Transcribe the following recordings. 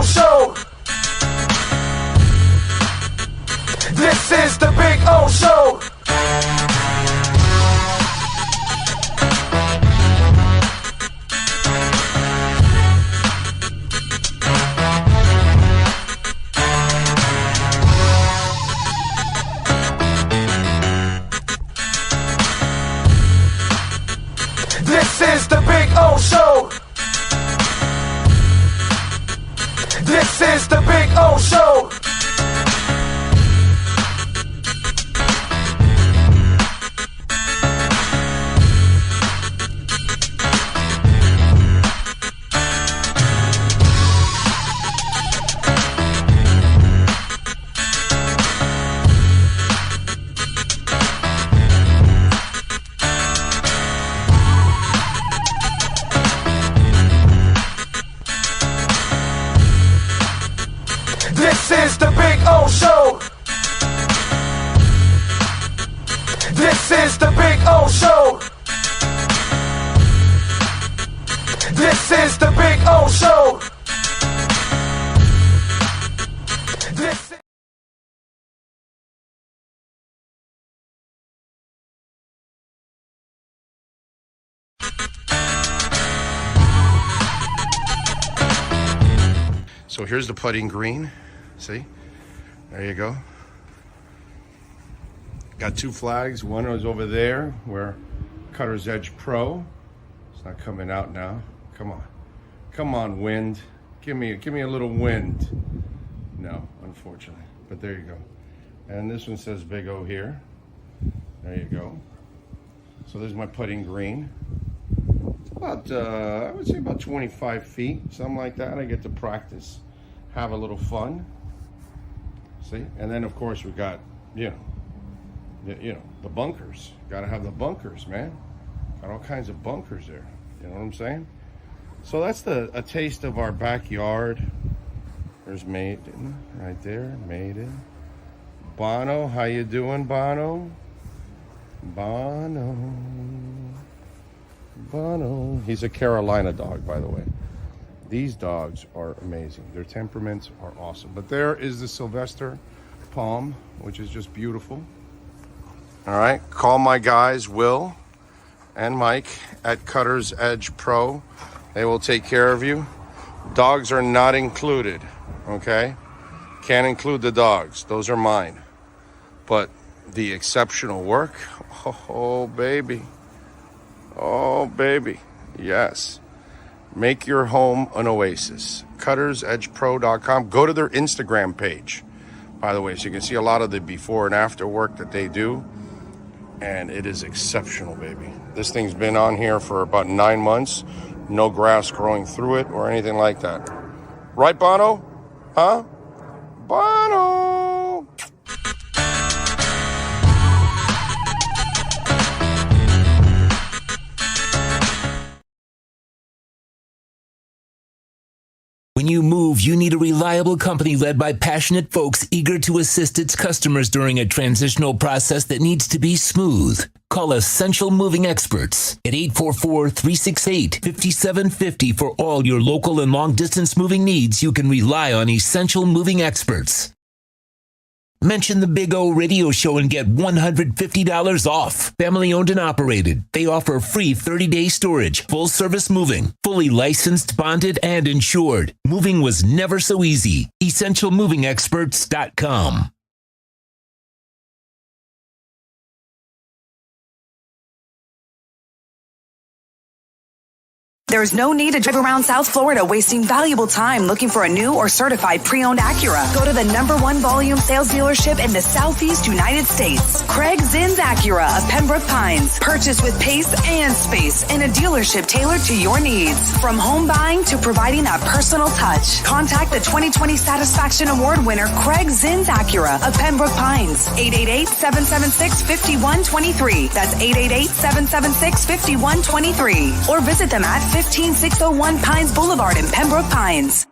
Show. This is the Big O Show. This is the Big O Show. This is the Big O Show. This is the Big O Show. This is the Big O Show. This is the Big O Show. This is So here's the putting green. See? There you go. Got two flags. One is over there where Cutter's Edge Pro. It's not coming out now. Come on. Come on, wind. Give me a little wind. No, unfortunately. But there you go. And this one says Big O here. There you go. So there's my putting green. It's about, I would say about 25 feet, something like that. I get to practice, have a little fun. See? And then, of course, we got, the bunkers. Got to have the bunkers, man. Got all kinds of bunkers there. You know what I'm saying? So that's a taste of our backyard. There's Maiden right there. Maiden. Bono, how you doing, Bono? Bono. He's a Carolina dog, by the way. These dogs are amazing. Their temperaments are awesome. But there is the Sylvester Palm, which is just beautiful. All right, call my guys, Will and Mike at Cutter's Edge Pro. They will take care of you. Dogs are not included, okay? Can't include the dogs. Those are mine. But the exceptional work, oh, baby. Oh, baby. Yes. Make your home an oasis. CuttersEdgePro.com. Go to their Instagram page, by the way, so you can see a lot of the before and after work that they do. And it is exceptional, baby. This thing's been on here for about 9 months. No grass growing through it or anything like that. Right, Bono? Huh? Bono! When you move, you need a reliable company led by passionate folks eager to assist its customers during a transitional process that needs to be smooth. Call Essential Moving Experts at 844-368-5750 for all your local and long-distance moving needs. You can rely on Essential Moving Experts. Mention the Big O Radio Show and get $150 off. Family owned and operated. They offer free 30-day storage, full service moving, fully licensed, bonded, and insured. Moving was never so easy. EssentialMovingExperts.com. There's no need to drive around South Florida wasting valuable time looking for a new or certified pre-owned Acura. Go to the #1 volume sales dealership in the Southeast United States. Craig Zinn's Acura of Pembroke Pines. Purchase with pace and space in a dealership tailored to your needs. From home buying to providing that personal touch. Contact the 2020 Satisfaction Award winner Craig Zinn's Acura of Pembroke Pines. 888-776-5123. That's 888-776-5123. Or visit them at 15601 Pines Boulevard in Pembroke Pines.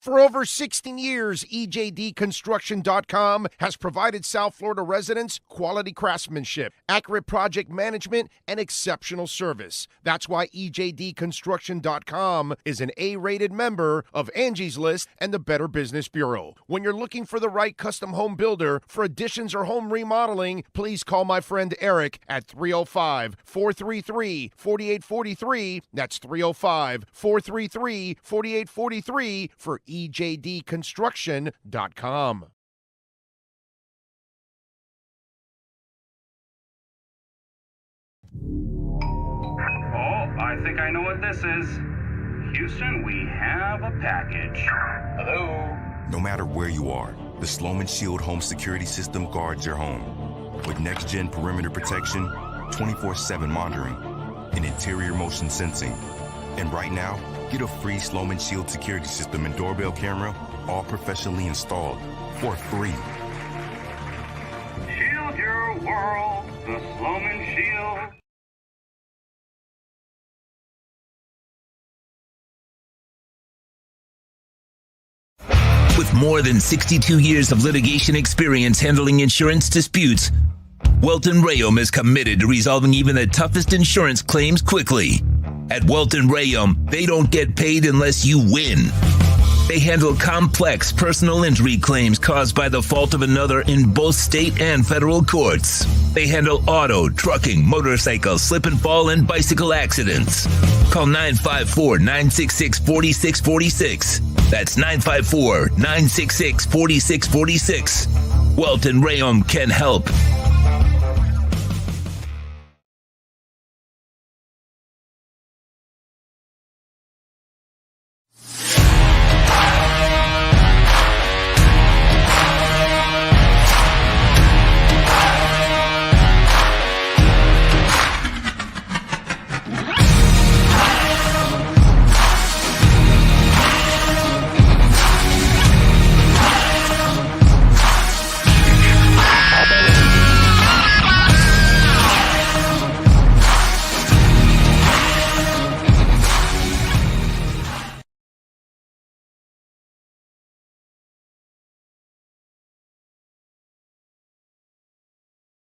For over 16 years, EJDConstruction.com has provided South Florida residents quality craftsmanship, accurate project management, and exceptional service. That's why EJDConstruction.com is an A-rated member of Angie's List and the Better Business Bureau. When you're looking for the right custom home builder for additions or home remodeling, please call my friend Eric at 305-433-4843. That's 305-433-4843 for EJDConstruction.com. Oh, I think I know what this is. Houston, we have a package. Hello? No matter where you are, the Sloman Shield home security system guards your home. With next-gen perimeter protection, 24/7 monitoring, and interior motion sensing. And right now, get a free Sloman Shield security system and doorbell camera, all professionally installed, for free. Shield your world, the Sloman Shield. With more than 62 years of litigation experience handling insurance disputes, Welton Rayom is committed to resolving even the toughest insurance claims quickly. At Welton Rayom, they don't get paid unless you win. They handle complex personal injury claims caused by the fault of another in both state and federal courts. They handle auto, trucking, motorcycle, slip and fall, and bicycle accidents. Call 954-966-4646. That's 954-966-4646. Welton Rayom can help.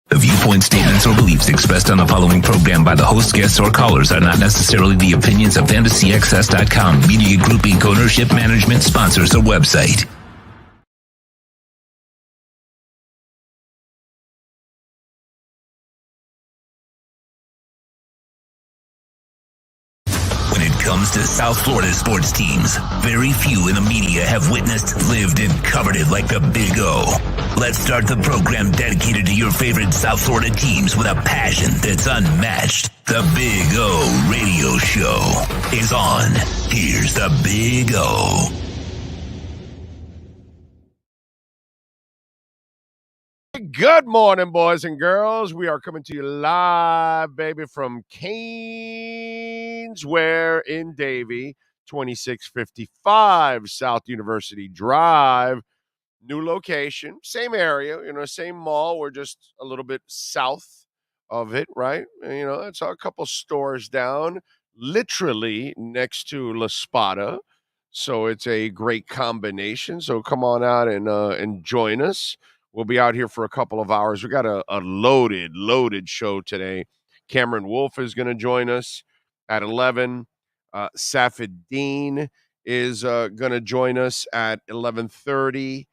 The viewpoint statements or beliefs expressed on the following program by the host, guests, or callers are not necessarily the opinions of FantasyXS.com, Media Group Inc. ownership, management, sponsors, or website. When it comes to South Florida sports teams, very few in the media have witnessed, lived, and covered it like the Big O. Let's start the program dedicated to your favorite South Florida teams with a passion that's unmatched. The Big O Radio Show is on. Here's the Big O. Good morning, boys and girls. We are coming to you live, baby, from Canesware in Davie, 2655 South University Drive. New location, same area, same mall. We're just a little bit south of it, right? And, that's a couple stores down, literally next to La Spada. So it's a great combination. So come on out and join us. We'll be out here for a couple of hours. We got a loaded show today. Cameron Wolf is going to join us at 11. Safid Deen is going to join us at 11:30.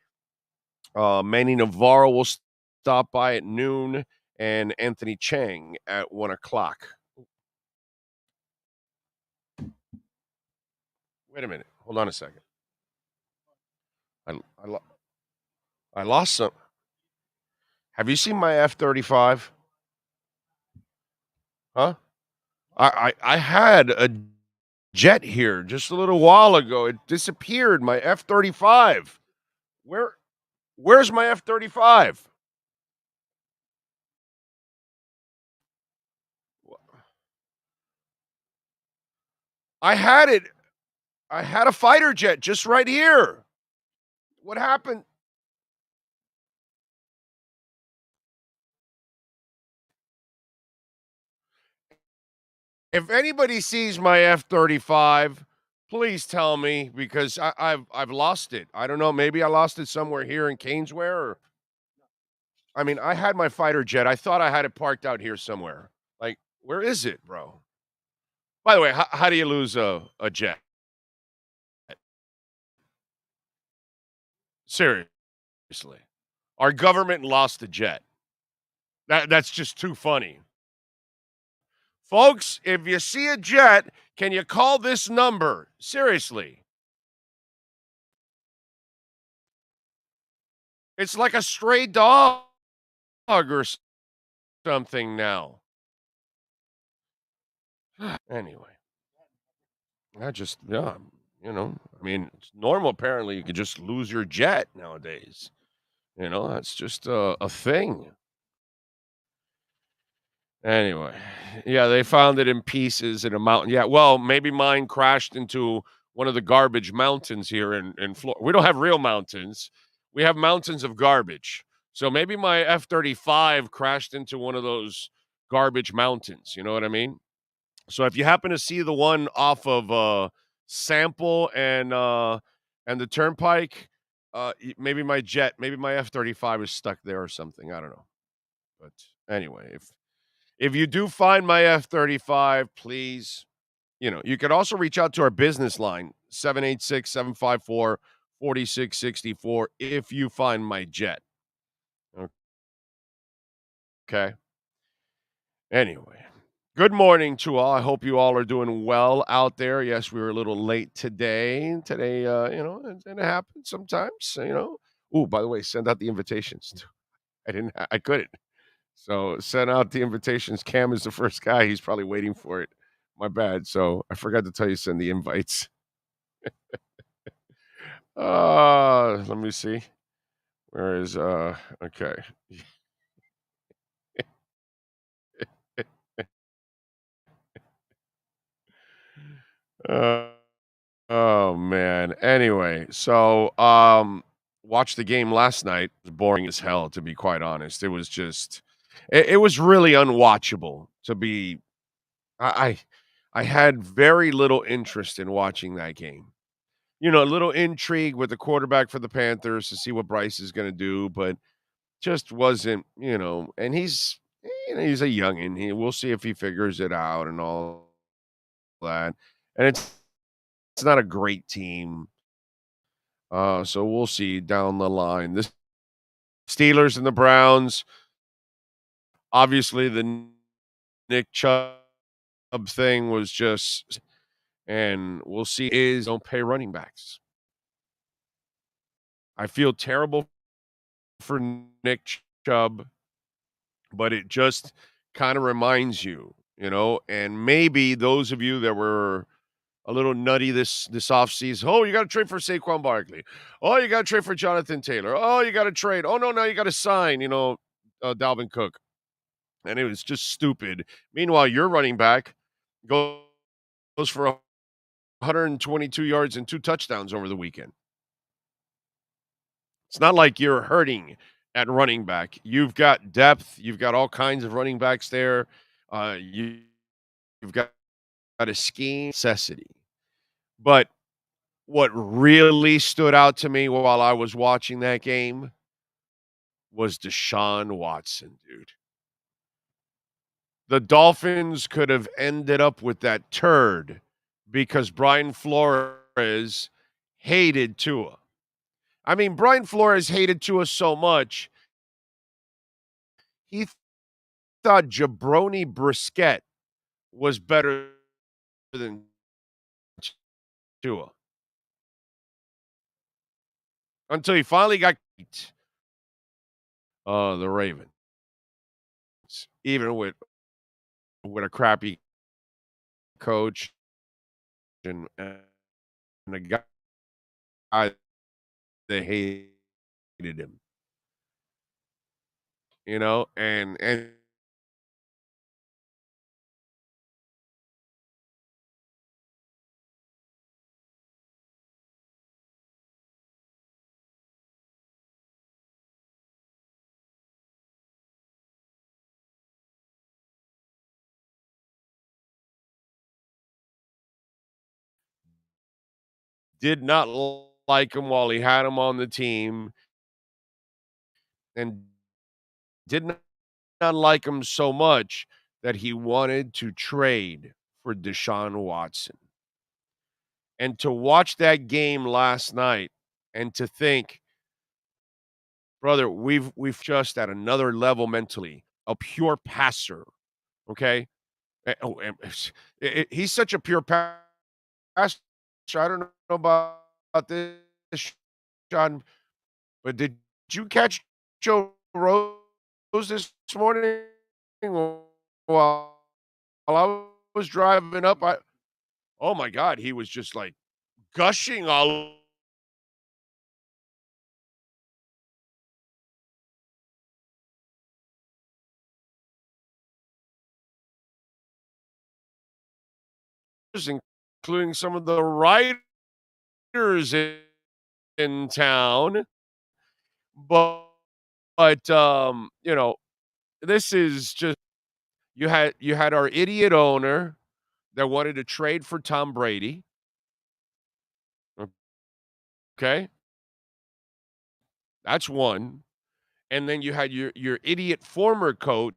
Manny Navarro will stop by at noon, and Anthony Chiang at 1 o'clock. Wait a minute. Hold on a second. I lost some. Have you seen my F-35? Huh? I had a jet here just a little while ago. It disappeared. My F-35. Where's my F-35? I had it. I had a fighter jet just right here. What happened? If anybody sees my F-35, Please tell me because I've lost it. I don't know. Maybe I lost it somewhere here in Canesware. Or, I mean, I had my fighter jet. I thought I had it parked out here somewhere. Like, where is it, bro? By the way, how do you lose a jet? Seriously, our government lost a jet. That's just too funny. Folks, if you see a jet, can you call this number? Seriously. It's like a stray dog or something now. Anyway, yeah, I mean, it's normal apparently you could just lose your jet nowadays. That's just a thing. Anyway, yeah, they found it in pieces in a mountain. Yeah, well, maybe mine crashed into one of the garbage mountains here in Florida. We don't have real mountains. We have mountains of garbage. So maybe my F-35 crashed into one of those garbage mountains. You know what I mean? So if you happen to see the one off of Sample and the Turnpike, maybe my F-35 is stuck there or something. I don't know. But anyway, if you do find my F-35, please, you could also reach out to our business line, 786-754-4664 if you find my jet. Okay. Anyway, good morning to all. I hope you all are doing well out there. Yes, we were a little late today. Today, it happens sometimes. Oh, by the way, send out the invitations. I couldn't. So send out the invitations. Cam is the first guy. He's probably waiting for it. My bad. So I forgot to tell you send the invites. Let me see. Where is okay. Uh, oh man. Anyway, so watched the game last night. It was boring as hell, to be quite honest. It was just it was really unwatchable to be I I had very little interest in watching that game. A little intrigue with the quarterback for the Panthers to see what Bryce is going to do, but just wasn't. And he's a youngin. We'll see if he figures it out and all that. And it's not a great team, so we'll see down the line. The Steelers and the Browns, obviously, the Nick Chubb thing was just, and we'll see. Don't pay running backs. I feel terrible for Nick Chubb, but it just kind of reminds you, and maybe those of you that were a little nutty this offseason. Oh, you got to trade for Saquon Barkley. Oh, you got to trade for Jonathan Taylor. Oh, you got to trade. Oh, no, now you got to sign, Dalvin Cook. And it was just stupid. Meanwhile, your running back goes for 122 yards and 2 touchdowns over the weekend. It's not like you're hurting at running back. You've got depth. You've got all kinds of running backs there. You've got a scheme necessity. But what really stood out to me while I was watching that game was Deshaun Watson, dude. The Dolphins could have ended up with that turd because Brian Flores hated Tua. I mean, Brian Flores hated Tua so much, he thought Jabroni Brisket was better than Tua. Until he finally got the Ravens. Even with a crappy coach and a guy that hated him, and did not like him while he had him on the team and did not like him so much that he wanted to trade for Deshaun Watson. And to watch that game last night and to think, brother, we've just at another level mentally, a pure passer, okay? He's such a pure passer. I don't know about this, Sean, but did you catch Joe Rose this morning while I was driving up? Oh my God, he was just like gushing all including some of the writers in town. But, you know, this is just you had our idiot owner that wanted to trade for Tom Brady. Okay, that's one. And then you had your idiot former coach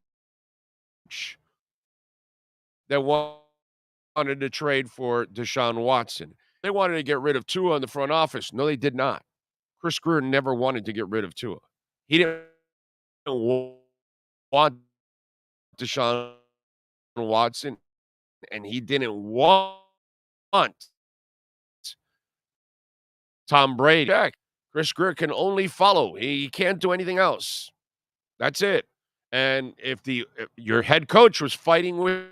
that wanted to trade for Deshaun Watson. They wanted to get rid of Tua in the front office. No, they did not. Chris Greer never wanted to get rid of Tua. He didn't want Deshaun Watson, and he didn't want Tom Brady. Chris Greer can only follow. He can't do anything else. That's it. And if your head coach was fighting with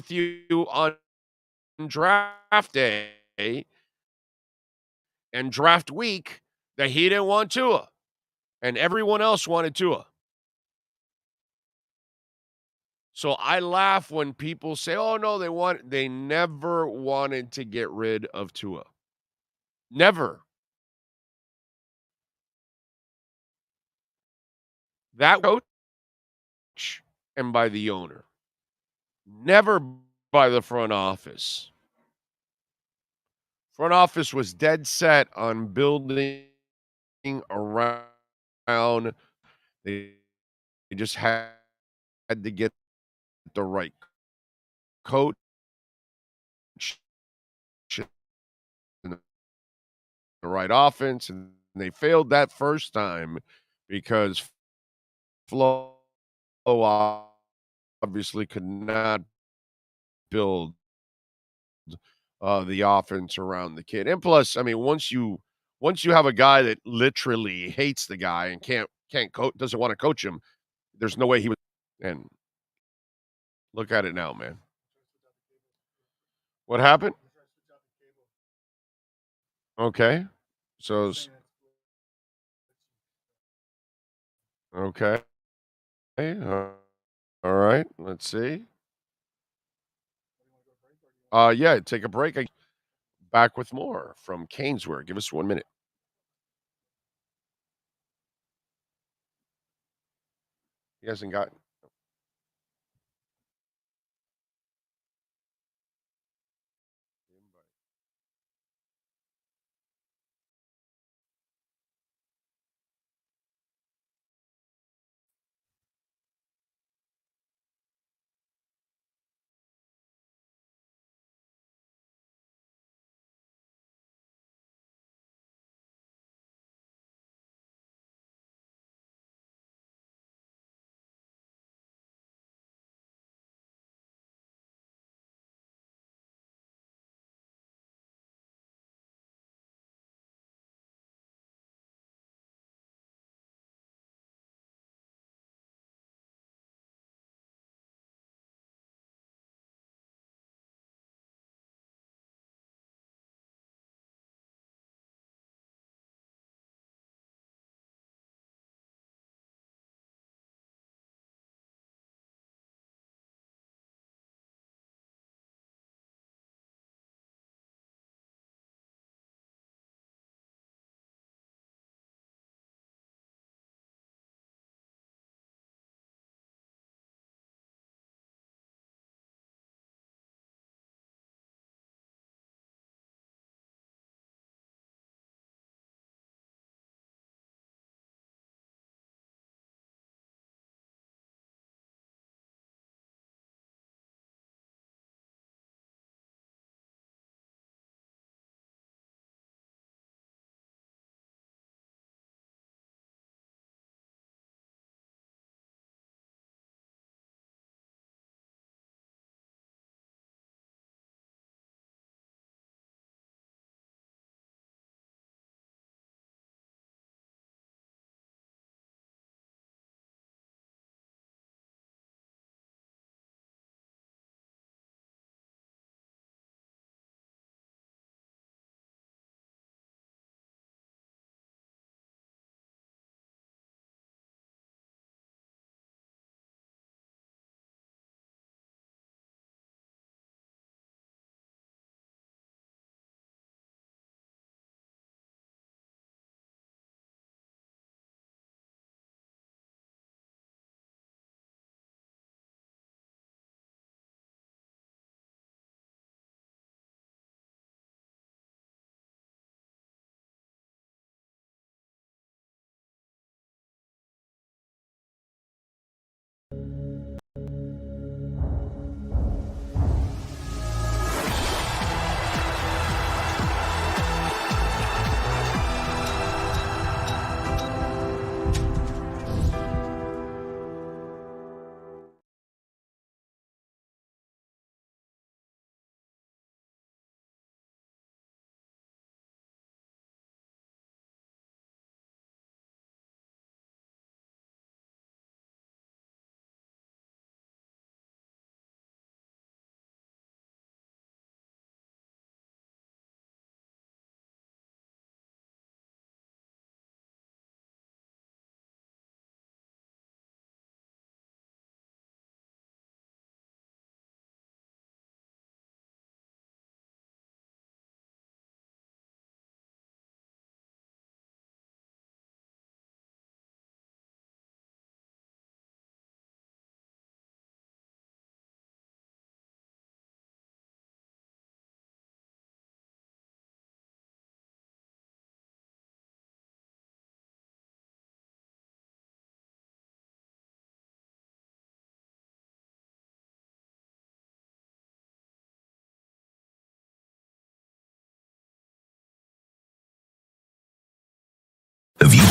you on draft day and draft week that he didn't want Tua, and everyone else wanted Tua. So I laugh when people say, "Oh no, they never wanted to get rid of Tua." Never. That coach and by the owner. Never by the front office. Front office was dead set on building around. They just had to get the right coach and the right offense, and they failed that first time because Flo obviously could not build the offense around the kid. And plus, I mean, once you have a guy that literally hates the guy and can't coach, doesn't want to coach him, there's no way he would. And look at it now, man. What happened? Okay, so okay, all right. Let's see. Yeah, take a break. Back with more from Canesware. Give us 1 minute. He hasn't gotten.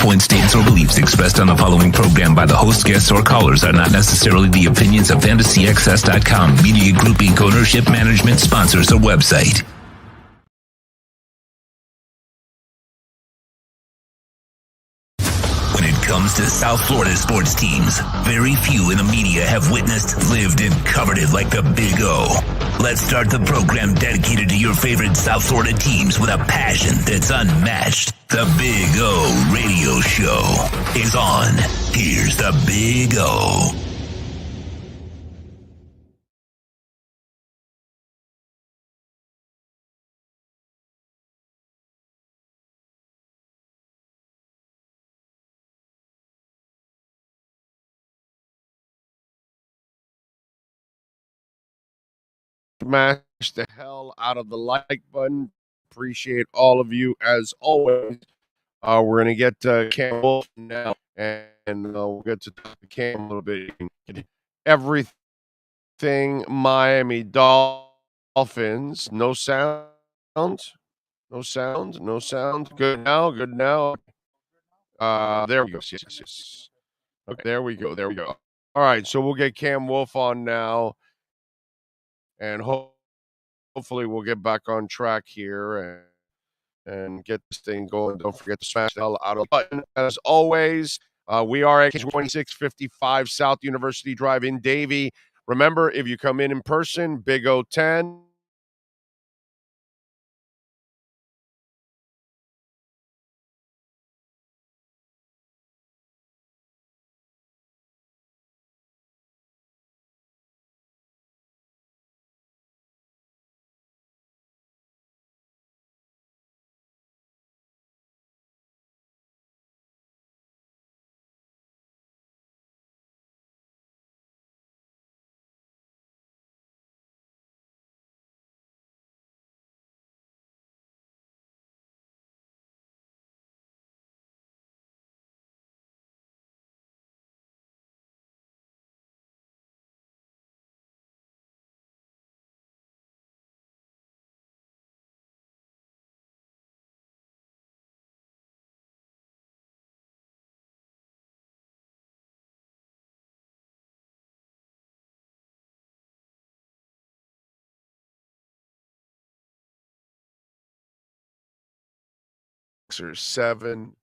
viewpoints, stance, or beliefs expressed on the following program by the host, guests, or callers are not necessarily the opinions of FantasyAccess.com, Media Group Inc. ownership, management, sponsors, or website. When it comes to South Florida sports teams, very few in the media have witnessed, lived, and covered it like the Big O. Let's start the program dedicated to your favorite South Florida teams with a passion that's unmatched. The Big O Radio Show is on. Here's the Big O. Smash the hell out of the like button. Appreciate all of you as always. We're going to get Cam Wolf now, and we'll get to talk to Cam a little bit. Everything Miami Dolphins. No sound. No sound. No sound. Good now. Good now. There we go. Yes. Okay, there we go. There we go. All right, so we'll get Cam Wolf on now, and hopefully we'll get back on track here and get this thing going. Don't forget to smash the hell out of the button. As always, we are at 2655 South University Drive in Davie. Remember, if you come in person, Big O 10. Or 7.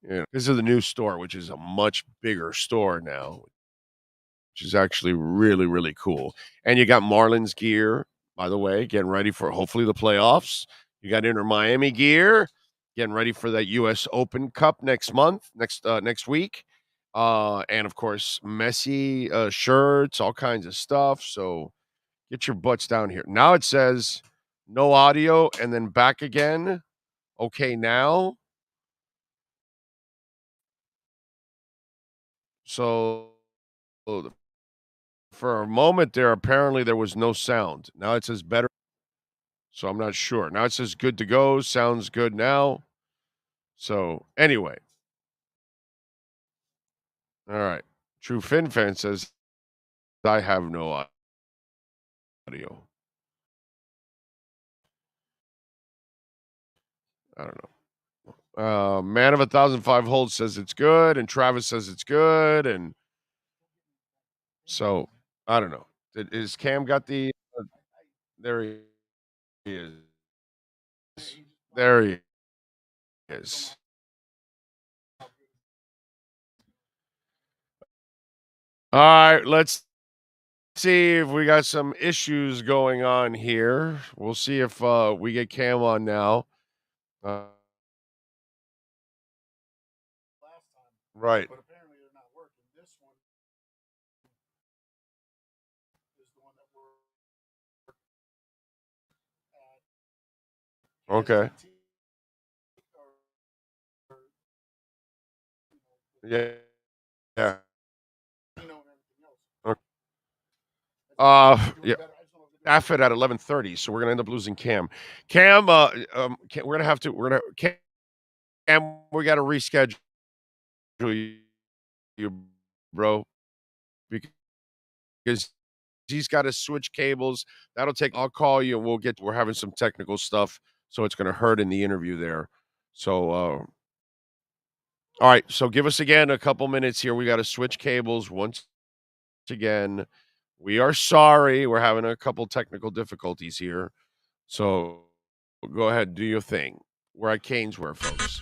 This is the new store, which is a much bigger store now, which is actually really, really cool. And you got Marlins gear, by the way, getting ready for hopefully the playoffs. You got Inter Miami gear, getting ready for that U.S. Open Cup next week. And of course, Messi shirts, all kinds of stuff. So get your butts down here. Now it says no audio and then back again. Okay, now. So for a moment there, apparently there was no sound. Now it says better. So I'm not sure. Now it says good to go. Sounds good now. So anyway. All right. True Fin Fan says, I have no audio. I don't know. Man of 1,005 holds says it's good, and Travis says it's good, and so I don't know. Is Cam got the? There he is. There he is. All right, let's see if we got some issues going on here. We'll see if we get Cam on now. Right. But apparently they're not working. This one is the one that we're okay. Yeah. Yeah. Yeah. Safid at 11:30, so we're gonna end up losing Cam. Cam, we're gonna have to. Cam, we got to reschedule you, bro, because he's got to switch cables. That'll take. I'll call you, and we're having some technical stuff, so it's gonna hurt in the interview there. So All right, so give us again a couple minutes here. We got to switch cables once again. We are sorry. We're having a couple technical difficulties here. So go ahead, do your thing. We're at Canesware, folks.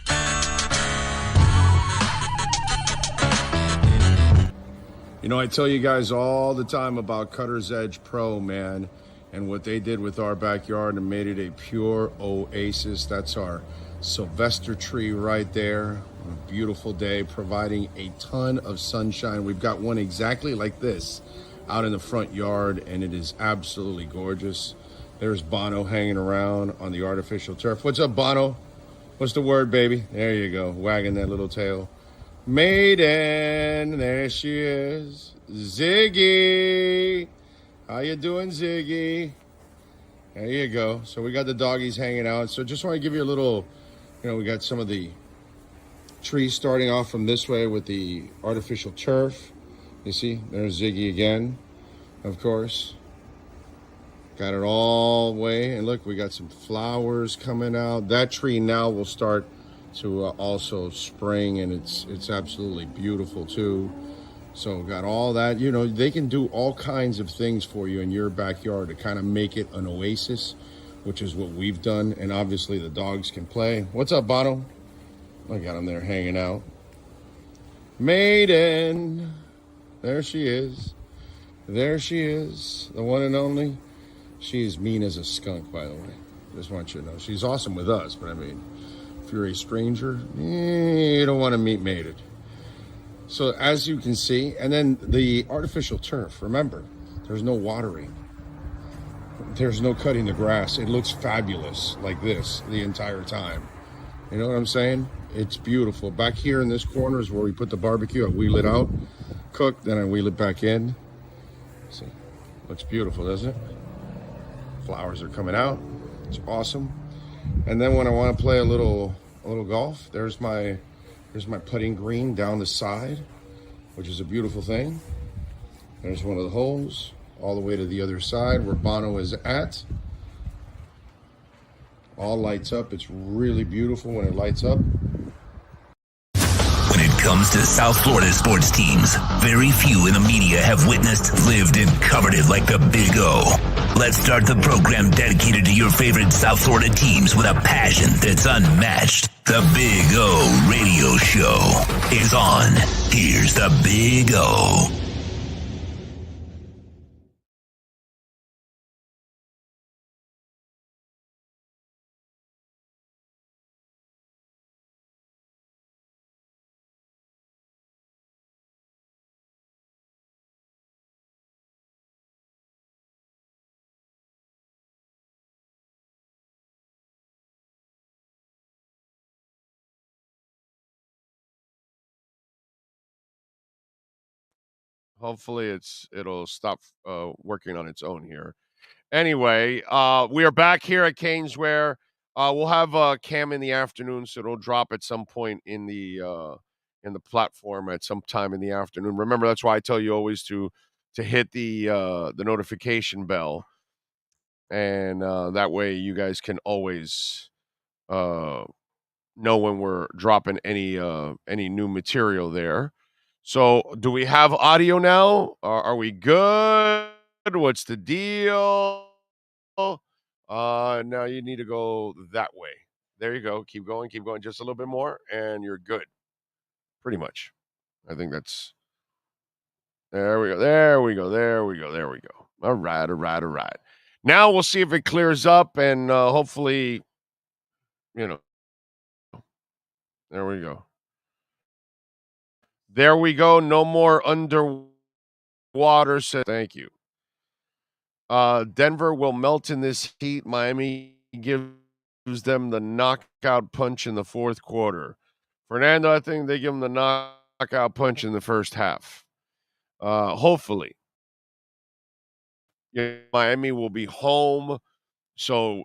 You know, I tell you guys all the time about Cutter's Edge Pro, man, and what they did with our backyard and made it a pure oasis. That's our Sylvester tree right there. A beautiful day, providing a ton of sunshine. We've got one exactly like this out in the front yard, and it is absolutely gorgeous. There's Bono hanging around on the artificial turf. What's up, Bono? What's the word, baby? There you go, wagging that little tail. Maiden, there she is. Ziggy. How you doing, Ziggy? There you go. So we got the doggies hanging out. So just want to give you a little, we got some of the trees starting off from this way with the artificial turf. You see, there's Ziggy again, of course. Got it all the way. And look, we got some flowers coming out. That tree now will start to also spring, and it's absolutely beautiful too. So got all that. They can do all kinds of things for you in your backyard to kind of make it an oasis, which is what we've done. And obviously the dogs can play. What's up, Bono? I got him there hanging out. Maiden, there she is. There she is, the one and only. She is mean as a skunk, by the way. Just want you to know. She's awesome with us, but I mean, if you're a stranger, you don't want to meet mated. So as you can see, and then the artificial turf, remember, there's no watering. There's no cutting the grass. It looks fabulous like this the entire time. You know what I'm saying? It's beautiful. Back here in this corner is where we put the barbecue. I wheel it out, cook, then I wheel it back in. See, looks beautiful, doesn't it? Flowers are coming out. It's awesome. And then when I want to play a little golf, there's my putting green down the side, which is a beautiful thing. There's one of the holes all the way to the other side where Bono is at. All lights up. It's really beautiful when it lights up. When it comes to South Florida sports teams, very few in the media have witnessed, lived, and covered it like the Big O. Let's start the program dedicated to your favorite South Florida teams with a passion that's unmatched. The Big O Radio Show is on. Here's the Big O. Hopefully it'll stop working on its own here. Anyway, we are back here at Canesware. We'll have Cam in the afternoon, so it'll drop at some point in the platform at some time in the afternoon. Remember, that's why I tell you always to hit the notification bell, and that way you guys can always know when we're dropping any new material there. So, do we have audio now? Are we good? What's the deal? Now you need to go that way. There you go. Keep going just a little bit more, and you're good. Pretty much. I think that's there we go. All right. Now we'll see if it clears up, and hopefully, there we go. There we go. No more underwater. Thank you. Denver will melt in this heat. Miami gives them the knockout punch in the fourth quarter. Fernando, I think they give them the knockout punch in the first half. Hopefully. Miami will be home. So,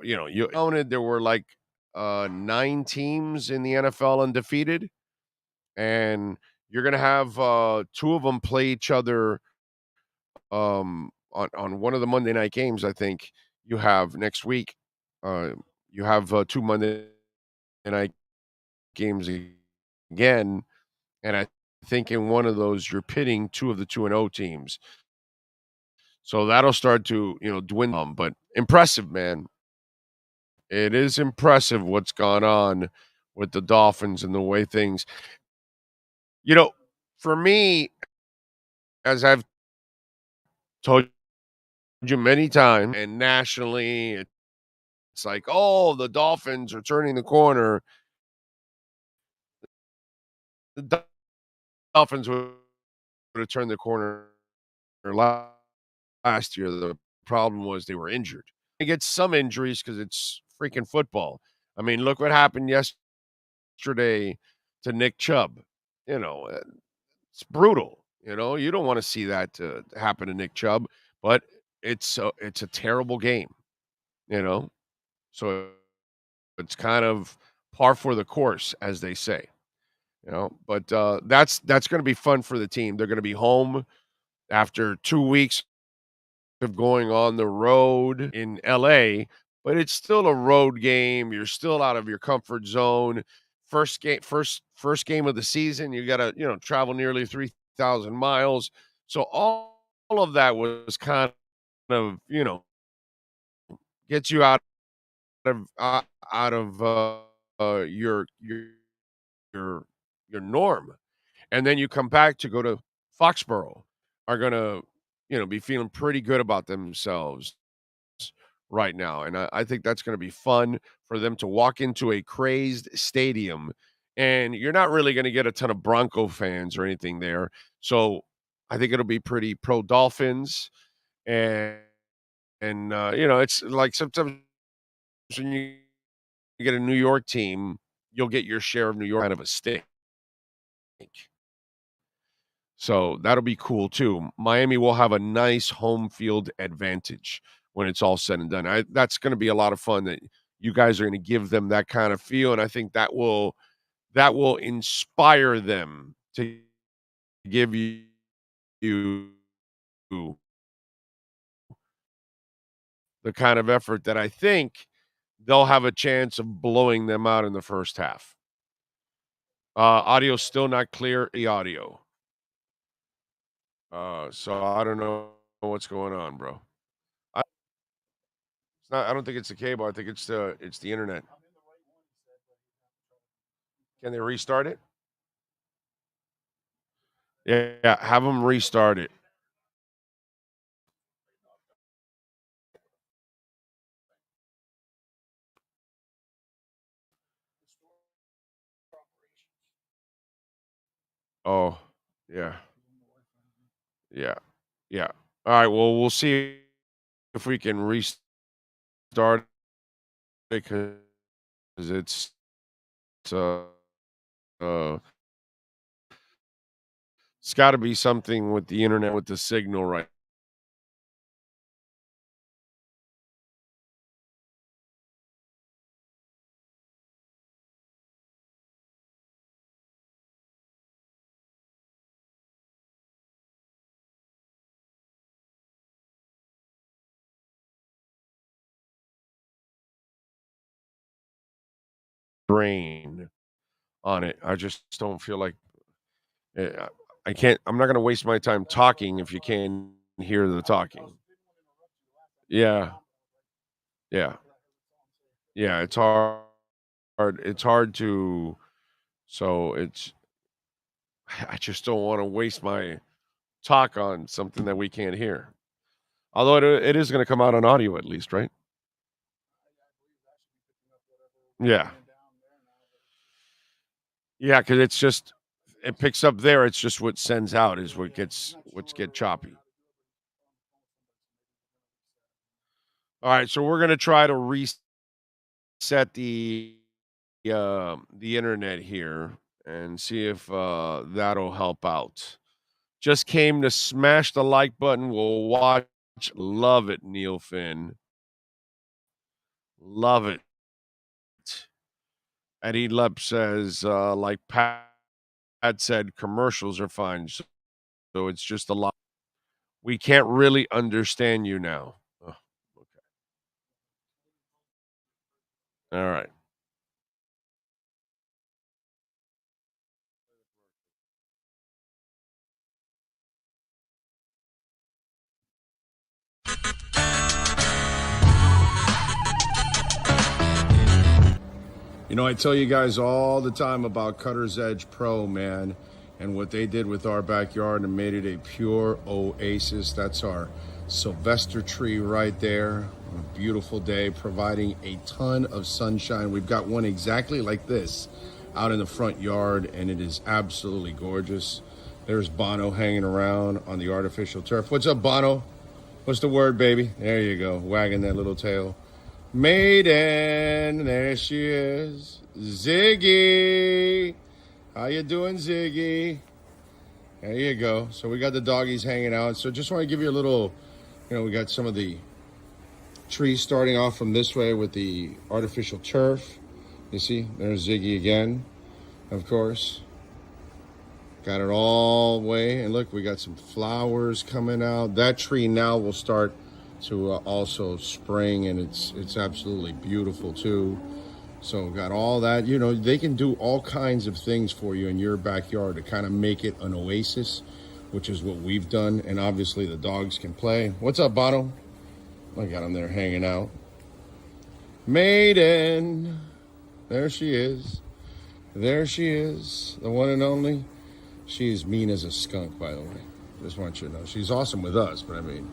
you counted there were like 9 teams in the NFL undefeated. And you're going to have 2 of them play each other on one of the Monday night games. I think you have next week. You have 2 Monday night games again. And I think in one of those, you're pitting two of the 2-0 teams. So that'll start to, dwindle. But impressive, man. It is impressive what's gone on with the Dolphins and the way things, for me, as I've told you many times, and nationally, it's like, oh, the Dolphins are turning the corner. The Dolphins would have turned the corner last year. The problem was they were injured. They get some injuries because it's freaking football. I mean, look what happened yesterday to Nick Chubb. It's brutal. You don't want to see that happen to Nick Chubb, but it's a terrible game. So it's kind of par for the course, as they say. But that's going to be fun for the team. They're going to be home after 2 weeks of going on the road in LA, but it's still a road game. You're still out of your comfort zone. First game of the season, you got to, travel nearly 3,000 miles. So all of that was kind of, gets you out of your norm. And then you come back to go to Foxborough, are going to, be feeling pretty good about themselves right now. And I think that's going to be fun for them to walk into a crazed stadium. And you're not really going to get a ton of Bronco fans or anything there. So I think it'll be pretty pro Dolphins. And it's like sometimes when you get a New York team, you'll get your share of New York kind of a stink. So that'll be cool too. Miami will have a nice home field advantage when it's all said and done. That's going to be a lot of fun that you guys are going to give them that kind of feel, and I think that will inspire them to give you the kind of effort that I think they'll have a chance of blowing them out in the first half. Audio's still not clear. The audio. So I don't know what's going on, bro. I don't think it's the cable. I think it's the internet. Can they restart it? Yeah, have them restart it. Oh, yeah. Yeah. Yeah. All right, well, we'll see if we can restart it because uh, uh it's gotta be something with the internet with the signal right. Brain on it. I just don't feel like uh, I can't. I'm not gonna waste my time talking if you can't hear the talking. Yeah. Yeah. Yeah, it's hard. It's hard to so it's I just don't wanna waste my talk on something that we can't hear. Although it is gonna come out on audio at least, right? Yeah. Yeah, because it's just it picks up there, it's just what sends out is what's get choppy. Alright, so we're gonna try to reset the internet here and see if, that'll help out. Just came to smash the like button. We'll watch. Love it, Neil Finn. Love it. Eddie Lep says, like Pat said, commercials are fine. So it's just a lot. We can't really understand you now. Oh, okay. All right. You know, I tell you guys all the time about Cutter's Edge Pro, man, and what they did with our backyard and made it a pure oasis. That's our Sylvester tree right there. On a beautiful day, providing a ton of sunshine. We've got one exactly like this out in the front yard, and it is absolutely gorgeous. There's Bono hanging around on the artificial turf. What's up, Bono? What's the word, baby? There you go, wagging that little tail. Maiden, there she is. Ziggy. How you doing, Ziggy? There you go. So we got the doggies hanging out. So just want to give you a little, we got some of the trees starting off from this way with the artificial turf. You see, there's Ziggy again, of course. Got it all the way. And look, we got some flowers coming out. That tree now will start to also spring, and it's absolutely beautiful too. So got all that. They can do all kinds of things for you in your backyard to kind of make it an oasis, which is what we've done. And obviously the dogs can play. What's up, Bono? I got him there hanging out. Maiden, there she is. There she is, the one and only. She's mean as a skunk, by the way. Just want you to know. She's awesome with us, but I mean,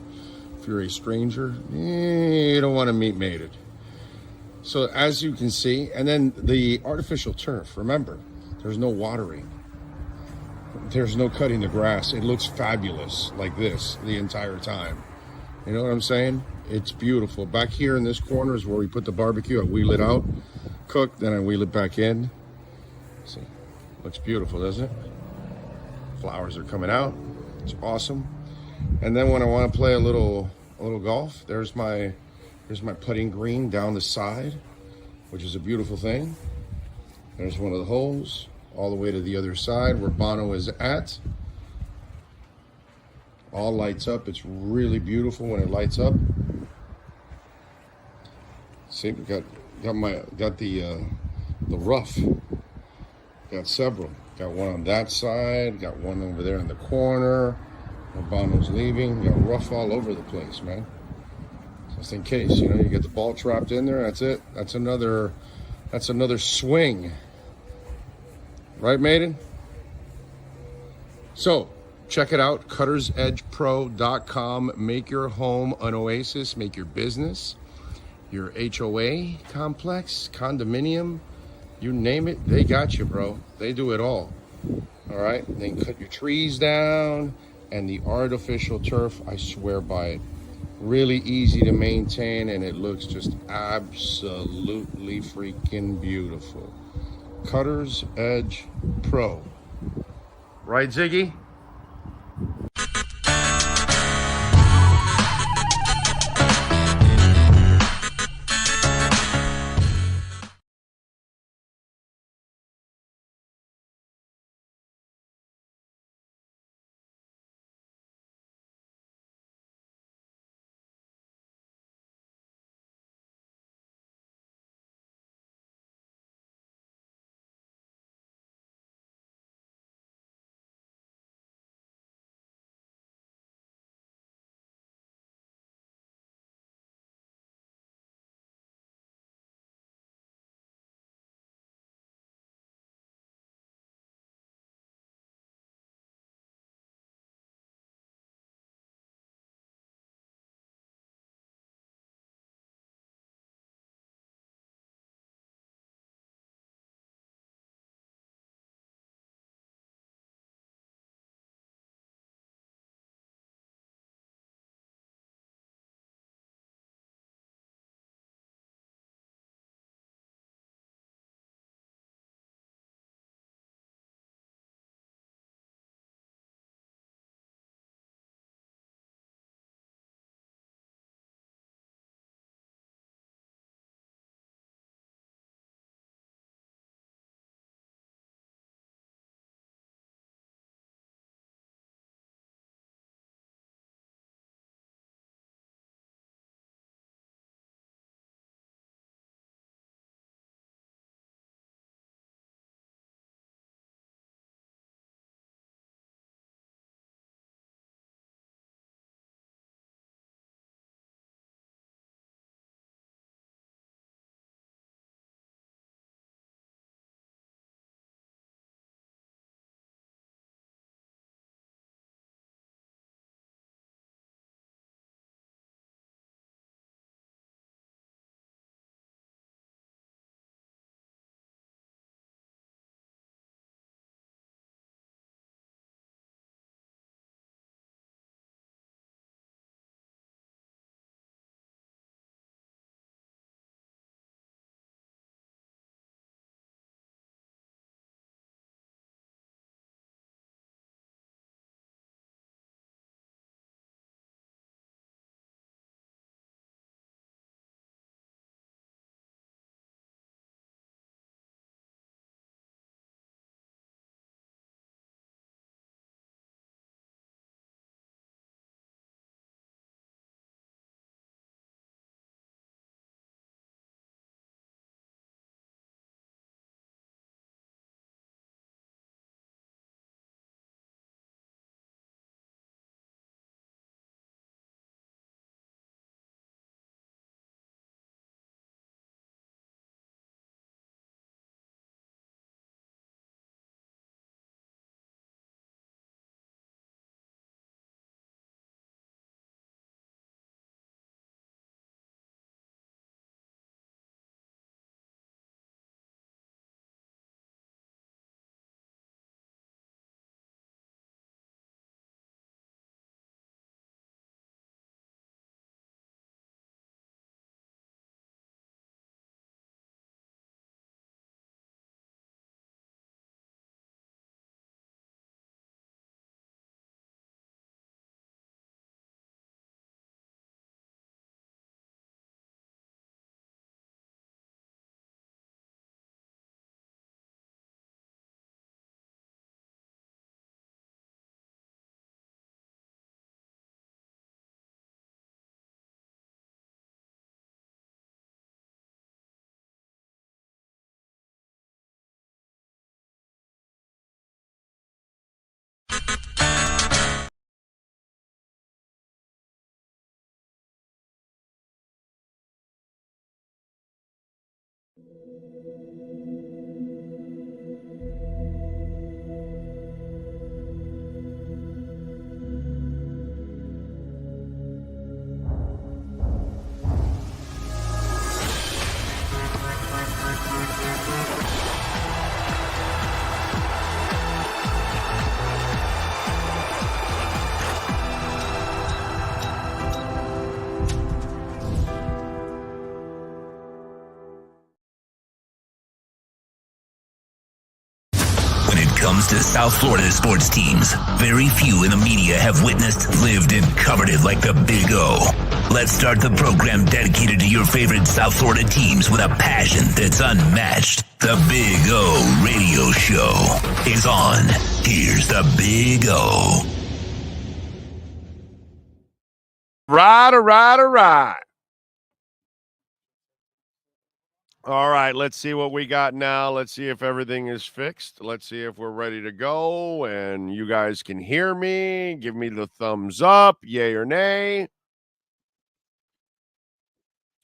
if you're a stranger, you don't want to meet mated. So as you can see, and then the artificial turf, remember, there's no watering. There's no cutting the grass. It looks fabulous like this the entire time. You know what I'm saying? It's beautiful. Back here in this corner is where we put the barbecue. I wheel it out, cook, then I wheel it back in. See, looks beautiful, doesn't it? Flowers are coming out. It's awesome. And then when I want to play a little golf, there's my putting green down the side, which is a beautiful thing. There's one of the holes all the way to the other side where Bono is at. All lights up. It's really beautiful when it lights up. See, we got the rough. Got several. Got one on that side. Got one over there in the corner. Bono's leaving. Got rough all over the place, man. Just in case, you get the ball trapped in there. That's it. That's another swing. Right, Maiden? So, check it out. CuttersEdgePro.com. Make your home an oasis. Make your business, your HOA complex, condominium, you name it, they got you, bro. They do it all. All right? Then cut your trees down. And the artificial turf, I swear by it. Really easy to maintain, and it looks just absolutely freaking beautiful. Cutter's Edge Pro. Right, Ziggy? When it comes to South Florida sports teams, very few in the media have witnessed, lived, and covered it like the Big O. Let's start the program dedicated to your favorite South Florida teams with a passion that's unmatched. The Big O Radio Show is on. Here's the Big O. Right. All right, let's see what we got now. Let's see if everything is fixed. Let's see if we're ready to go and you guys can hear me. Give me the thumbs up, yay or nay.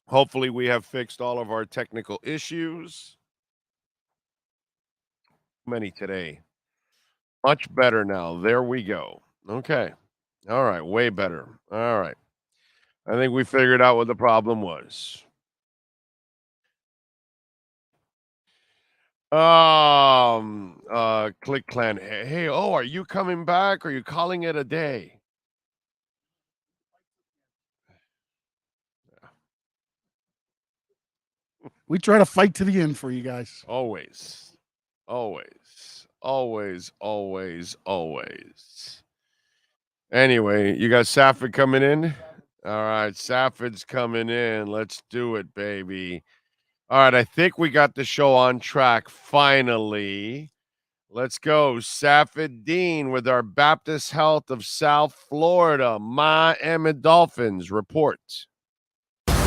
Hopefully we have fixed all of our technical issues. Many today. Much better now. There we go. Okay. All right, way better. All right. I think we figured out what the problem was. Click Clan. Hey, oh, are you coming back? Or are you calling it a day? We try to fight to the end for you guys. Always. Anyway, you got Safid coming in? All right, Safid's coming in. Let's do it, baby. All right, I think we got the show on track finally. Let's go. Safid Deen with our Baptist Health of South Florida Miami Dolphins report.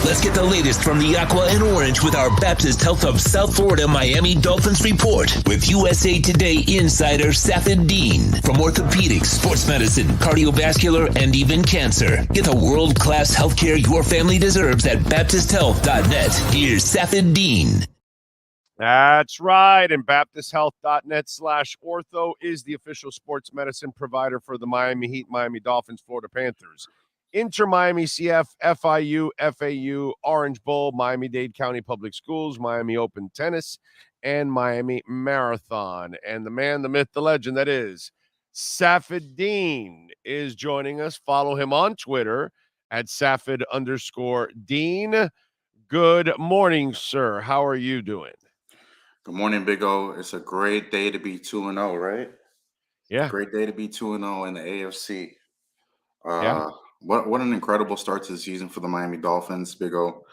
Let's get the latest from the Aqua and Orange with our Baptist Health of South Florida Miami Dolphins report with USA Today insider Safid Deen. From orthopedics, sports medicine, cardiovascular, and even cancer. Get the world-class healthcare your family deserves at BaptistHealth.net. Here's Safid Deen. That's right. And BaptistHealth.net/ortho is the official sports medicine provider for the Miami Heat, Miami Dolphins, Florida Panthers, Inter Miami CF, FIU, FAU, Orange Bowl, Miami-Dade County Public Schools, Miami Open Tennis, and Miami Marathon. And the man, the myth, the legend, that is Safid Deen is joining us. Follow him on Twitter at Safid_Deen. Good morning, sir. How are you doing? Good morning, Big O. It's a great day to be 2-0, right? Yeah. Great day to be 2-0 in the AFC. Yeah. What an incredible start to the season for the Miami Dolphins, Big O.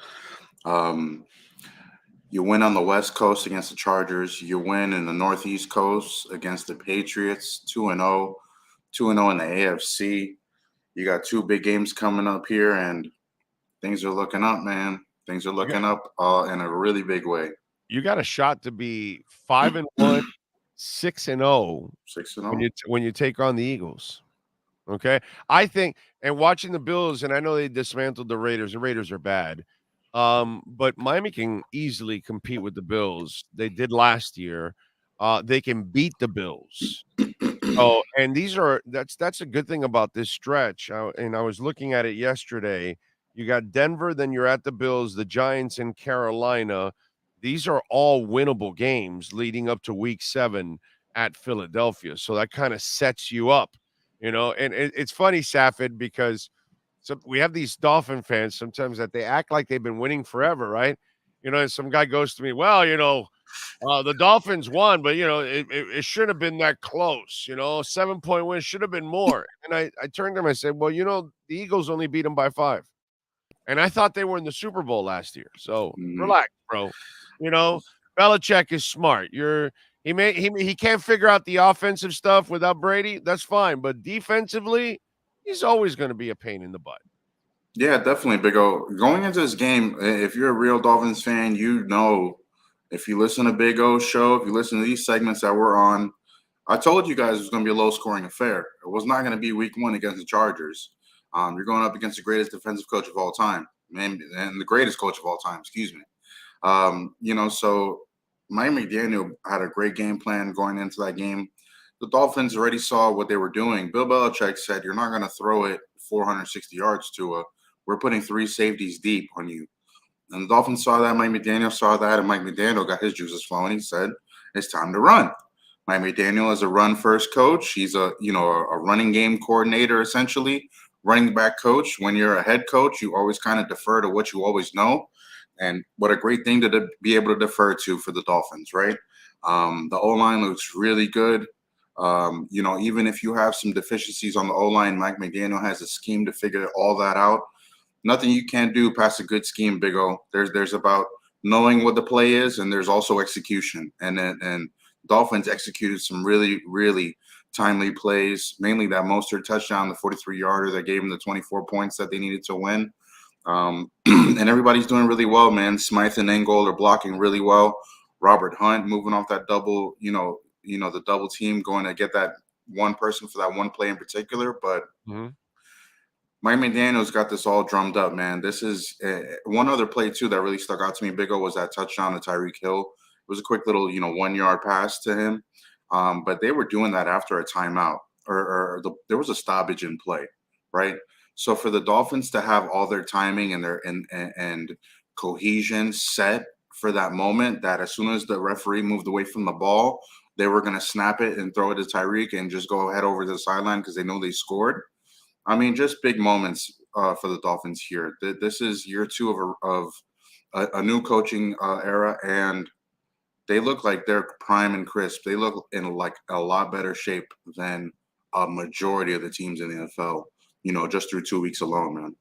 You win on the West Coast against the Chargers. You win in the Northeast Coast against the Patriots, 2-0. 2-0 in the AFC. You got two big games coming up here, and things are looking up, man. Things are looking up in a really big way. You got a shot to be 5-1, 6-0. 6-0 when you take on the Eagles. Okay, I think, and watching the Bills, and I know they dismantled the Raiders. The Raiders are bad, but Miami can easily compete with the Bills. They did last year. They can beat the Bills. Oh, and that's a good thing about this stretch. And I was looking at it yesterday. You got Denver, then you're at the Bills, the Giants, and Carolina. These are all winnable games leading up to Week 7 at Philadelphia. So that kind of sets you up. You know, and it's funny, Safid, because we have these Dolphin fans sometimes that they act like they've been winning forever, right? You know, and some guy goes to me, well, you know, the Dolphins won, but, you know, it should have been that close. You know, 7-point win should have been more. And I turned to him, I said, well, you know, the Eagles only beat them by 5. And I thought they were in the Super Bowl last year. So relax, bro. You know, Belichick is smart. He can't figure out the offensive stuff without Brady. That's fine. But defensively, he's always going to be a pain in the butt. Yeah, definitely, Big O. Going into this game, if you're a real Dolphins fan, you know, if you listen to Big O's show, if you listen to these segments that we're on, I told you guys it was going to be a low-scoring affair. It was not going to be Week 1 against the Chargers. You're going up against the greatest defensive coach of all time, and the greatest coach of all time, excuse me. So Mike McDaniel had a great game plan going into that game. The Dolphins already saw what they were doing. Bill Belichick said, "You're not going to throw it 460 yards to a. We're putting 3 safeties deep on you." And the Dolphins saw that. Mike McDaniel saw that, and Mike McDaniel got his juices flowing. He said, "It's time to run." Mike McDaniel is a run-first coach. He's a running game coordinator, essentially, running back coach. When you're a head coach, you always kind of defer to what you always know. And what a great thing to be able to defer to for the Dolphins, right? The O-line looks really good. Even if you have some deficiencies on the O-line, Mike McDaniel has a scheme to figure all that out. Nothing you can't do past a good scheme, Big O. There's about knowing what the play is, and there's also execution. And Dolphins executed some really, really timely plays, mainly that Mostert touchdown, the 43-yarder that gave them the 24 points that they needed to win. And everybody's doing really well, man. Smythe and Ingold are blocking really well. Robert Hunt moving off that double, the double team, going to get that one person for that one play in particular. But Mike McDaniel's got this all drummed up, man. This is one other play, too, that really stuck out to me, Big O, was that touchdown to Tyreek Hill. It was a quick little, 1-yard pass to him. But they were doing that after a timeout there was a stoppage in play, right? So for the Dolphins to have all their timing and their and cohesion set for that moment, that as soon as the referee moved away from the ball, they were going to snap it and throw it to Tyreek and just go head over to the sideline because they know they scored. I mean, just big moments for the Dolphins here. This is year 2 of a new coaching era, and they look like they're prime and crisp. They look in like a lot better shape than a majority of the teams in the NFL, just through 2 weeks alone, man.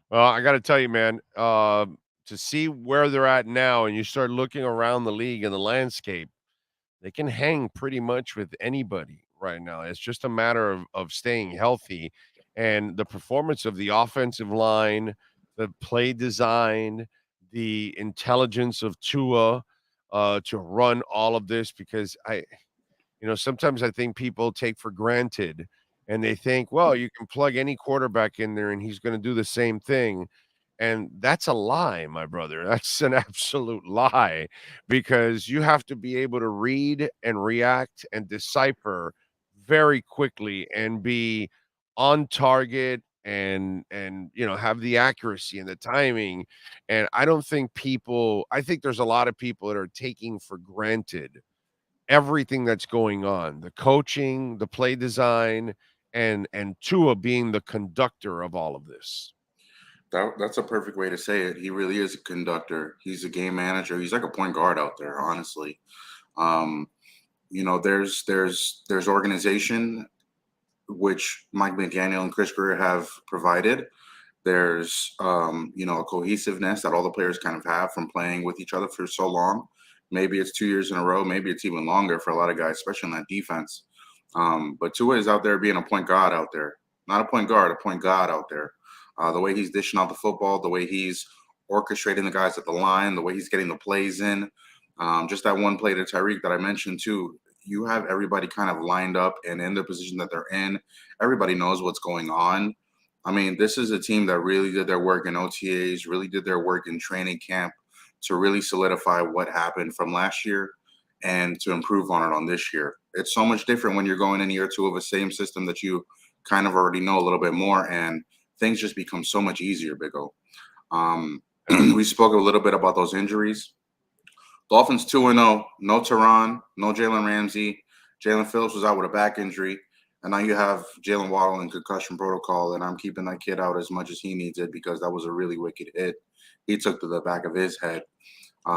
Well, I got to tell you, man, to see where they're at now and you start looking around the league and the landscape, they can hang pretty much with anybody right now. It's just a matter of staying healthy, and the performance of the offensive line, the play design, the intelligence of Tua to run all of this, because sometimes I think people take for granted and they think, well, you can plug any quarterback in there and he's going to do the same thing. And that's a lie, my brother. That's an absolute lie, because you have to be able to read and react and decipher very quickly and be on target and have the accuracy and the timing. And I think there's a lot of people that are taking for granted everything that's going on, the coaching, the play design, and Tua being the conductor of all of this. That's a perfect way to say it. He really is a conductor. He's a game manager. He's like a point guard out there, honestly. There's organization, which Mike McDaniel and Chris Greer have provided. There's a cohesiveness that all the players kind of have from playing with each other for so long. Maybe it's 2 years in a row. Maybe it's even longer for a lot of guys, especially on that defense. But Tua is out there being a point guard out there. Not a point guard, a point guard out there. The way he's dishing out the football, the way he's orchestrating the guys at the line, the way he's getting the plays in. Just that one play to Tyreek that I mentioned too, you have everybody kind of lined up and in the position that they're in. Everybody knows what's going on. I mean, this is a team that really did their work in OTAs, really did their work in training camp to really solidify what happened from last year and to improve on it on this year. It's so much different when you're going in year 2 of a same system that you kind of already know a little bit more, and things just become so much easier, Big O. We spoke a little bit about those injuries. Dolphins 2-0, no Terron, no Jalen Ramsey. Jalen Phillips was out with a back injury, and now you have Jalen Waddle in concussion protocol, and I'm keeping that kid out as much as he needs it because that was a really wicked hit he took to the back of his head.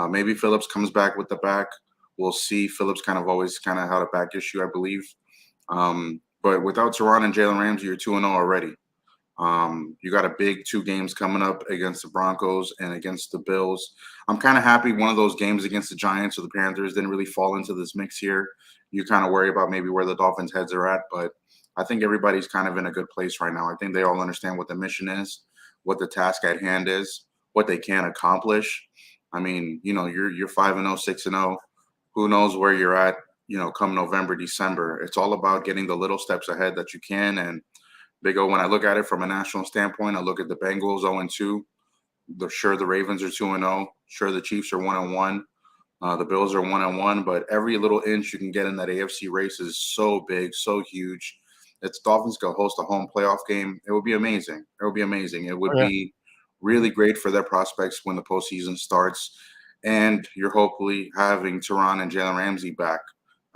Maybe Phillips comes back with the back. We'll see. Phillips kind of always kind of had a back issue, I believe. But without Terron and Jalen Ramsey, you're 2-0 already. You got a big 2 games coming up against the Broncos and against the Bills. I'm kind of happy one of those games against the Giants or the Panthers didn't really fall into this mix here. You kind of worry about maybe where the Dolphins' heads are at, but I think everybody's kind of in a good place right now. I think they all understand what the mission is, what the task at hand is, what they can accomplish. I mean, you're 5-0, 6-0. Who knows where you're at, come November, December. It's all about getting the little steps ahead that you can. And Big O, when I look at it from a national standpoint, I look at the Bengals 0-2. Sure, the Ravens are 2-0. Sure, the Chiefs are 1-1. The Bills are 1-1. But every little inch you can get in that AFC race is so big, so huge. It's Dolphins go host a home playoff game. It would be amazing. It would be amazing. It would be really great for their prospects when the postseason starts. And you're hopefully having Terron and Jalen Ramsey back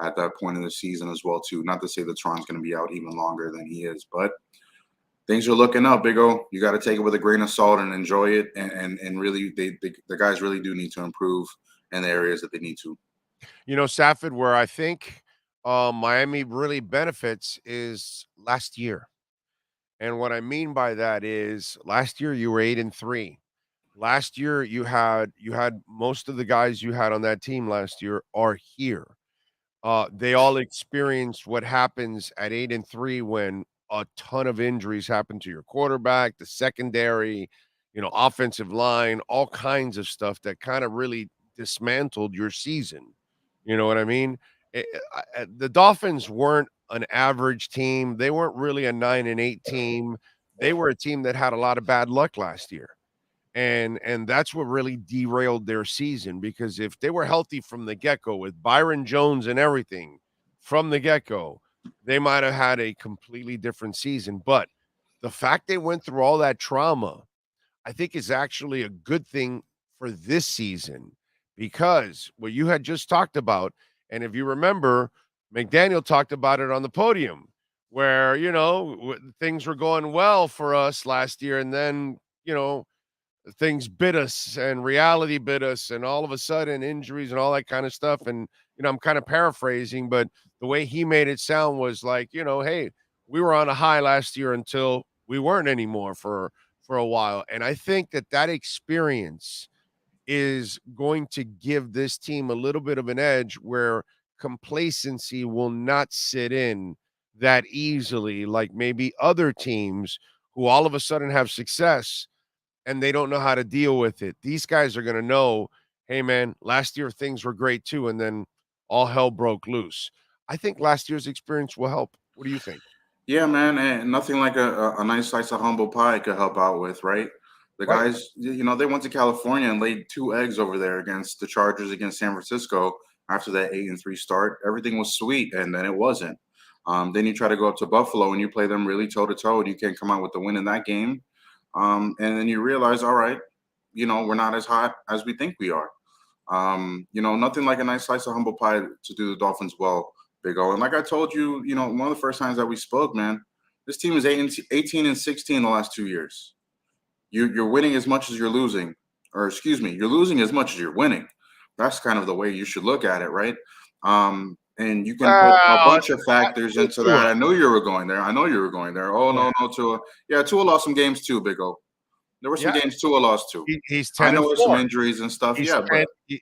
at that point in the season as well, too. Not to say that Terron's going to be out even longer than he is, but things are looking up, Big O. You got to take it with a grain of salt and enjoy it. And really, the guys really do need to improve in the areas that they need to. You know, Safid, where I think Miami really benefits is last year. And what I mean by that is last year you were 8-3. Last year you had most of the guys you had on that team last year are here. They all experienced what happens at 8-3 when a ton of injuries happen to your quarterback, the secondary, offensive line, all kinds of stuff that kind of really dismantled your season. You know what I mean? The Dolphins weren't an average team. They weren't really a 9-8 team. They were a team that had a lot of bad luck last year. And that's what really derailed their season, because if they were healthy from the get-go with Byron Jones and everything from the get-go, they might have had a completely different season. But the fact they went through all that trauma, I think, is actually a good thing for this season, because what you had just talked about, and if you remember, McDaniel talked about it on the podium where, things were going well for us last year, and then, things bit us and reality bit us, and all of a sudden injuries and all that kind of stuff. And, I'm kind of paraphrasing, but the way he made it sound was like, hey, we were on a high last year until we weren't anymore for a while. And I think that experience is going to give this team a little bit of an edge where complacency will not sit in that easily, like maybe other teams who all of a sudden have success and they don't know how to deal with it. These guys are going to know, hey, man, last year things were great too, and then all hell broke loose. I think last year's experience will help. What do you think? Yeah, man, and nothing like a nice slice of humble pie could help out with, right? The Right. guys, they went to California and laid 2 eggs over there against the Chargers against San Francisco after that 8-3 start. Everything was sweet, and then it wasn't. Then you try to go up to Buffalo and you play them really toe to toe, and you can't come out with the win in that game. And then you realize, all right, we're not as hot as we think we are. Nothing like a nice slice of humble pie to do the Dolphins well, Big O. And like I told you, one of the first times that we spoke, man, this team is 18-16 the last 2 years. You're winning as much as you're losing, or excuse me, you're losing as much as you're winning. That's kind of the way you should look at it, right? And you can put a bunch of factors into that. I know you were going there. Oh, no, Tua. Yeah, Tua lost some games too, Big O. There were some games Tua lost too. He's 10-4. I know there's some injuries and stuff. He's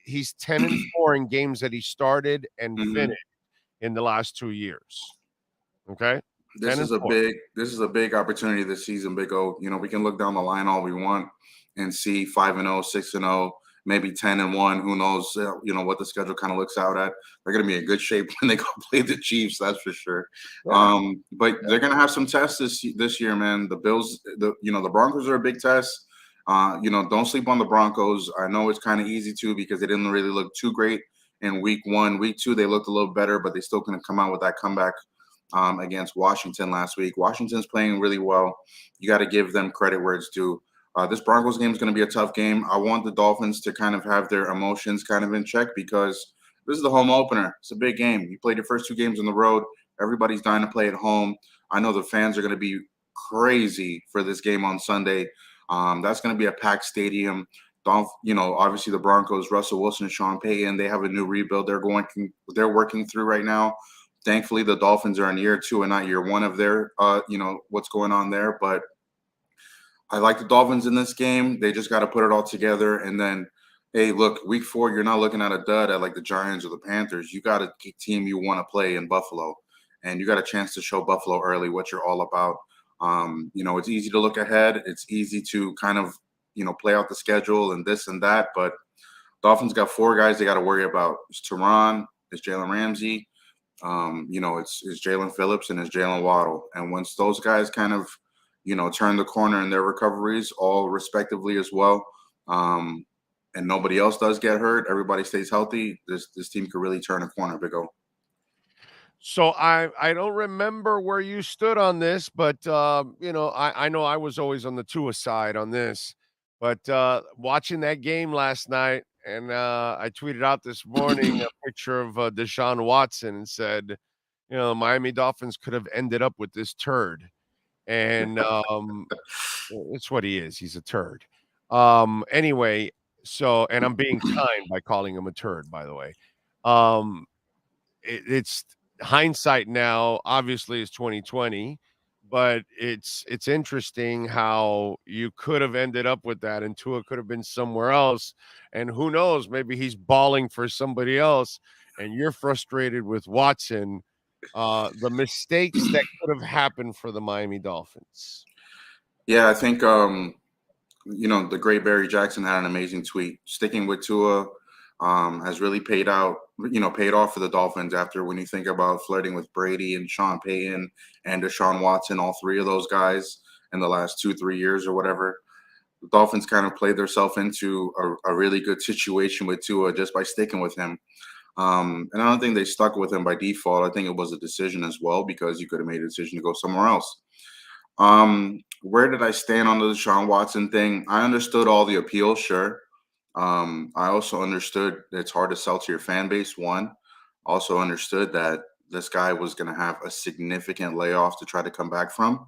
he's 10-4 in games that he started and finished in the last 2 years. Okay. This is a big opportunity this season, Big O. We can look down the line all we want and see 5-0, 6-0, maybe 10-1. Who knows? What the schedule kind of looks out at. They're going to be in good shape when they go play the Chiefs. That's for sure. Yeah. But they're going to have some tests this year, man. The Bills, the Broncos are a big test. Don't sleep on the Broncos. I know it's kind of easy to, because they didn't really look too great in week 1. Week 2, they looked a little better, but they still couldn't come out with that comeback against Washington last week. Washington's playing really well. You got to give them credit where it's due. This Broncos game is going to be a tough game. I want the Dolphins to kind of have their emotions kind of in check, because this is the home opener. It's a big game. You played your first 2 games on the road. Everybody's dying to play at home. I know the fans are going to be crazy for this game on Sunday. That's going to be a packed stadium. Obviously the Broncos, Russell Wilson, Sean Payton, they have a new rebuild they're working through right now. Thankfully, the Dolphins are in year 2 and not year 1 of their, what's going on there. But I like the Dolphins in this game. They just got to put it all together. And then, hey, look, week 4, you're not looking at a dud at like the Giants or the Panthers. You got a team you want to play in Buffalo, and you got a chance to show Buffalo early what you're all about. It's easy to look ahead. It's easy to kind of, play out the schedule and this and that. But Dolphins got 4 guys they got to worry about. It's Terron, it's Jalen Ramsey, it's Jalen Phillips, and it's Jalen Waddle. And once those guys kind of, turn the corner in their recoveries, all respectively as well, and nobody else does get hurt, everybody stays healthy, this team could really turn a corner, Big O. So I don't remember where you stood on this, but I know I was always on the Tua side on this. But watching that game last night, and I tweeted out this morning a picture of Deshaun Watson and said, the Miami Dolphins could have ended up with this turd. And it's what he is. He's a turd. Anyway, and I'm being kind by calling him a turd, by the way. It's hindsight now, obviously, is 2020, but it's interesting how you could have ended up with that, and Tua could have been somewhere else, and who knows, maybe he's balling for somebody else, and you're frustrated with Watson. The mistakes that could have happened for the Miami Dolphins. Yeah, I think the great Barry Jackson had an amazing tweet. Sticking with Tua has really paid off for the Dolphins after, when you think about flirting with Brady and Sean Payton and Deshaun Watson, all three of those guys in the last 2-3 years or whatever. The Dolphins kind of played themselves into a really good situation with Tua just by sticking with him. And I don't think they stuck with him by default. I think it was a decision as well, because you could have made a decision to go somewhere else. Where did I stand on the Deshaun Watson thing? I understood all the appeals, sure. I also understood it's hard to sell to your fan base. One, also understood that this guy was going to have a significant layoff to try to come back from.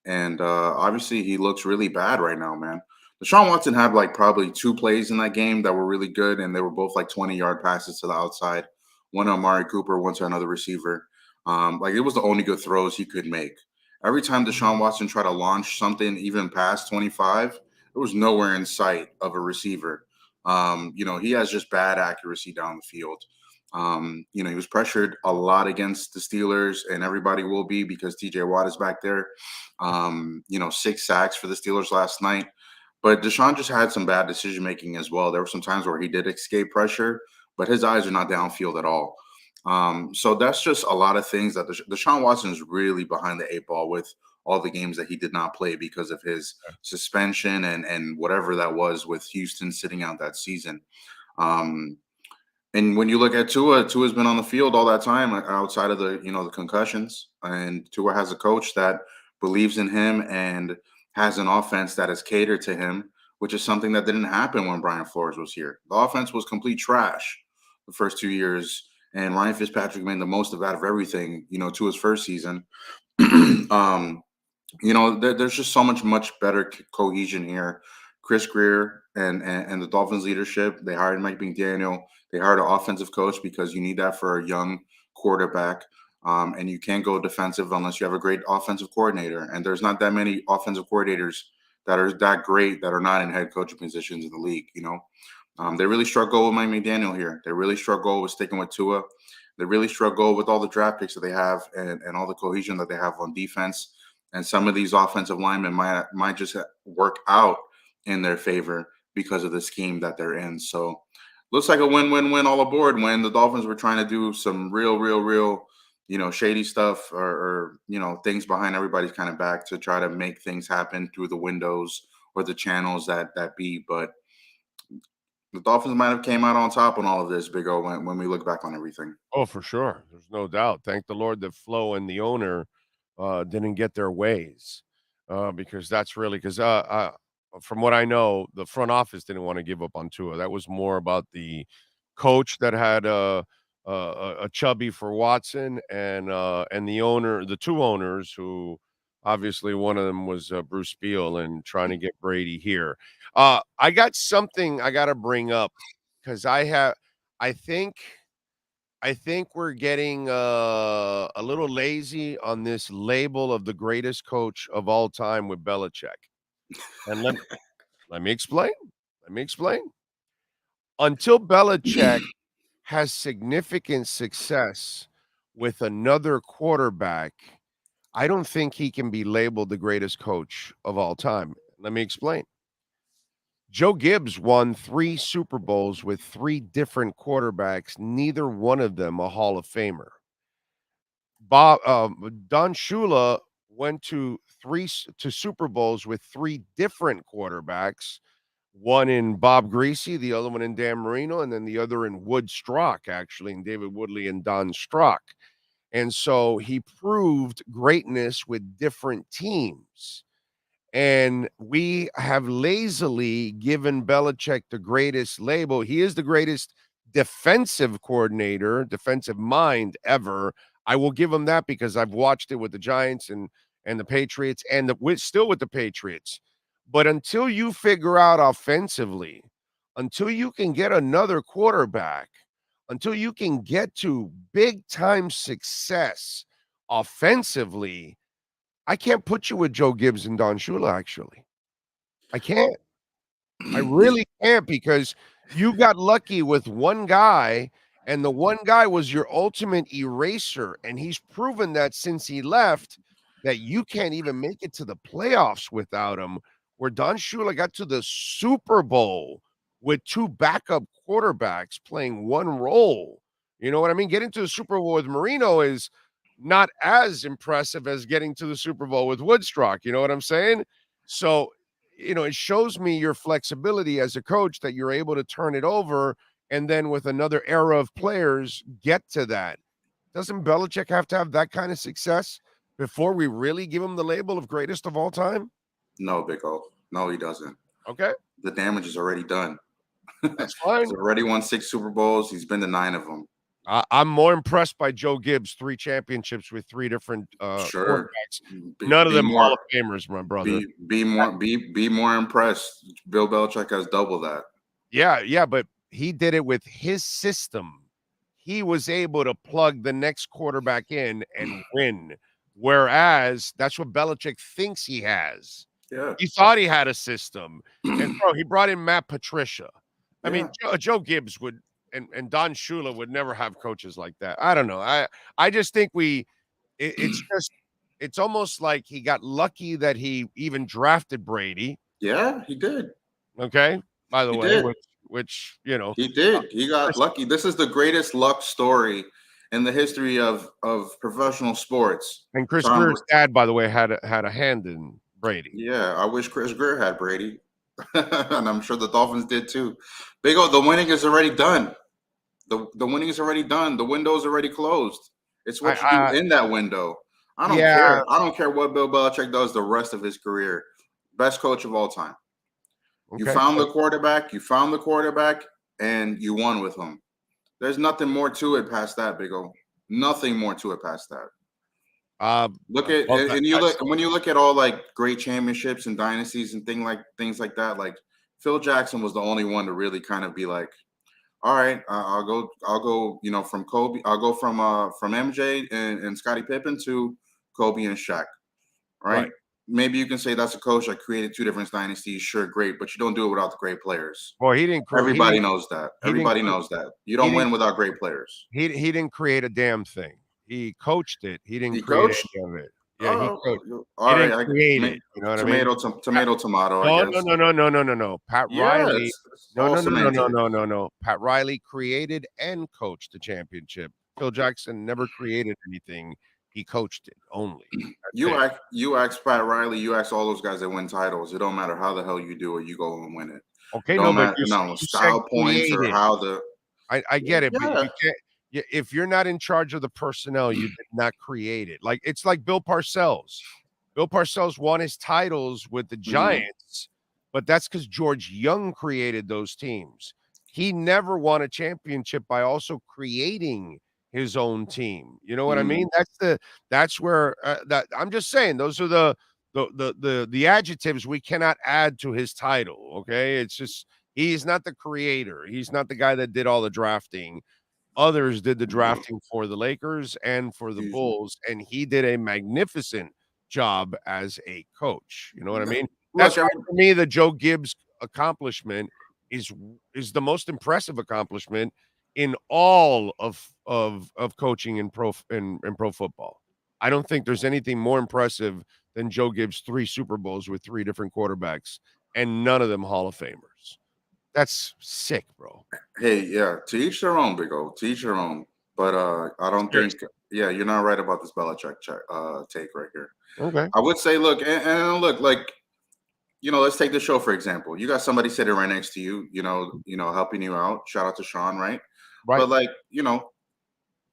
And obviously, he looks really bad right now, man. Deshaun Watson had like probably 2 plays in that game that were really good, and they were both like 20-yard passes to the outside. One to Amari Cooper, one to another receiver. It was the only good throws he could make. Every time Deshaun Watson tried to launch something even past 25, there was nowhere in sight of a receiver. He has just bad accuracy down the field. He was pressured a lot against the Steelers, and everybody will be, because TJ Watt is back there. 6 sacks for the Steelers last night. But Deshaun just had some bad decision making as well. There were some times where he did escape pressure, but his eyes are not downfield at all. So that's just a lot of things that Deshaun Watson is really behind the 8 ball with all the games that he did not play because of his suspension and whatever that was with Houston sitting out that season. And when you look at Tua's been on the field all that time outside of the concussions, and Tua has a coach that believes in him and has an offense that is catered to him, which is something that didn't happen when Brian Flores was here. The offense was complete trash the first 2 years, and Ryan Fitzpatrick made the most of everything, to his first season. There's just so much better cohesion here. Chris Greer and the Dolphins leadership, they hired Mike McDaniel. They hired an offensive coach because you need that for a young quarterback. And you can't go defensive unless you have a great offensive coordinator. And there's not that many offensive coordinators that are that great that are not in head coaching positions in the league. They really struggle with Mike McDaniel here. They really struggle with sticking with Tua. They really struggle with all the draft picks that they have and all the cohesion that they have on defense. And some of these offensive linemen might just work out in their favor because of the scheme that they're in. So looks like a win-win-win all aboard, when the Dolphins were trying to do some real shady stuff or things behind everybody's kind of back to try to make things happen through the windows or the channels that be. But the Dolphins might have came out on top on all of this, Big O, when we look back on everything. Oh, for sure. There's no doubt. Thank the Lord that Flo and the owner didn't get their ways, because that's really because from what I know, the front office didn't want to give up on Tua. That was more about the coach that had a chubby for Watson, and the owner, the 2 owners, who obviously one of them was Bruce Beal, and trying to get Brady here. I got something I got to bring up, because I think we're getting a little lazy on this label of the greatest coach of all time with Belichick. And let me explain. Until Belichick has significant success with another quarterback, I don't think he can be labeled the greatest coach of all time. Let me explain. Joe Gibbs won 3 Super Bowls with 3 different quarterbacks, neither one of them a Hall of Famer. Don Shula went to Super Bowls with 3 different quarterbacks, one in Bob Greasy, the other one in Dan Marino, and then the other in Wood Strock, actually, and David Woodley and Don Strock. And so he proved greatness with different teams. And we have lazily given Belichick the greatest label. He is the greatest defensive coordinator, defensive mind ever. I will give him that because I've watched it with the Giants and the Patriots and still with the Patriots. But until you figure out offensively, until you can get another quarterback, until you can get to big time success offensively, I can't put you with Joe Gibbs and Don Shula, actually. I can't. I really can't, because you got lucky with one guy, and the one guy was your ultimate eraser, and he's proven that since he left that you can't even make it to the playoffs without him, where Don Shula got to the Super Bowl with two backup quarterbacks playing one role. You know what I mean? Getting to the Super Bowl with Marino is not as impressive as getting to the Super Bowl with Woodstock. You know what I'm saying? So, it shows me your flexibility as a coach, that you're able to turn it over and then with another era of players get to that. Doesn't Belichick have to have that kind of success before we really give him the label of greatest of all time? No, Big O. No, he doesn't. Okay. The damage is already done. That's fine. He's already won 6 Super Bowls. He's been to 9 of them. I'm more impressed by Joe Gibbs' 3 championships with 3 different Sure. quarterbacks. None of them Hall of Famers, my brother. Be more impressed. Bill Belichick has double that. Yeah, but he did it with his system. He was able to plug the next quarterback in and win. Whereas that's what Belichick thinks he has. Yeah. He thought he had a system. And he brought in Matt Patricia. I mean, Joe Gibbs would and Don Shula would never have coaches like that. I don't know. I just think it's almost like he got lucky that he even drafted Brady. Yeah, he did. Okay. By the way, which he did. He got lucky. This is the greatest luck story in the history of professional sports. And Chris Greer's dad, by the way, had a hand in Brady. Yeah, I wish Chris Greer had Brady. And I'm sure the Dolphins did too. Big O, the winning is already done. The winning is already done. The window's already closed. It's what you do in that window. I don't care. I don't care what Bill Belichick does the rest of his career. Best coach of all time. Okay. You found the quarterback, and you won with him. There's nothing more to it past that, Big O. Nothing more to it past that. When you look at all like great championships and dynasties and things like that, like Phil Jackson was the only one to really kind of be like, all right, I'll go, from Kobe. I'll go from MJ and Scottie Pippen to Kobe and Shaq. Right? Maybe you can say that's a coach that created 2 different dynasties. Sure, great, but you don't do it without the great players. Well, he didn't. Everybody knows that. Everybody knows that. You don't win without great players. He didn't create a damn thing. He coached it. He didn't create any of it. Yeah, he coached. All right, create it. You know what tomato, I mean? Tomato. No. Pat Riley. No. Pat Riley created and coached the championship. Phil Jackson never created anything. He coached it only. You ask Pat Riley. You ask all those guys that win titles. It don't matter how the hell you do it. You go and win it. Okay, style points or how the. I get it, but you can't. If you're not in charge of the personnel, you did not create it. Like it's like Bill Parcells. Bill Parcells won his titles with the Giants, but that's because George Young created those teams. He never won a championship by also creating his own team. You know what I mean? That's where that I'm just saying those are the adjectives we cannot add to his title. Okay, it's just he's not the creator. He's not the guy that did all the drafting. Others did the drafting for the Lakers and for the Bulls, and he did a magnificent job as a coach. You know what I mean? That's why for me, the Joe Gibbs accomplishment is the most impressive accomplishment in all of coaching in pro football. I don't think there's anything more impressive than Joe Gibbs' 3 Super Bowls with 3 different quarterbacks, and none of them Hall of Famers. That's sick, bro. Hey, yeah, to each their own, Big O. To each their own. But I don't think, you're not right about this Belichick take right here. Okay. I would say, look, and look, like let's take the show for example. You got somebody sitting right next to you, helping you out. Shout out to Sean, right? Right. But like,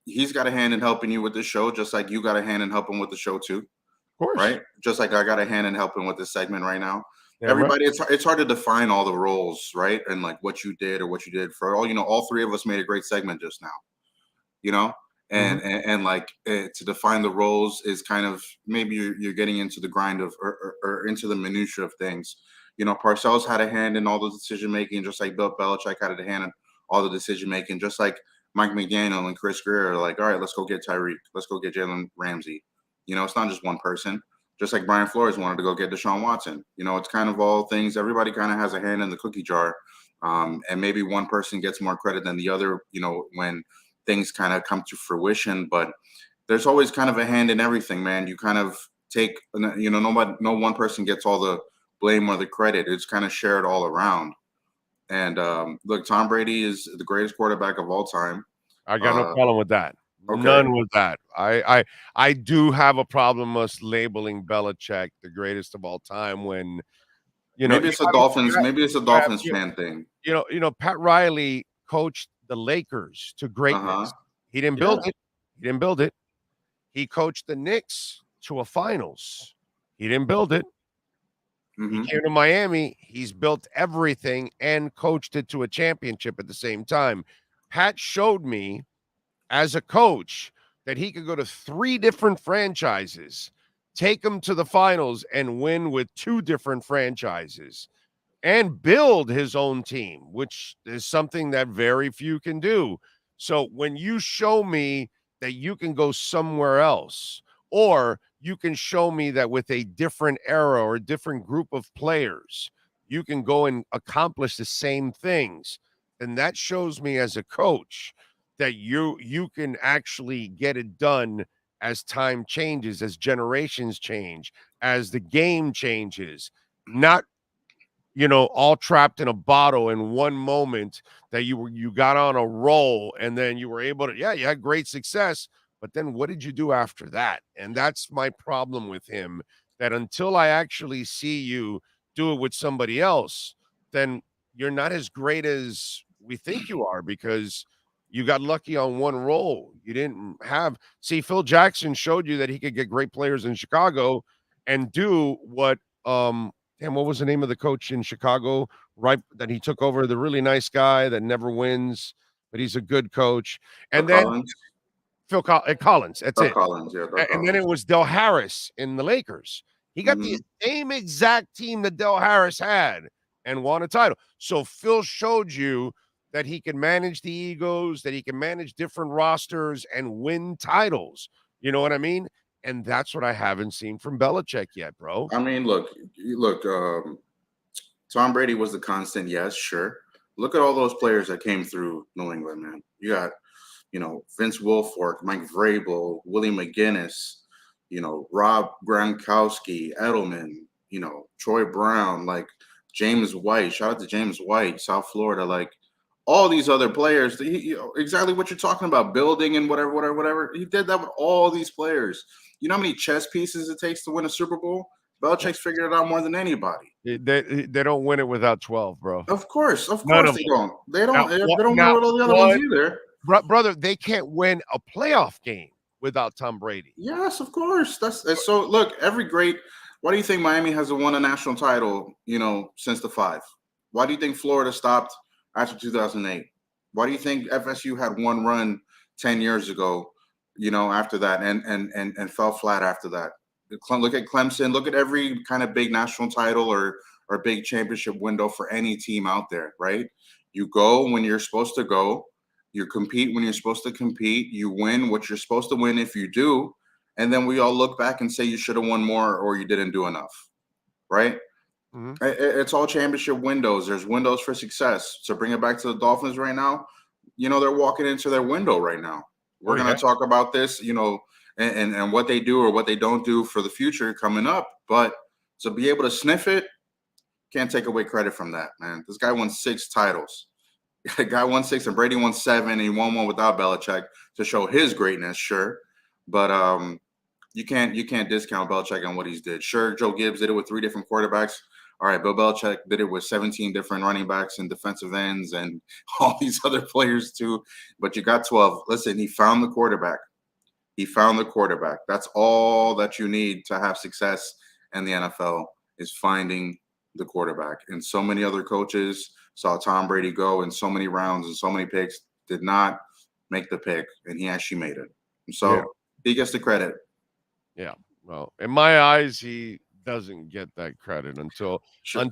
he's got a hand in helping you with the show, just like you got a hand in helping with the show too, Of course. right? Just like I got a hand in helping with this segment right now. Yeah, Everybody, it's hard to define all the roles, right? And like what you did or what you did for all, all three of us made a great segment just now, and like to define the roles is kind of maybe you're getting into the grind of or into the minutia of things. Parcells had a hand in all the decision making, just like Bill Belichick had a hand in all the decision making, just like Mike McDaniel and Chris Greer are like, all right, let's go get Tyreek, let's go get Jalen Ramsey. It's not just one person. Just like Brian Flores wanted to go get Deshaun Watson. It's kind of all things. Everybody kind of has a hand in the cookie jar. And maybe one person gets more credit than the other, when things kind of come to fruition. But there's always kind of a hand in everything, man. You kind of take, no one person gets all the blame or the credit. It's kind of shared all around. And look, Tom Brady is the greatest quarterback of all time. I got no problem with that. Okay. None with that. I do have a problem us labeling Belichick the greatest of all time when maybe it's a Dolphins fan thing. Pat Riley coached the Lakers to greatness. He didn't build it. He didn't build it. He coached the Knicks to a finals. He didn't build it. He came to Miami. He's built everything and coached it to a championship at the same time. Pat showed me as a coach that he could go to 3 different franchises, take them to the finals, and win with 2 different franchises and build his own team, which is something that very few can do. So when you show me that you can go somewhere else, or you can show me that with a different era or a different group of players, you can go and accomplish the same things, then that shows me as a coach that you can actually get it done as time changes, as generations change, as the game changes, not, all trapped in a bottle in one moment that you got on a roll and then you were able to, you had great success, but then what did you do after that? And that's my problem with him, that until I actually see you do it with somebody else, then you're not as great as we think you are, because you got lucky on one role. You didn't have – see, Phil Jackson showed you that he could get great players in Chicago and do what what was the name of the coach in Chicago, right, that he took over, the really nice guy that never wins, but he's a good coach. And then Collins. Collins, that's Phil it. Collins, yeah. And then it was Del Harris in the Lakers. He got the same exact team that Del Harris had and won a title. So Phil showed you that he can manage the egos, that he can manage different rosters and win titles. You know what I mean? And that's what I haven't seen from Belichick yet, bro. I mean, look, Tom Brady was the constant, yes, sure. Look at all those players that came through New England, man. You got, Vince Wilfork, Mike Vrabel, Willie McGinnis, Rob Gronkowski, Edelman, Troy Brown, like James White. Shout out to James White, South Florida, like all these other players. Exactly what you're talking about, building and whatever. He did that with all these players. You know how many chess pieces it takes to win a Super Bowl? Belichick's figured it out more than anybody. They don't win it without 12, bro. Of course they don't. They don't win with all the other ones either. Brother, they can't win a playoff game without Tom Brady. Yes, of course. That's so. Look, every great. Why do you think Miami hasn't won a national title? Since the 5. Why do you think Florida stopped after 2008? Why do you think FSU had one run 10 years ago? After that, and fell flat after that. Look at Clemson. Look at every kind of big national title or big championship window for any team out there, right? You go when you're supposed to go. You compete when you're supposed to compete. You win what you're supposed to win if you do. And then we all look back and say you should have won more or you didn't do enough, right? It's all championship windows. There's windows for success. So bring it back to the Dolphins right now. They're walking into their window right now. We're going to talk about this, and what they do or what they don't do for the future coming up. But to be able to sniff it, can't take away credit from that, man. This guy won 6 titles. The guy won 6 and Brady won 7, and he won one without Belichick to show his greatness, sure. But you can't discount Belichick on what he's did. Sure, Joe Gibbs did it with 3 different quarterbacks. All right, Bill Belichick did it with 17 different running backs and defensive ends and all these other players too. But you got 12. Listen, he found the quarterback. He found the quarterback. That's all that you need to have success in the NFL is finding the quarterback. And so many other coaches saw Tom Brady go in so many rounds and so many picks, did not make the pick, and he actually made it. So he gets the credit. Yeah. Well, in my eyes, he doesn't get that credit until I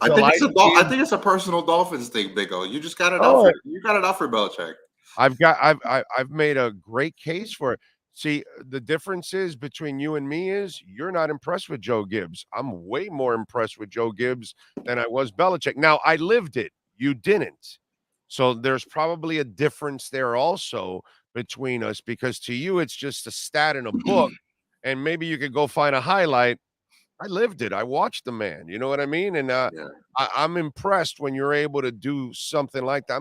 think it's a personal Dolphins thing, Big O. You just got it out. You got it out for Belichick. I've made a great case for it. See, the difference is between you and me is you're not impressed with Joe Gibbs. I'm way more impressed with Joe Gibbs than I was Belichick. Now, I lived it. You didn't. So there's probably a difference there also between us because to you, it's just a stat in a book. And maybe you could go find a highlight. I lived it. I watched the man. You know what I mean? And I'm impressed when you're able to do something like that.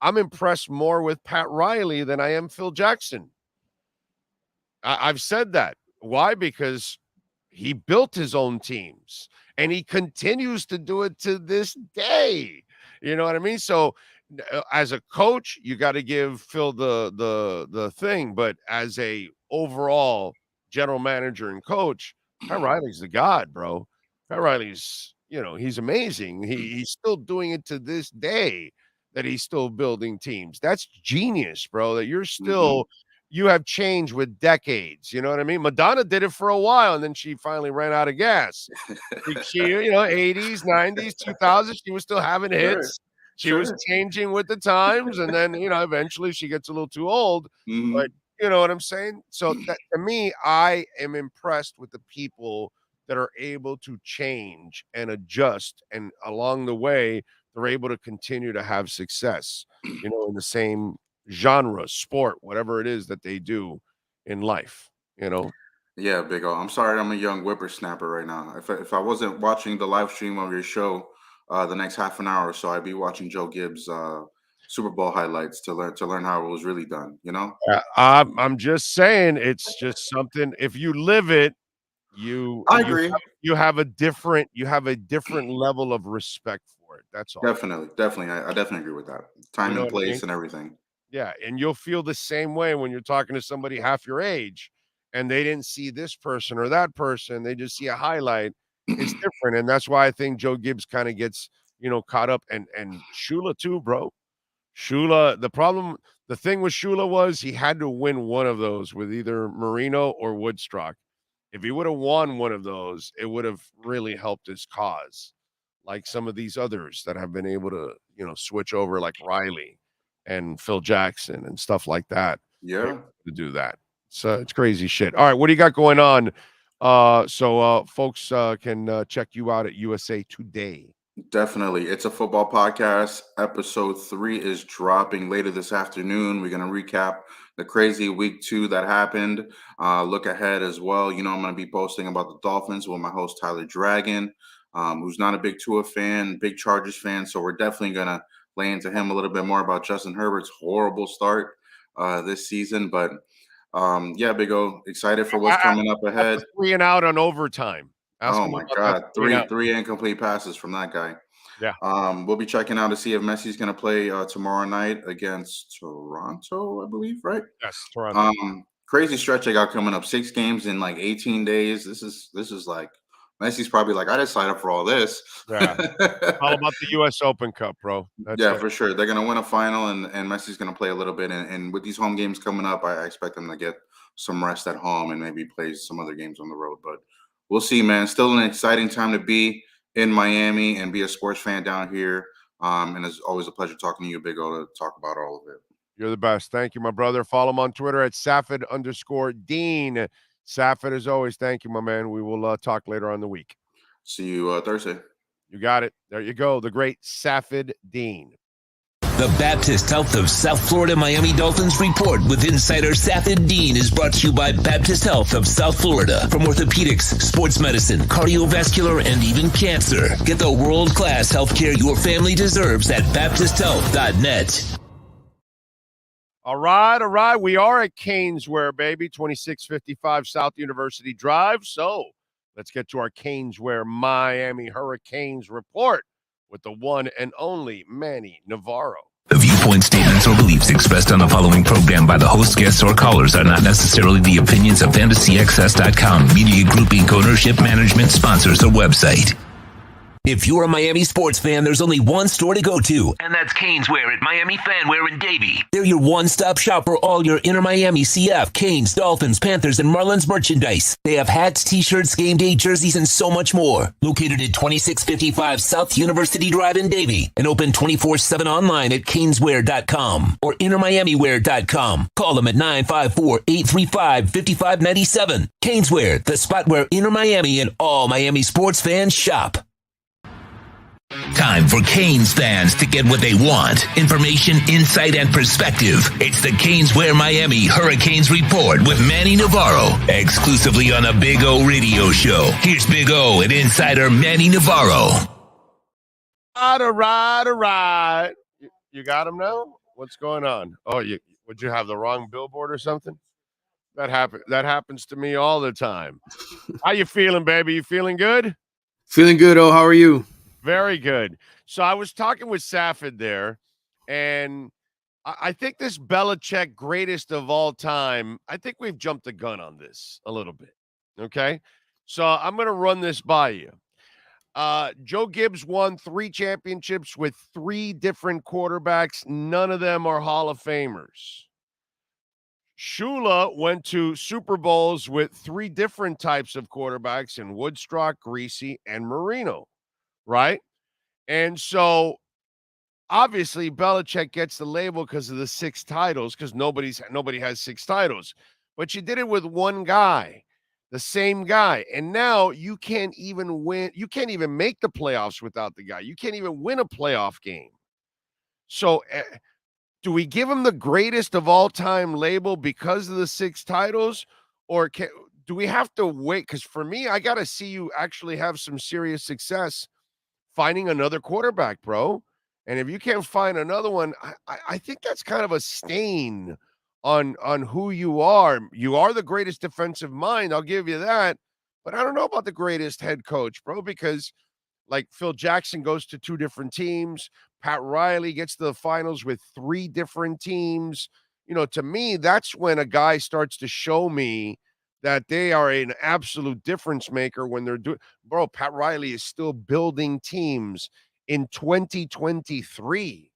I'm impressed more with Pat Riley than I am Phil Jackson. I've said that. Why? Because he built his own teams and he continues to do it to this day. You know what I mean? So as a coach, you got to give Phil the thing, but as a overall general manager and coach, Pat Riley's the god, bro. Pat Riley's, he's amazing. He's still doing it to this day that he's still building teams. That's genius, bro, that you're still you have changed with decades. You know what I mean? Madonna did it for a while, and then she finally ran out of gas. She 80s, 90s, 2000s, she was still having hits. She was changing with the times, and then, eventually she gets a little too old. But you know what I'm saying? So that, to me, I am impressed with the people that are able to change and adjust, and along the way, they're able to continue to have success, in the same genre, sport, whatever it is that they do in life, Yeah, Big O. I'm sorry, I'm a young whippersnapper right now. If I wasn't watching the live stream of your show, the next half an hour or so, I'd be watching Joe Gibbs' Super Bowl highlights to learn how it was really done. I'm just saying, it's just something. If you live it, I agree. You have a different level of respect for it. That's all. Definitely. I definitely agree with that. Time and place and everything. Yeah, and you'll feel the same way when you're talking to somebody half your age and they didn't see this person or that person. They just see a highlight. It's different, and that's why I think Joe Gibbs kind of gets, caught up, and Shula too, bro. Shula, the thing with Shula was he had to win one of those with either Marino or Woodstock. If he would have won one of those, it would have really helped his cause, like some of these others that have been able to, switch over, like Riley and Phil Jackson and stuff like that. Yeah. To do that. So it's crazy shit. All right, what do you got going on? So folks can check you out at USA Today. Definitely. It's a football podcast. Episode 3 is dropping later this afternoon. We're going to recap the crazy week 2 that happened. Look ahead as well. I'm going to be posting about the Dolphins with my host, Tyler Dragon, who's not a big Tua fan, big Chargers fan. So we're definitely going to lay into him a little bit more about Justin Herbert's horrible start this season. But Big O, excited for what's coming up ahead. 3 and out on overtime. Oh my God, three incomplete passes from that guy. Yeah. We'll be checking out to see if Messi's going to play tomorrow night against Toronto, I believe, right? Yes, Toronto. Crazy stretch they got coming up. 6 games in like 18 days. This is like Messi's probably like, I didn't sign up for all this. Yeah. All about the U.S. Open Cup, bro. For sure. They're going to win a final, and Messi's going to play a little bit. And with these home games coming up, I expect them to get some rest at home and maybe play some other games on the road. But we'll see, man. Still an exciting time to be in Miami and be a sports fan down here. And it's always a pleasure talking to you, Big O, to talk about all of it. You're the best. Thank you, my brother. Follow him on Twitter at Safid_Deen. Safid, as always, thank you, my man. We will talk later on the week. See you Thursday. You got it. There you go. The great Safid Deen. The Baptist Health of South Florida Miami Dolphins report with insider Safid Deen is brought to you by Baptist Health of South Florida. From orthopedics, sports medicine, cardiovascular, and even cancer. Get the world-class healthcare your family deserves at BaptistHealth.net. All right. We are at Canesware, baby. 2655 South University Drive. So Let's get to our Caneswear Miami Hurricanes report with the one and only Manny Navarro. The viewpoint statements or beliefs expressed on the following program by the host, guests, or callers are not necessarily the opinions of FantasyXS.com, Media Group Inc. ownership, management, sponsors, or website. If you're a Miami sports fan, there's only one store to go to, and that's Caneswear at Miami Fanwear in Davie. They're your one-stop shop for all your inner Miami CF, Canes, Dolphins, Panthers, and Marlins merchandise. They have hats, t-shirts, game day jerseys, and so much more. Located at 2655 South University Drive in Davie, and open 24/7 online at caneswear.com or innermiamiwear.com. Call them at 954-835-5597. Caneswear, the spot where inner Miami and all Miami sports fans shop. Time for Canes fans to get what they want. Information, insight, and perspective. It's the Caneswear Miami Hurricanes Report with Manny Navarro. Exclusively on the Big O Radio Show. Here's Big O and insider Manny Navarro. All right. You got him now? What's going on? Oh, would you have the wrong billboard or something? That happens to me all the time. How you feeling, baby? You feeling good? Feeling good. Oh, how are you? Very good. So I was talking with Safid there, and I think this Belichick greatest of all time, I think we've jumped the gun on this a little bit, okay? So I'm going to run this by you. Joe Gibbs won 3 championships with 3 different quarterbacks. None of them are Hall of Famers. Shula went to Super Bowls with 3 different types of quarterbacks in Woodstock, Greasy, and Marino. Right? And so obviously Belichick gets the label because of the 6 titles, because nobody has 6 titles. But you did it with one guy, the same guy. And now you can't even win. You can't even make the playoffs without the guy. You can't even win a playoff game. So do we give him the greatest of all time label because of the 6 titles? Or do we have to wait? Because for me, I got to see you actually have some serious success finding another quarterback, bro. And if you can't find another one, I think that's kind of a stain on who you are. You are the greatest defensive mind, I'll give you that. But I don't know about the greatest head coach, bro, because like Phil Jackson goes to 2 different teams. Pat Riley gets to the finals with 3 different teams. You know, to me, that's when a guy starts to show me that they are an absolute difference maker when they're doing. Bro, Pat Riley is still building teams in 2023.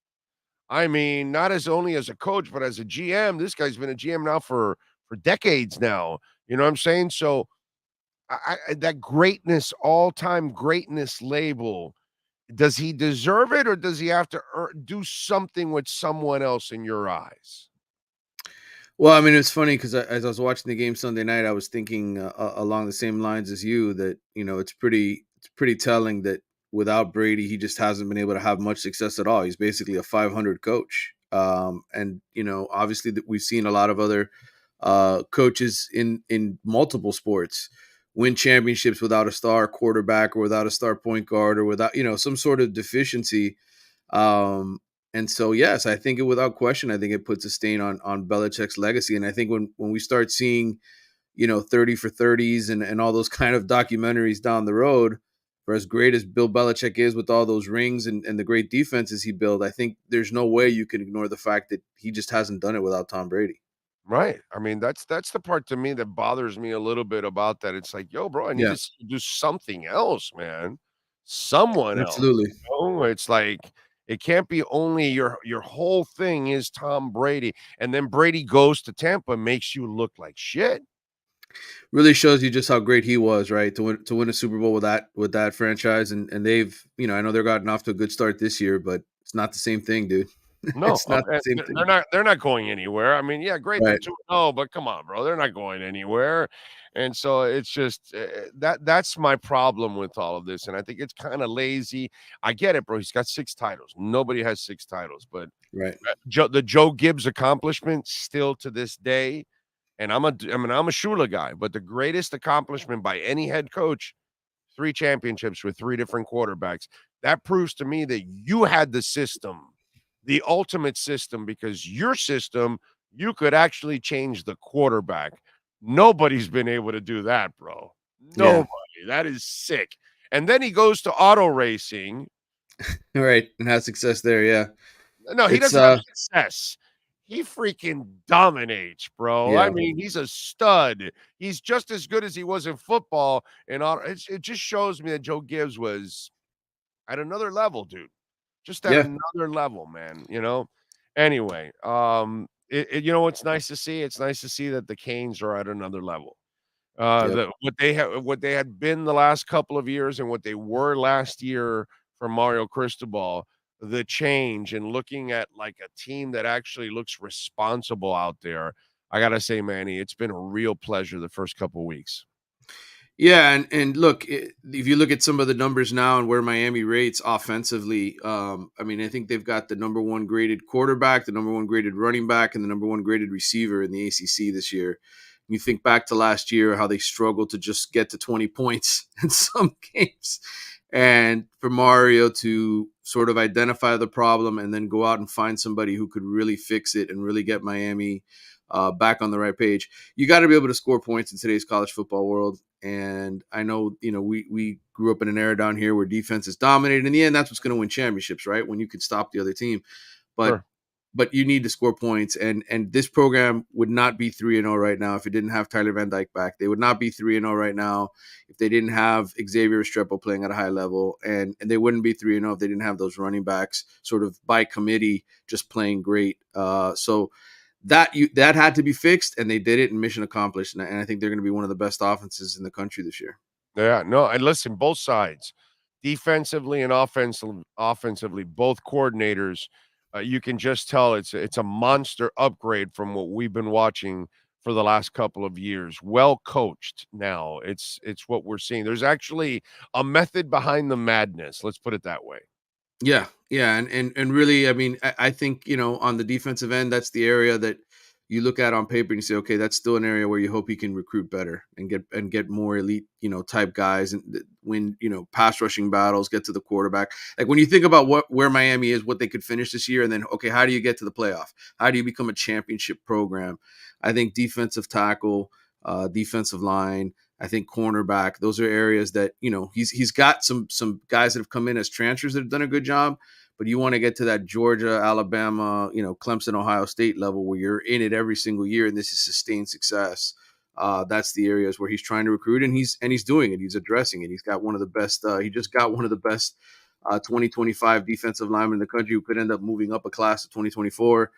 I mean, not as only as a coach, but as a GM. This guy's been a GM now for decades now. You know what I'm saying? So that greatness, all-time greatness label, does he deserve it, or does he have to do something with someone else in your eyes? Well, I mean, it's funny because as I was watching the game Sunday night, I was thinking along the same lines as you that, you know, it's pretty telling that without Brady, he just hasn't been able to have much success at all. He's basically a 500 coach. And, you know, obviously that we've seen a lot of other coaches in multiple sports win championships without a star quarterback or without a star point guard or without, you know, some sort of deficiency. And so, yes, I think without question, I think it puts a stain on Belichick's legacy. And I think when we start seeing, you know, 30 for 30s and all those kind of documentaries down the road, for as great as Bill Belichick is with all those rings and the great defenses he built, I think there's no way you can ignore the fact that he just hasn't done it without Tom Brady. Right. I mean, that's the part to me that bothers me a little bit about that. It's like, yo, bro, I need to do something else, man. Someone else. Absolutely. You know? It's like, it can't be only your whole thing is Tom Brady. And then Brady goes to Tampa, makes you look like shit. Really shows you just how great he was, right? To win a Super Bowl with that franchise. And they've, you know, I know they're gotten off to a good start this year, but it's not the same thing, dude. No, it's not the same thing. They're not going anywhere. I mean, yeah, great. Right. But come on, bro. They're not going anywhere. And so it's just that's my problem with all of this. And I think it's kind of lazy. I get it, bro. He's got 6 titles. Nobody has 6 titles. But right. The Joe Gibbs accomplishment still to this day, and I'm a Shula guy, but the greatest accomplishment by any head coach, 3 championships with 3 different quarterbacks. That proves to me that you had the system, the ultimate system, because your system, you could actually change the quarterback. Nobody's been able to do that, bro. Nobody. That is sick. And then he goes to auto racing. Right, and has success there. Yeah, No, he it's doesn't have success. He freaking dominates, bro. I yeah, mean, he's a stud. He's just as good as he was in football. And it just shows me that Joe Gibbs was at another level, dude. Just at yeah, another level, man. Anyway, what's nice to see? It's nice to see that the Canes are at another level. yep. What they had been the last couple of years and what they were last year for Mario Cristobal, the change and looking at like a team that actually looks responsible out there. I gotta say, Manny, it's been a real pleasure the first couple of weeks. Yeah, and look, if you look at some of the numbers now and where Miami rates offensively, I mean, I think they've got the number one graded quarterback, the number one graded running back, and the number one graded receiver in the ACC this year. You think back to last year, how they struggled to just get to 20 points in some games, and for Mario to sort of identify the problem and then go out and find somebody who could really fix it and really get Miami back on the right page. You got to be able to score points in today's college football world. And I know, we grew up in an era down here where defense is dominated. In the end, that's what's going to win championships, right? When you can stop the other team. But Sure. but you need to score points. And this program would not be 3-0 right now if it didn't have Tyler Van Dyke back. They would not be 3-0 right now if they didn't have Xavier Restrepo playing at a high level. And they wouldn't be 3-0 if they didn't have those running backs sort of by committee just playing great. So that had to be fixed, and they did it, and mission accomplished. And I think they're going to be one of the best offenses in the country this year. Yeah, no, and listen, both sides, defensively and offensively, both coordinators, you can just tell it's a monster upgrade from what we've been watching for the last couple of years. Well coached now. It's what we're seeing. There's actually a method behind the madness. Let's put it that way. Yeah, yeah, and really, I mean, I think on the defensive end, that's the area that you look at on paper and you say, okay, that's still an area where you hope he can recruit better and get more elite, type guys and win, pass rushing battles, get to the quarterback. Like when you think about where Miami is, what they could finish this year, and then okay, how do you get to the playoff? How do you become a championship program? I think defensive tackle, defensive line. I think cornerback, those are areas that, he's got some guys that have come in as transfers that have done a good job, but you want to get to that Georgia, Alabama, Clemson, Ohio State level where you're in it every single year and this is sustained success. That's the areas where he's trying to recruit, and he's doing it. He's addressing it. He's got one of the best. He just got one of the best 2025 defensive linemen in the country who could end up moving up a class to 2024.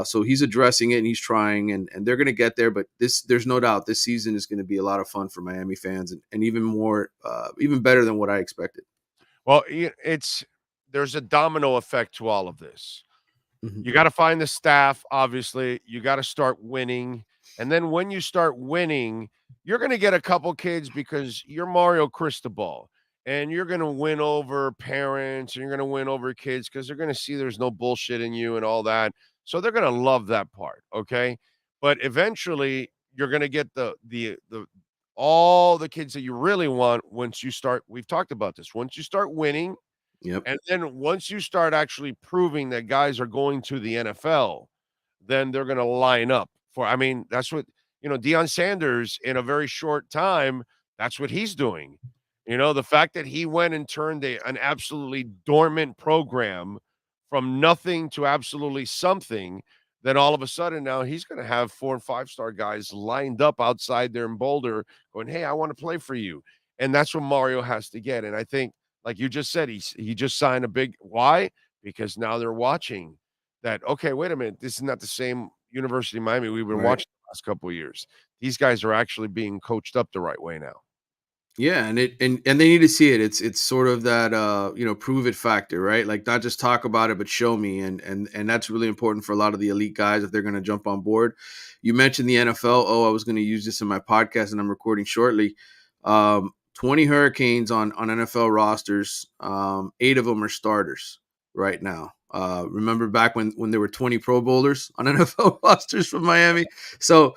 So he's addressing it and he's trying, and they're going to get there. But there's no doubt this season is going to be a lot of fun for Miami fans, and even more, even better than what I expected. Well, there's a domino effect to all of this. Mm-hmm. You got to find the staff, obviously. You got to start winning. And then when you start winning, you're going to get a couple kids because you're Mario Cristobal. And you're going to win over parents, and you're going to win over kids because they're going to see there's no bullshit in you and all that. So they're going to love that part, okay? But eventually, you're going to get the all the kids that you really want once you start. We've talked about this. Once you start winning, Yep. and then once you start actually proving that guys are going to the NFL, then they're going to line up for. I mean, that's what Deion Sanders in a very short time. That's what he's doing. The fact that he went and turned an absolutely dormant program from nothing to absolutely something, then all of a sudden now he's going to have 4 and 5-star guys lined up outside there in Boulder going, hey, I want to play for you. And that's what Mario has to get. And I think, like you just said, he just signed a big – why? Because now they're watching that, okay, wait a minute, this is not the same University of Miami we've been watching the last couple of years. These guys are actually being coached up the right way now. Yeah, and they need to see it. It's sort of that prove it factor, right? Like not just talk about it, but show me, and that's really important for a lot of the elite guys if they're going to jump on board. You mentioned the NFL. Oh, I was going to use this in my podcast, and I'm recording shortly. 20 Hurricanes on NFL rosters. 8 of them are starters right now. Remember back when there were 20 Pro Bowlers on NFL rosters from Miami? So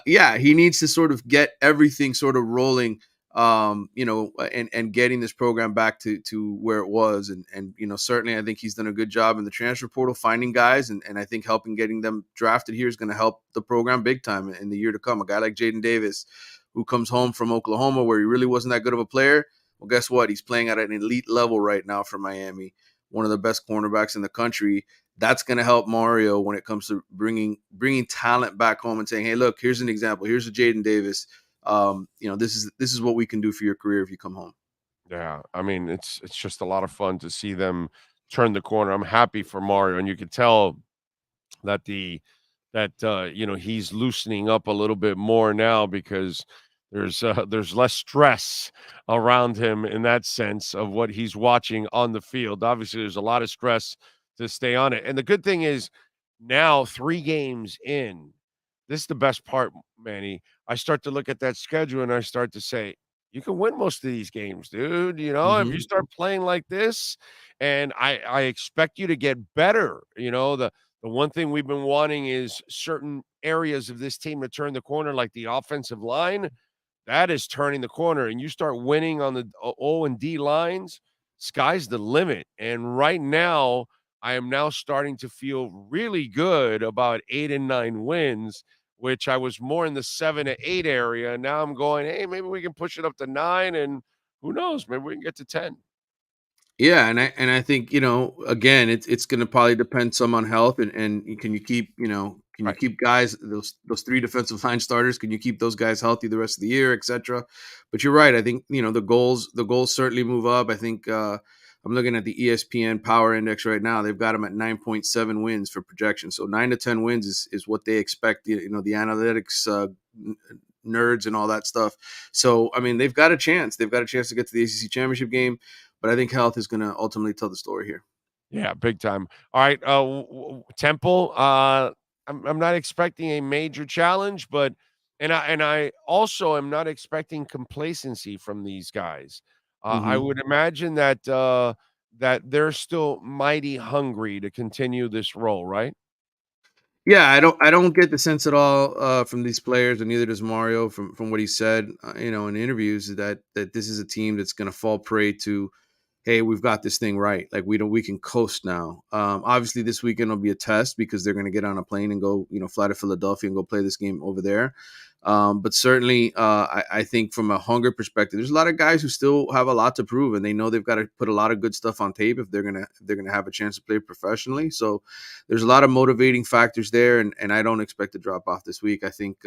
he needs to sort of get everything sort of rolling. And getting this program back to where it was. And certainly I think he's done a good job in the transfer portal, finding guys. And I think helping getting them drafted here is going to help the program big time in the year to come. A guy like Jaden Davis, who comes home from Oklahoma where he really wasn't that good of a player. Well, guess what? He's playing at an elite level right now for Miami, one of the best cornerbacks in the country. That's going to help Mario when it comes to bringing talent back home and saying, "Hey, look, here's an example. Here's a Jaden Davis. This is what we can do for your career if you come home." Yeah, I mean, it's just a lot of fun to see them turn the corner. I'm happy for Mario, and you could tell that he's loosening up a little bit more now because there's less stress around him in that sense of what he's watching on the field. Obviously, there's a lot of stress to stay on it. And the good thing is now 3 games in, this is the best part, Manny. I start to look at that schedule and I start to say, you can win most of these games, dude. If you start playing like this, and I expect you to get better. The one thing we've been wanting is certain areas of this team to turn the corner, like the offensive line. That is turning the corner, and you start winning on the O and D lines, sky's the limit. And right now, I am now starting to feel really good about 8 and 9 wins, which I was more in the 7 to 8 area. Now I'm going, hey, maybe we can push it up to 9, and who knows, maybe we can get to 10. Yeah, and I think again, it's going to probably depend some on health and can you keep can you Right. keep guys those 3 defensive line starters, can you keep those guys healthy the rest of the year, etc. But you're right. I think the goals certainly move up. I think I'm looking at the ESPN Power Index right now. They've got them at 9.7 wins for projection. So 9 to 10 wins is what they expect. The analytics nerds and all that stuff. So I mean, they've got a chance. They've got a chance to get to the ACC championship game. But I think health is going to ultimately tell the story here. Yeah, big time. All right, Temple. I'm not expecting a major challenge, but and I also am not expecting complacency from these guys. I Hmm. would imagine that they're still mighty hungry to continue this role, right? Yeah, I don't get the sense at all from these players, and neither does Mario from what he said, in interviews that this is a team that's going to fall prey to, hey, we've got this thing right. Like we can coast now. Obviously, this weekend will be a test because they're going to get on a plane and go, fly to Philadelphia and go play this game over there. But certainly, I think from a hunger perspective, there's a lot of guys who still have a lot to prove, and they know they've got to put a lot of good stuff on tape if they're gonna have a chance to play professionally. So there's a lot of motivating factors there, and I don't expect to drop off this week. I think.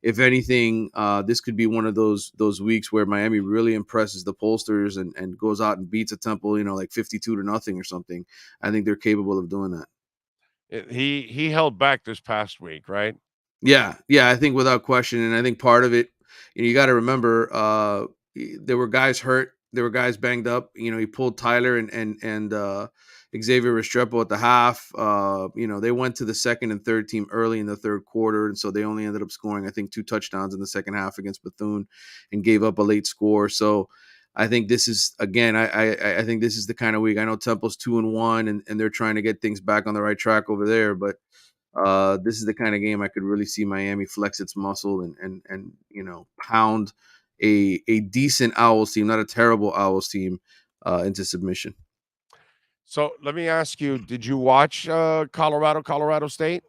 If anything, this could be one of those weeks where Miami really impresses the pollsters and goes out and beats a Temple, like 52-0 or something. I think they're capable of doing that. He held back this past week, right? Yeah, I think without question, and I think part of it, you got to remember, there were guys hurt, there were guys banged up. He pulled Tyler and Xavier Restrepo at the half. They went to the second and third team early in the third quarter, and so they only ended up scoring, I think, 2 touchdowns in the second half against Bethune, and gave up a late score. So I think this is again, I think this is the kind of week. I know Temple's 2-1, and they're trying to get things back on the right track over there, but this is the kind of game I could really see Miami flex its muscle and pound a decent Owls team, not a terrible Owls team, into submission. So let me ask you: did you watch Colorado State?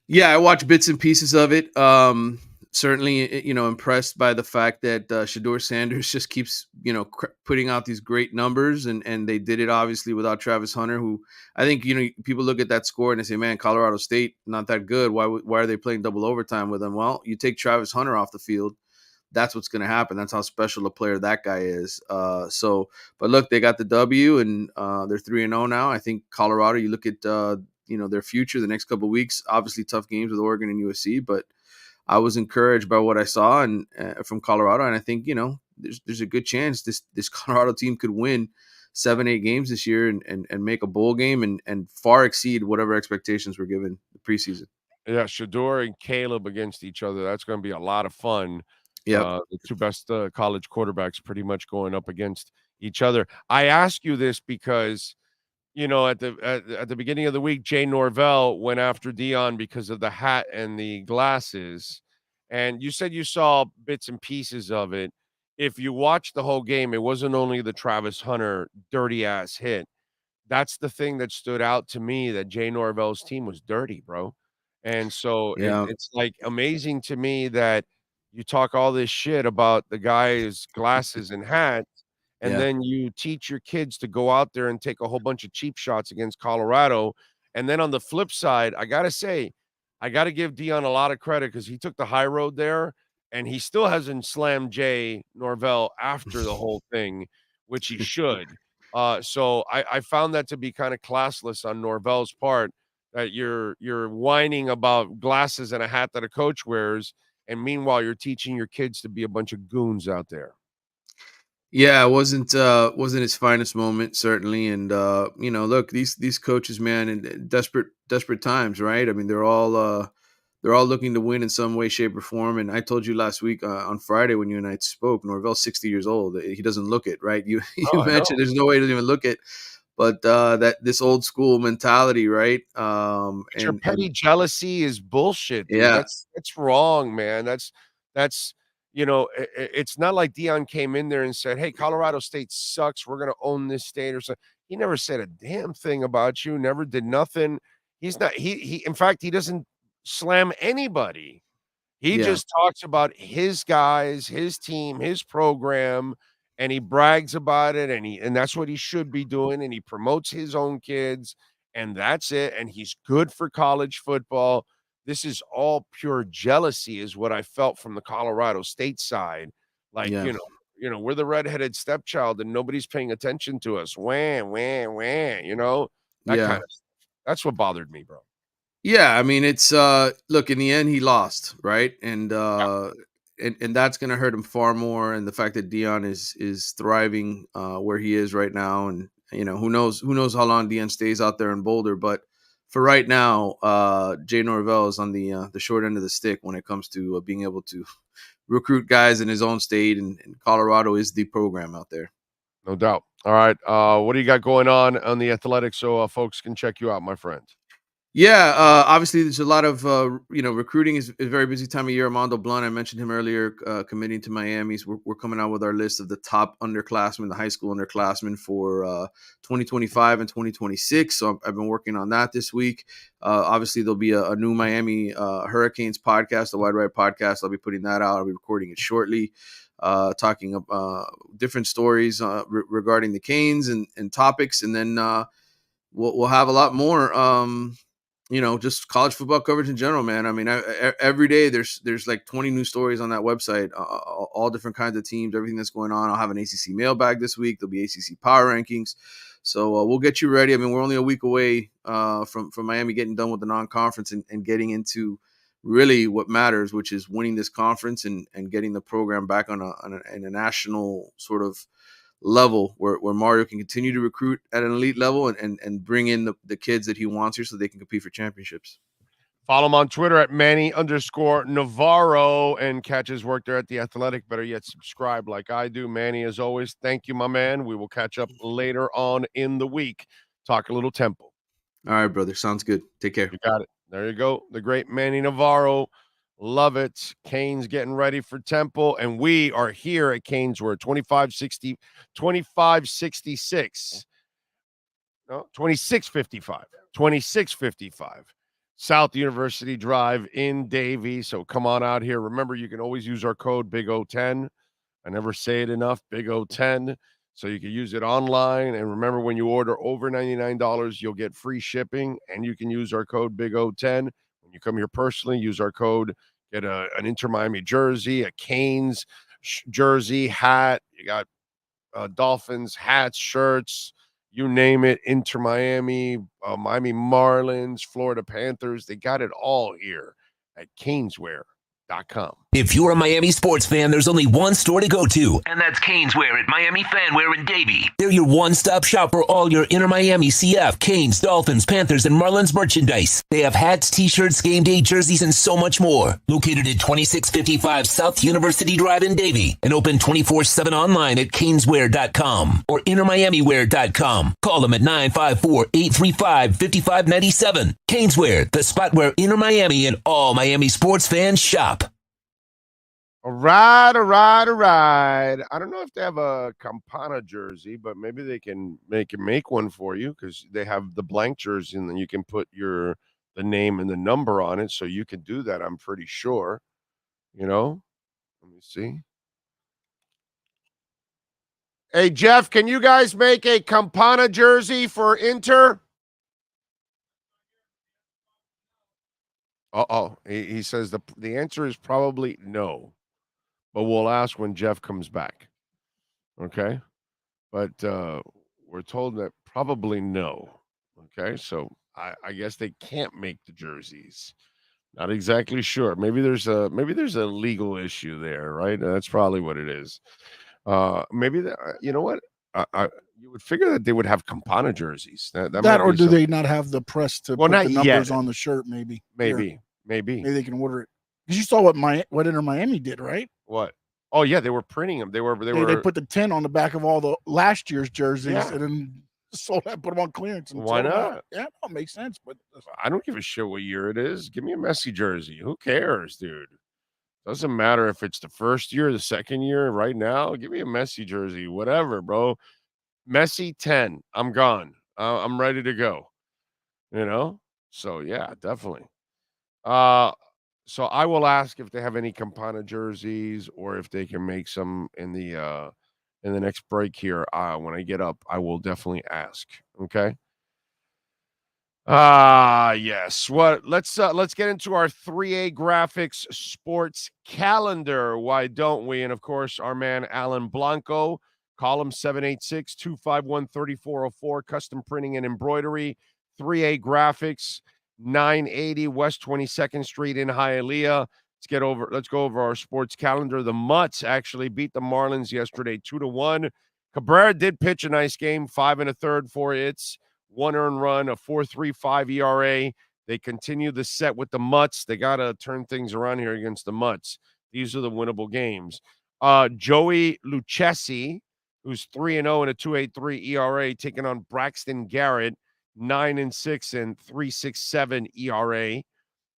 Yeah, I watched bits and pieces of it. Certainly, impressed by the fact that Shador Sanders just keeps, putting out these great numbers, and they did it obviously without Travis Hunter, who I think, people look at that score and they say, man, Colorado State not that good. Why are they playing double overtime with them? Well, you take Travis Hunter off the field, that's what's going to happen. That's how special a player that guy is. But look, they got the W, and they're 3-0 now. I think Colorado. You look at their future the next couple of weeks. Obviously, tough games with Oregon and USC, but I was encouraged by what I saw and from Colorado, and I think there's a good chance this Colorado team could win 7-8 games this year and make a bowl game and far exceed whatever expectations were given the preseason. Yeah, Shador and Caleb against each other. That's going to be a lot of fun. Yep. The 2 best college quarterbacks pretty much going up against each other. I ask you this because at the beginning of the week, Jay Norvell went after Deion because of the hat and the glasses, and you said you saw bits and pieces of it. If you watched the whole game, it wasn't only the Travis Hunter dirty ass hit. That's the thing that stood out to me, that Jay Norvell's team was dirty, bro. And so Yeah. it's like amazing to me that you talk all this shit about the guy's glasses and hat, and Yeah. then you teach your kids to go out there and take a whole bunch of cheap shots against Colorado. And then on the flip side, I gotta say, I gotta give Deion a lot of credit because he took the high road there, and he still hasn't slammed Jay Norvell after the whole thing, which he should. So I found that to be kind of classless on Norvell's part, that you're whining about glasses and a hat that a coach wears, and meanwhile you're teaching your kids to be a bunch of goons out there. Yeah, it wasn't his finest moment, certainly. And look, these coaches, man, in desperate times, right? I mean, they're all looking to win in some way, shape, or form. And I told you last week on Friday when you and I spoke, Norvell's 60 years old. He doesn't look it, right? You Oh, I know. mentioned there's no way he doesn't even look it, but that this old school mentality, right? But your And petty jealousy is bullshit, dude. yeah, That's wrong, man. That's it's not like Dion came in there and said, "Hey, Colorado State sucks. We're gonna own this state," or something. He never said a damn thing about you. Never did nothing. He's not. He. In fact, he doesn't slam anybody. He yeah, just talks about his guys, his team, his program, and he brags about it, and that's what he should be doing, and he promotes his own kids, and that's it, and he's good for college football. This is all pure jealousy is what I felt from the Colorado State side. Like, yeah, we're the redheaded stepchild and nobody's paying attention to us. Wham, wham, wham, that yeah. kind of stuff. That's what bothered me, bro. Yeah, I mean, it's look, in the end he lost, right? And that's going to hurt him far more, and the fact that Dion is thriving where he is right now, and who knows how long Dion stays out there in Boulder, but for right now, Jay Norvell is on the short end of the stick when it comes to being able to recruit guys in his own state, and Colorado is the program out there. No doubt. All right. What do you got going on the athletics so folks can check you out, my friend? Yeah, obviously there's a lot of recruiting is a very busy time of year. Armando Blunt, I mentioned him earlier, committing to Miami's. We're coming out with our list of the top underclassmen, the high school underclassmen for 2025 and 2026. So I've been working on that this week. Obviously there'll be a new Miami Hurricanes podcast, the Wide Right podcast. I'll be putting that out. I'll be recording it shortly, talking about different stories regarding the Canes and topics, and then we'll have a lot more. Just college football coverage in general, man. I mean, every day there's like 20 new stories on that website, all different kinds of teams, everything that's going on. I'll have an ACC mailbag this week. There'll be ACC power rankings. So we'll get you ready. I mean, we're only a week away from Miami getting done with the non-conference and getting into really what matters, which is winning this conference and getting the program back on a national sort of level where Mario can continue to recruit at an elite level and bring in the kids that he wants here so they can compete for championships. Follow him on Twitter at Manny_Navarro and catch his work there at The Athletic. Better yet, subscribe like I do. Manny, as always, thank you, my man. We will catch up later on in the week. Talk a little Temple. All right, brother. Sounds good. Take care. You got it. There you go. The great Manny Navarro. Love it. Canes getting ready for Temple, and we are here at Canes. We're 2655 South University Drive in Davie. So come on out here. Remember, you can always use our code Big O10. I never say it enough, Big O10. So you can use it online. And remember, when you order over $99, you'll get free shipping, and you can use our code Big O10. When you come here personally, use our code, get an Inter Miami jersey, a Canes jersey, hat. You got Dolphins, hats, shirts, you name it. Inter Miami, Miami Marlins, Florida Panthers. They got it all here at Caneswear.com. If you're a Miami sports fan, there's only one store to go to, and that's Caneswear at Miami Fanwear in Davie. They're your one-stop shop for all your Inter Miami CF, Canes, Dolphins, Panthers, and Marlins merchandise. They have hats, t-shirts, game day jerseys, and so much more. Located at 2655 South University Drive in Davie, and open 24/7 online at Caneswear.com or InterMiamiWear.com. Call them at 954-835-5597. Caneswear, the spot where Inter Miami and all Miami sports fans shop. All right. I don't know if they have a Campana jersey, but maybe they can make one for you, because they have the blank jersey, and then you can put the name and the number on it. So you can do that, I'm pretty sure. Let me see. Hey, Jeff, can you guys make a Campana jersey for Inter? Uh-oh. He says the answer is probably no, but we'll ask when Jeff comes back. Okay? But we're told that probably no. Okay? So I guess they can't make the jerseys. Not exactly sure. Maybe there's a legal issue there, right? That's probably what it is. Maybe you know what? You would figure that they would have Campana jerseys. That might That or be do some- they not have the press to Well, put not the numbers yet. on the shirt? Maybe. Here, Maybe. maybe they can order it. Because you saw what Inter Miami did, right? What? Oh yeah, they were printing them. They They put the 10 on the back of all the last year's jerseys Yeah. and then sold that, put them on clearance. And Why sold 'em out. not? Yeah, no, it makes sense. But I don't give a shit what year it is. Give me a Messi jersey. Who cares, dude? Doesn't matter if it's the first year, the second year. Right now, give me a Messi jersey. Whatever, bro. Messi 10. I'm gone. I'm ready to go. You know? So yeah, definitely. So I will ask if they have any Campana jerseys or if they can make some in the next break here. When I get up, I will definitely ask. Okay. Yes. Let's get into our 3A Graphics sports calendar. Why don't we? And of course, our man Alan Blanco, call him 786-251-3404, custom printing and embroidery, 3A Graphics, 980 West 22nd Street in Hialeah. Let's go over our sports calendar. The Mutts actually beat the Marlins yesterday 2-1. Cabrera did pitch a nice game, 5 1/3, 4 hits. 1 earned run, a 4.35 ERA. They continue the set with the Mutts. They got to turn things around here against the Mutts. These are the winnable games. Joey Lucchesi, who's 3-0 and a 2.83 ERA, taking on Braxton Garrett, 9-6 and 3.67 ERA.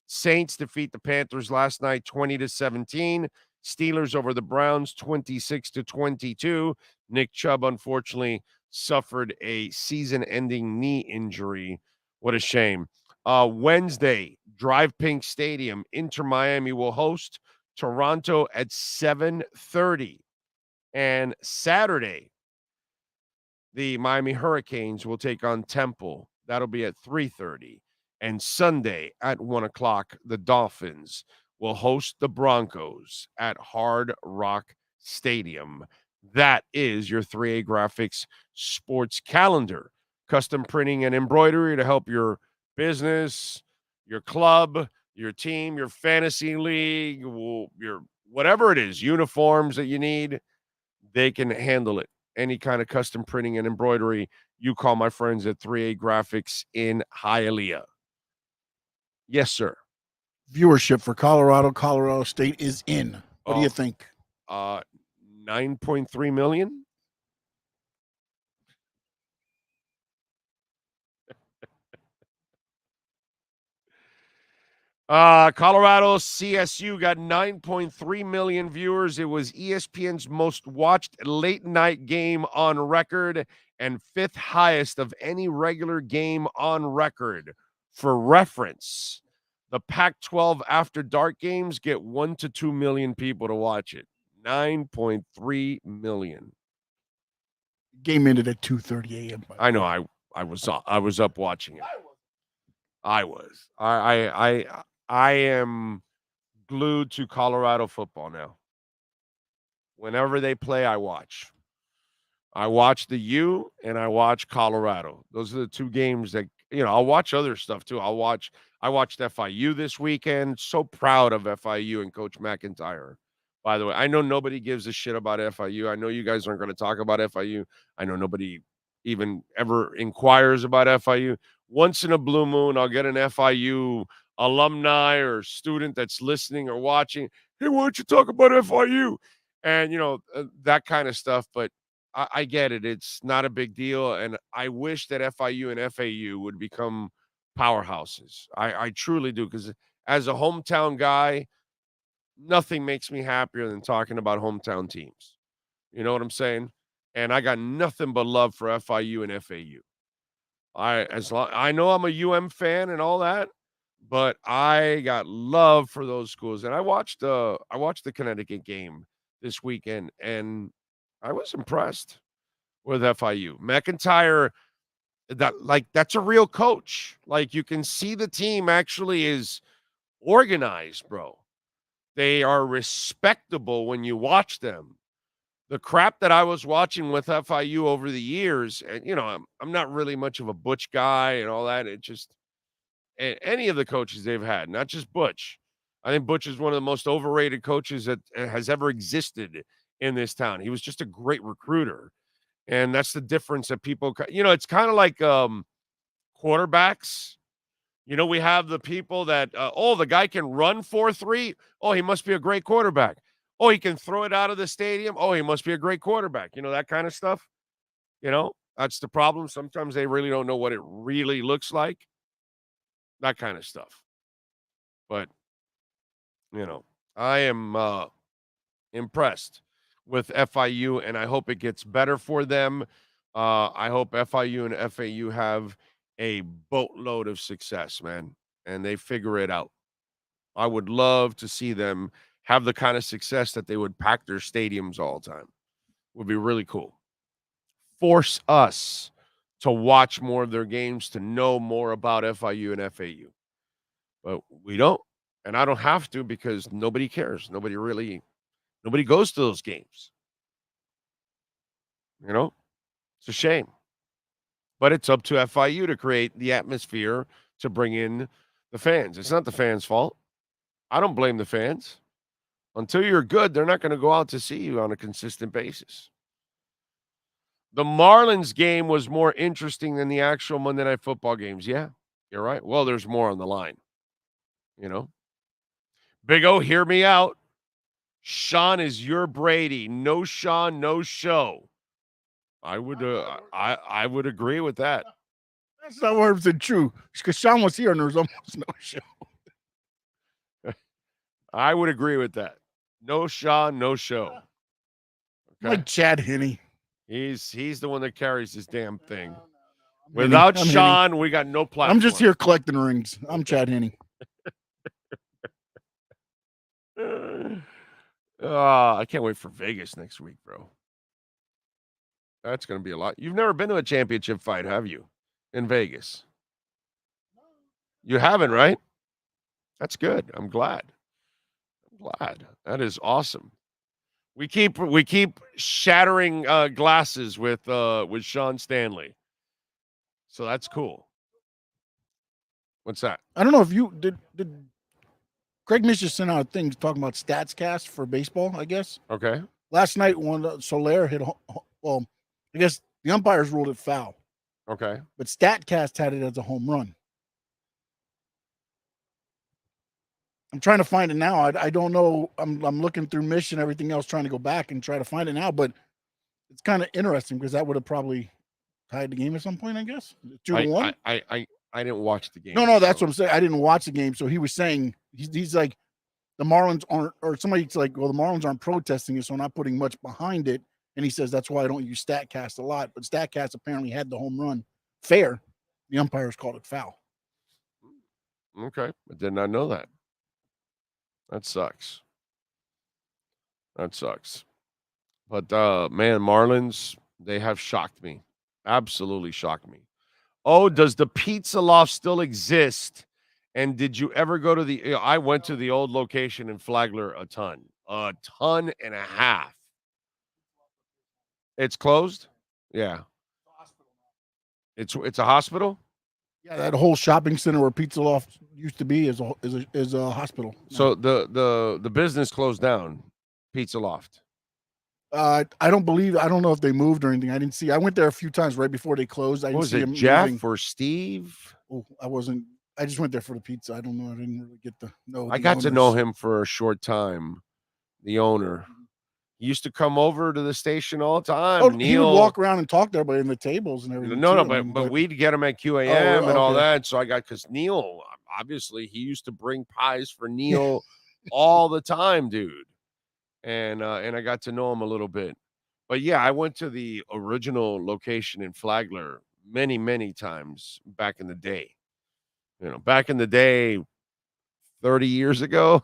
Saints defeat the Panthers last night, 20-17. Steelers over the Browns, 26-22. Nick Chubb, unfortunately, suffered a season-ending knee injury. What a shame. Wednesday, Drive Pink Stadium, Inter Miami will host Toronto at 7:30. And Saturday, the Miami Hurricanes will take on Temple. That'll be at 3:30. And Sunday at 1 o'clock, the Dolphins will host the Broncos at Hard Rock Stadium. That is your 3A Graphics sports calendar. Custom printing and embroidery to help your business, your club, your team, your fantasy league, your whatever it is, uniforms that you need, they can handle it. Any kind of custom printing and embroidery, you call my friends at 3A Graphics in Hialeah. Yes, sir. viewership for Colorado State is in. What do you think? 9.3 million. Colorado CSU got 9.3 million viewers. It was ESPN's most watched late night game on record and 5th highest of any regular game on record. For reference, the Pac-12 after dark games get 1 to 2 million people to watch it. 9.3 million. Game ended at 2:30 a.m. I know. I was up watching it. I was. I am glued to Colorado football now. Whenever they play, I watch. I watch the U and I watch Colorado. Those are the two games that, I'll watch other stuff too. I watched FIU this weekend. So proud of FIU and Coach McIntyre. By the way, I know nobody gives a shit about FIU. I know you guys aren't going to talk about FIU. I know nobody even ever inquires about FIU. Once in a blue moon, I'll get an FIU alumni or student that's listening or watching. Hey, why don't you talk about FIU? And, that kind of stuff. But I get it. It's not a big deal. And I wish that FIU and FAU would become powerhouses. I truly do. Because as a hometown guy, nothing makes me happier than talking about hometown teams. You know what I'm saying? And I got nothing but love for FIU and FAU. I know I'm a UM fan and all that, But I got love for those schools, and I watched the Connecticut game this weekend, and I was impressed with FIU. McIntyre, that's a real coach. Like, you can see the team actually is organized, bro. They are respectable when you watch them. The crap that I was watching with FIU over the years, and I'm not really much of a Butch guy and all that. It just any of the coaches they've had, not just Butch. I think Butch is one of the most overrated coaches that has ever existed in this town. He was just a great recruiter. And that's the difference that people, it's kind of like quarterbacks. We have the people that, the guy can run 4.3. Oh, he must be a great quarterback. Oh, he can throw it out of the stadium. Oh, he must be a great quarterback. That kind of stuff. That's the problem. Sometimes they really don't know what it really looks like. That kind of stuff. But, I am impressed with FIU, and I hope it gets better for them. I hope FIU and FAU have a boatload of success, man, and they figure it out. I would love to see them have the kind of success that they would pack their stadiums all the time. Would be really cool. Force us to watch more of their games, to know more about FIU and FAU. But we don't, and I don't have to, because nobody cares. Nobody goes to those games. It's a shame. But it's up to FIU to create the atmosphere to bring in the fans. It's not the fans' fault. I don't blame the fans. Until you're good, they're not going to go out to see you on a consistent basis. The Marlins game was more interesting than the actual Monday Night Football games. Yeah, you're right. Well, there's more on the line. Big O, hear me out. Sean is your Brady. No Sean, no show. I would agree with that. That's not 100% true. Because Sean was here and there was almost no show. I would agree with that. No Sean, no show. Okay? Like Chad Henne. He's the one that carries this damn thing. Without Sean, we got no platform. I'm just here collecting rings. I'm Chad Henne. I can't wait for Vegas next week, bro. That's going to be a lot. You've never been to a championship fight, have you? In Vegas? You haven't, right? That's good. I'm glad. That is awesome. We keep shattering glasses with Sean Stanley. So that's cool. What's that? I don't know if you did Craig Mish just sent out a thing talking about StatsCast for baseball, I guess. Okay. Last night, when Soler hit, well, I guess the umpires ruled it foul. Okay. But StatCast had it as a home run. I'm trying to find it now. I don't know. I'm looking through Mish and everything else, trying to go back and try to find it now. But it's kind of interesting because that would have probably tied the game at some point, I guess. 2-1. I didn't watch the game. No, that's what I'm saying. I didn't watch the game. So he was saying, he's like, the Marlins aren't, or somebody's like, well, the Marlins aren't protesting it, so I'm not putting much behind it. And he says, that's why I don't use StatCast a lot. But StatCast apparently had the home run fair. The umpires called it foul. Okay. I did not know that. That sucks. But, man, Marlins, they have shocked me. Absolutely shocked me. Oh, does the Pizza Loft still exist? And did you ever go to I went to the old location in Flagler a ton and a half. It's closed? Yeah. It's a hospital? Yeah, that whole shopping center where Pizza Loft used to be is a hospital. So the business closed down, Pizza Loft. I don't know if they moved or anything. I didn't see. I went there a few times right before they closed. I didn't see him Jeff moving. or Steve? Oh, I just went there for the pizza. I don't know. I didn't really get to know. I got to know him for a short time. The owner. He used to come over to the station all the time. Oh, Neil, he would walk around and talk to everybody in the tables and everything. No, but we'd get him at QAM and all that. So because Neil, obviously, he used to bring pies for Neil all the time, dude. And I got to know him a little bit. But yeah, I went to the original location in Flagler many, many times back in the day. Back in the day, 30 years ago.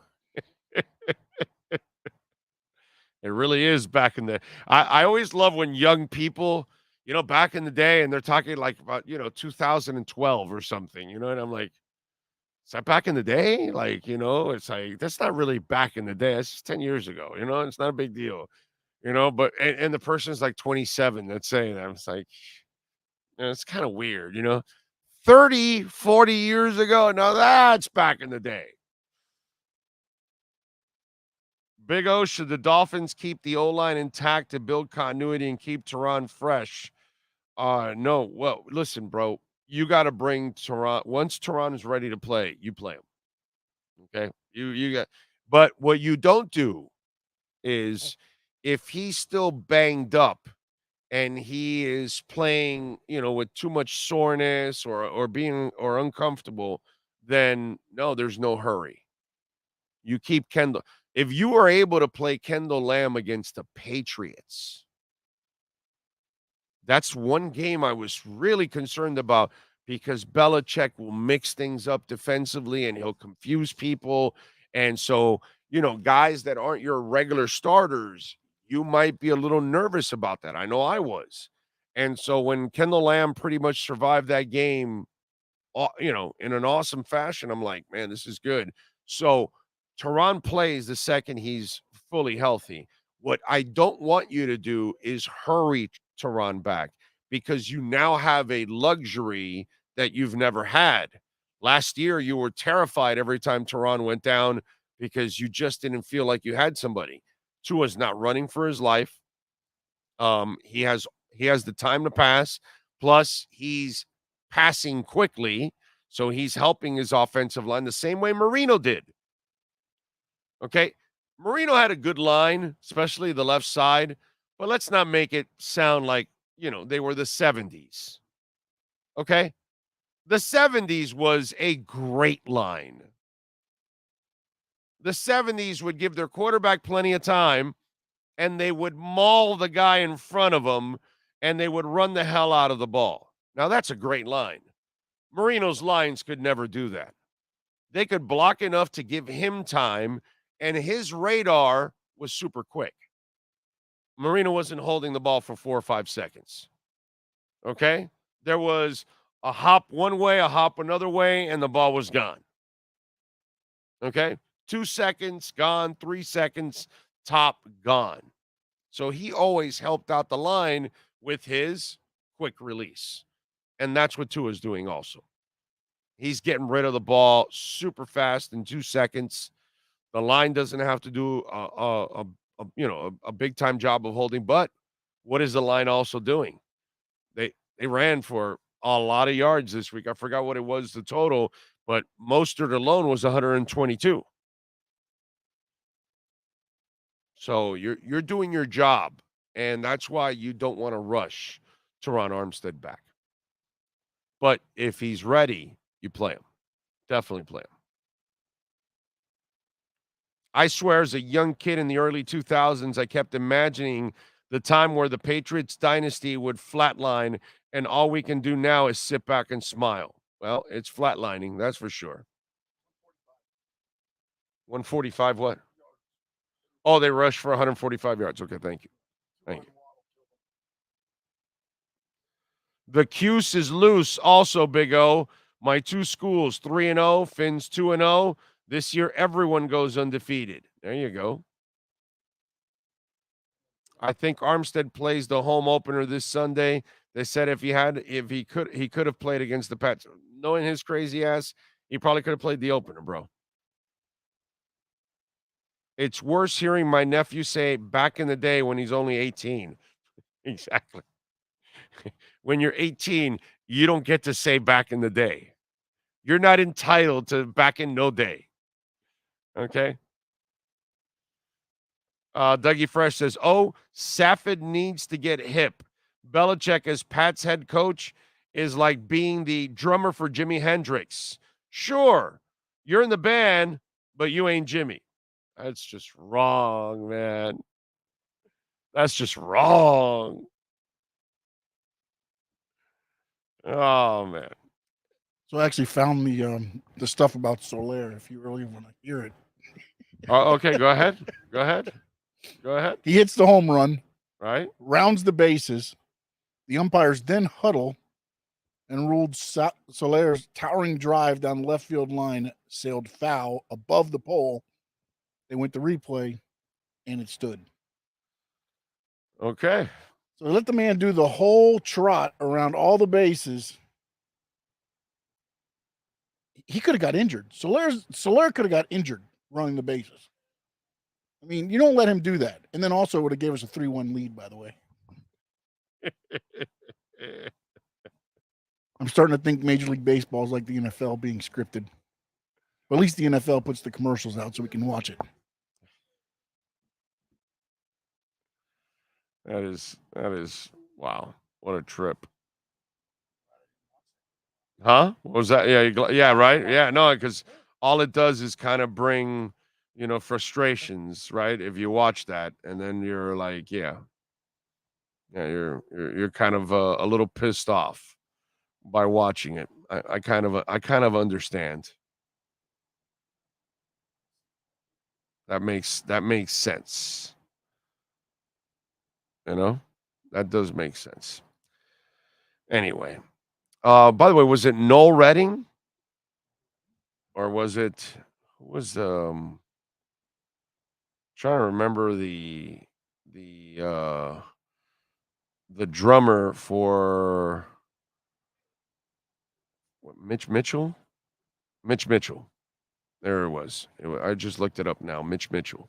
It really is back in the I always love when young people, back in the day, and they're talking like about, 2012 or something, and I'm like, is that back in the day? Like, it's like, that's not really back in the day. That's just 10 years ago, it's not a big deal, but, and the person's like 27 that's saying that. It's like, it's kind of weird, 30, 40 years ago. Now that's back in the day. Big O, should the Dolphins keep the O-line intact to build continuity and keep Terron fresh? No. Well, listen, bro. You got to bring Terron. Once Terron is ready to play, you play him. Okay? You got. But what you don't do is, if he's still banged up and he is playing, with too much soreness or being or uncomfortable, then no, there's no hurry. You keep Kendall. If you were able to play Kendall Lamb against the Patriots, that's one game I was really concerned about, because Belichick will mix things up defensively and he'll confuse people. And so, guys that aren't your regular starters, you might be a little nervous about that. I know I was. And so when Kendall Lamb pretty much survived that game, in an awesome fashion, I'm like, man, this is good. So Terron plays the second he's fully healthy. What I don't want you to do is hurry Terron back, because you now have a luxury that you've never had. Last year, you were terrified every time Terron went down because you just didn't feel like you had somebody. Tua's not running for his life. He has the time to pass. Plus, he's passing quickly, so he's helping his offensive line the same way Marino did. Okay, Marino had a good line, especially the left side, but let's not make it sound like, they were the 70s. Okay? The 70s was a great line. The 70s would give their quarterback plenty of time, and they would maul the guy in front of them, and they would run the hell out of the ball. Now, that's a great line. Marino's lines could never do that. They could block enough to give him time, and his radar was super quick. Marino wasn't holding the ball for 4 or 5 seconds. Okay? There was a hop one way, a hop another way, and the ball was gone. Okay? 2 seconds, gone. 3 seconds, top, gone. So he always helped out the line with his quick release. And that's what Tua's doing also. He's getting rid of the ball super fast in 2 seconds. The line doesn't have to do a big time job of holding. But what is the line also doing? They ran for a lot of yards this week. I forgot what it was, the total, but Mostert alone was 122. So you're doing your job, and that's why you don't want to rush Terron Armstead back. But if he's ready, you play him. Definitely play him. I swear, as a young kid in the early 2000s, I kept imagining the time where the Patriots dynasty would flatline, and all we can do now is sit back and smile. Well, it's flatlining, that's for sure. 145 what? Oh, they rushed for 145 yards. Okay, thank you. Thank you. The Cuse is loose also, Big O. My 2 schools, 3-0, Finns 2-0. This year, everyone goes undefeated. There you go. I think Armstead plays the home opener this Sunday. They said if he could have played against the Pats. Knowing his crazy ass, he probably could have played the opener, bro. It's worse hearing my nephew say back in the day when he's only 18. Exactly. When you're 18, you don't get to say back in the day. You're not entitled to back in no day. Okay? Dougie Fresh says, Safid needs to get hip. Belichick as Pat's head coach is like being the drummer for Jimi Hendrix. Sure, you're in the band, but you ain't Jimmy. That's just wrong, man. That's just wrong. Oh, man. So I actually found the stuff about Soler. If you really want to hear it, Okay, go ahead. Go ahead. Go ahead. he hits the home run, Right? rounds the bases. The umpires then huddle and ruled Soler's towering drive down the left field line sailed foul above the pole. They went to replay, and it stood. Okay. So they let the man do the whole trot around all the bases. He could have got injured. Soler could have got injured running the bases. I mean, you don't let him do that. And then also would have gave us a 3-1 lead, by the way. I'm starting to think Major League Baseball is like the NFL being scripted. But at least the NFL puts the commercials out so we can watch it. That is wow. What a trip. Huh? What was that? Yeah, right. Yeah, no, because all it does is kind of bring, frustrations, right? If you watch that, and then you're like, yeah, you're kind of a little pissed off by watching it. I kind of understand. That makes sense. That does make sense. Anyway, by the way, was it Noel Redding? Or was it who was trying to remember the drummer for Mitch Mitchell? Mitch Mitchell. There it was. I just looked it up now. Mitch Mitchell.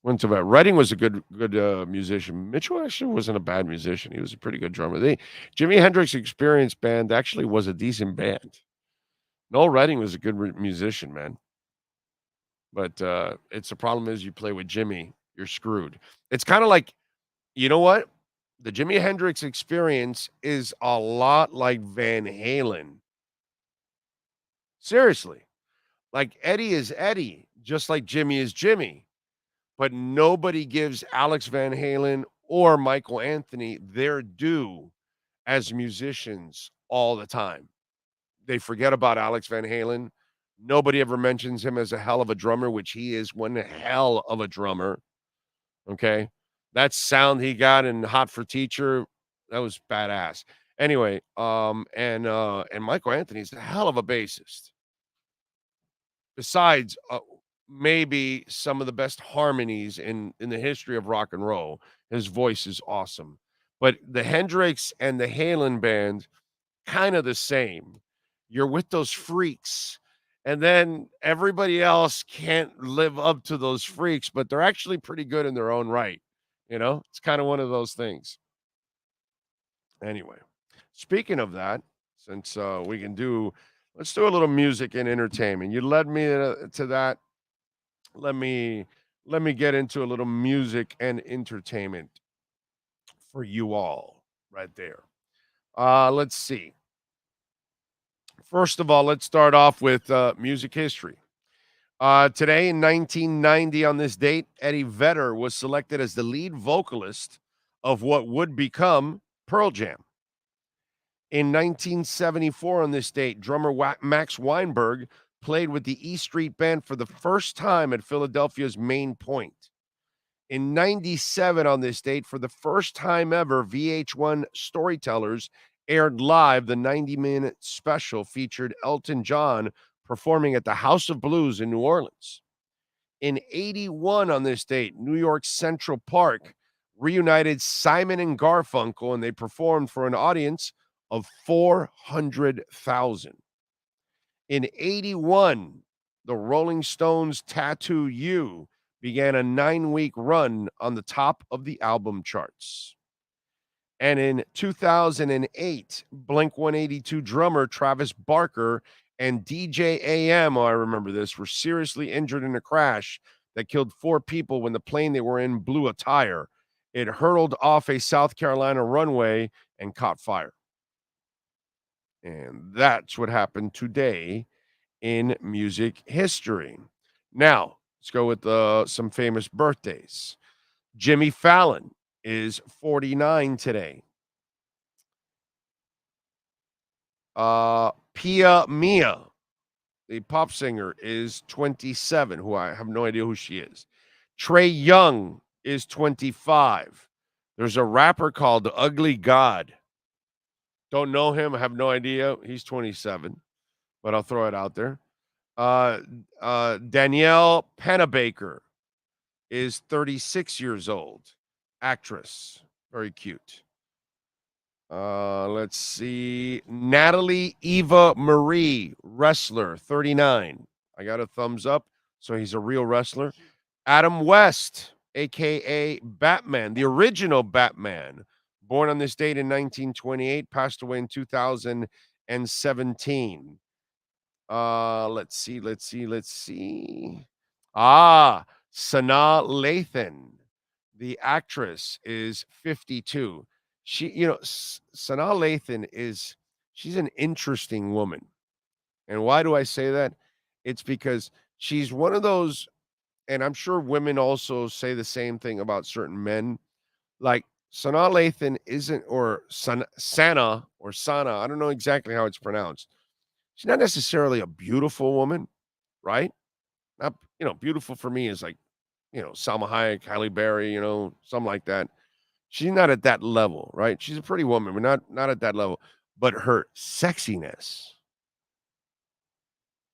Went to that. Redding was a good musician. Mitchell actually wasn't a bad musician. He was a pretty good drummer. Jimi Hendrix Experience Band actually was a decent band. Noel Redding was a good musician, man. But it's the problem is you play with Jimmy, you're screwed. It's kind of like, you know what? The Jimi Hendrix Experience is a lot like Van Halen. Seriously. Like Eddie is Eddie, just like Jimmy is Jimmy. But nobody gives Alex Van Halen or Michael Anthony their due as musicians all the time. They forget about Alex Van Halen. Nobody ever mentions him as a hell of a drummer, which he is one hell of a drummer. Okay. That sound he got in Hot for Teacher, that was badass. Anyway, and Michael Anthony's a hell of a bassist. Besides, maybe some of the best harmonies in the history of rock and roll. His voice is awesome. But the Hendrix and the Halen band, kind of the same. You're with those freaks, and then everybody else can't live up to those freaks, but they're actually pretty good in their own right. It's kind of one of those things. Anyway, speaking of that, since let's do a little music and entertainment. You led me to that. Let me get into a little music and entertainment for you all right there. Let's see. First of all, let's start off with music history. Today in 1990, on this date, Eddie Vedder was selected as the lead vocalist of what would become Pearl Jam. In 1974, on this date, drummer Max Weinberg played with the E Street Band for the first time at Philadelphia's Main Point. In 97, on this date, for the first time ever, VH1 Storytellers aired live the 90-minute special featured Elton John performing at the House of Blues in New Orleans. In 81, on this date, New York Central Park reunited Simon and Garfunkel, and they performed for an audience of 400,000. In 81, the Rolling Stones' Tattoo You began a 9-week run on the top of the album charts. And in 2008, Blink-182 drummer Travis Barker and DJ AM, I remember this, were seriously injured in a crash that killed 4 people when the plane they were in blew a tire. It hurtled off a South Carolina runway and caught fire. And that's what happened today in music history. Now, let's go with some famous birthdays. Jimmy Fallon is 49 today. Pia Mia, the pop singer, is 27, who I have no idea who she is. Trey Young is 25. There's a rapper called Ugly God. Don't know him, have no idea. He's 27, but I'll throw it out there. Danielle Pennebaker is 36 years old. Actress. Very cute. Let's see. Natalie Eva Marie, wrestler, 39. I got a thumbs up, so he's a real wrestler. Adam West, a.k.a. Batman, the original Batman, born on this date in 1928, passed away in 2017. Let's see. Sanaa Lathan, the actress, is 52. Sanaa Lathan she's an interesting woman. And why do I say that? It's because she's one of those, and I'm sure women also say the same thing about certain men. Like Sanaa Lathan isn't, or Sana, I don't know exactly how it's pronounced. She's not necessarily a beautiful woman, right? Not, beautiful for me is like, Salma Hayek, Halle Berry, something like that. She's not at that level, right? She's a pretty woman, but not at that level. But her sexiness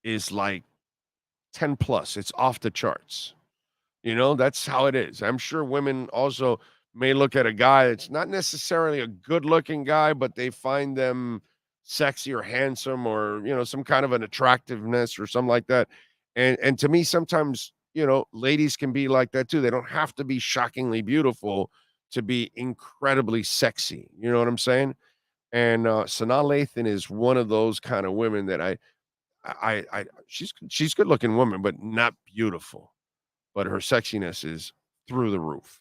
is like 10 plus. It's off the charts. That's how it is. I'm sure women also may look at a guy that's not necessarily a good looking guy, but they find them sexy or handsome or, some kind of an attractiveness or something like that. And to me, sometimes, ladies can be like that too. They don't have to be shockingly beautiful to be incredibly sexy. You know what I'm saying? And Sanaa Lathan is one of those kind of women that she's good looking woman, but not beautiful. But her sexiness is through the roof.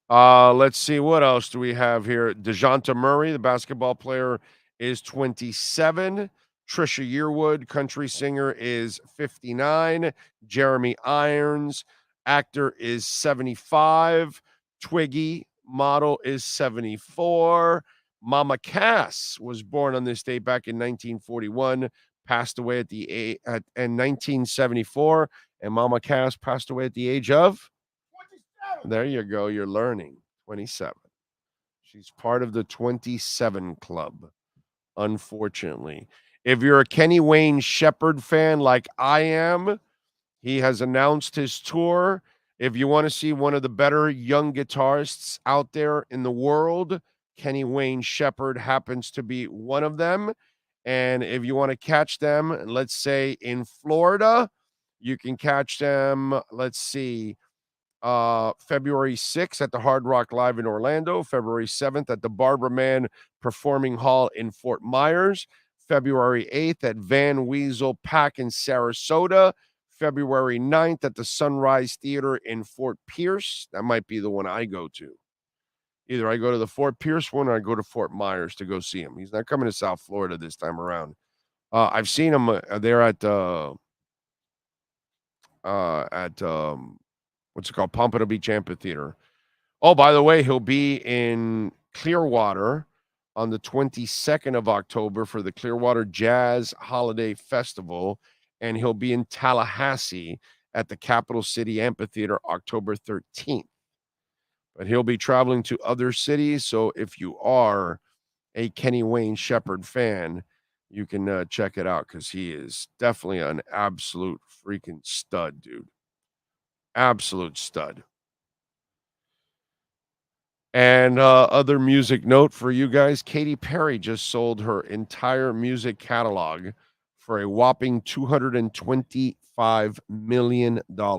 Let's see, what else do we have here? DeJounte Murray, the basketball player, is 27. Trisha Yearwood, country singer, is 59. Jeremy Irons, actor, is 75. Twiggy, model, is 74. Mama Cass was born on this date back in 1941, passed away in 1974. And Mama Cass passed away at the age of 27. There you go. You're learning. 27. She's part of the 27 club, unfortunately. If you're a Kenny Wayne Shepherd fan like I am, he has announced his tour. If you want to see one of the better young guitarists out there in the world, Kenny Wayne Shepherd happens to be one of them. And if you want to catch them, let's say in Florida, you can catch them, let's see, February 6th at the Hard Rock Live in Orlando, February 7th at the Barbara Mann Performing Hall in Fort Myers, February 8th at Van Weasel Pack in Sarasota, February 9th at the Sunrise Theater in Fort Pierce. That might be the one I go to. Either I go to the Fort Pierce one or I go to Fort Myers to go see him. He's not coming to South Florida this time around. I've seen him there at what's it called? Pompano Beach Amphitheater. Oh, by the way, he'll be in Clearwater on the 22nd of October for the Clearwater Jazz Holiday Festival, and he'll be in Tallahassee at the Capital City Amphitheater October 13th. But he'll be traveling to other cities, so if you are a Kenny Wayne Shepherd fan, you can check it out because he is definitely an absolute freaking stud, dude. Absolute stud. And other music note for you guys, Katy Perry just sold her entire music catalog for a whopping $225 million. How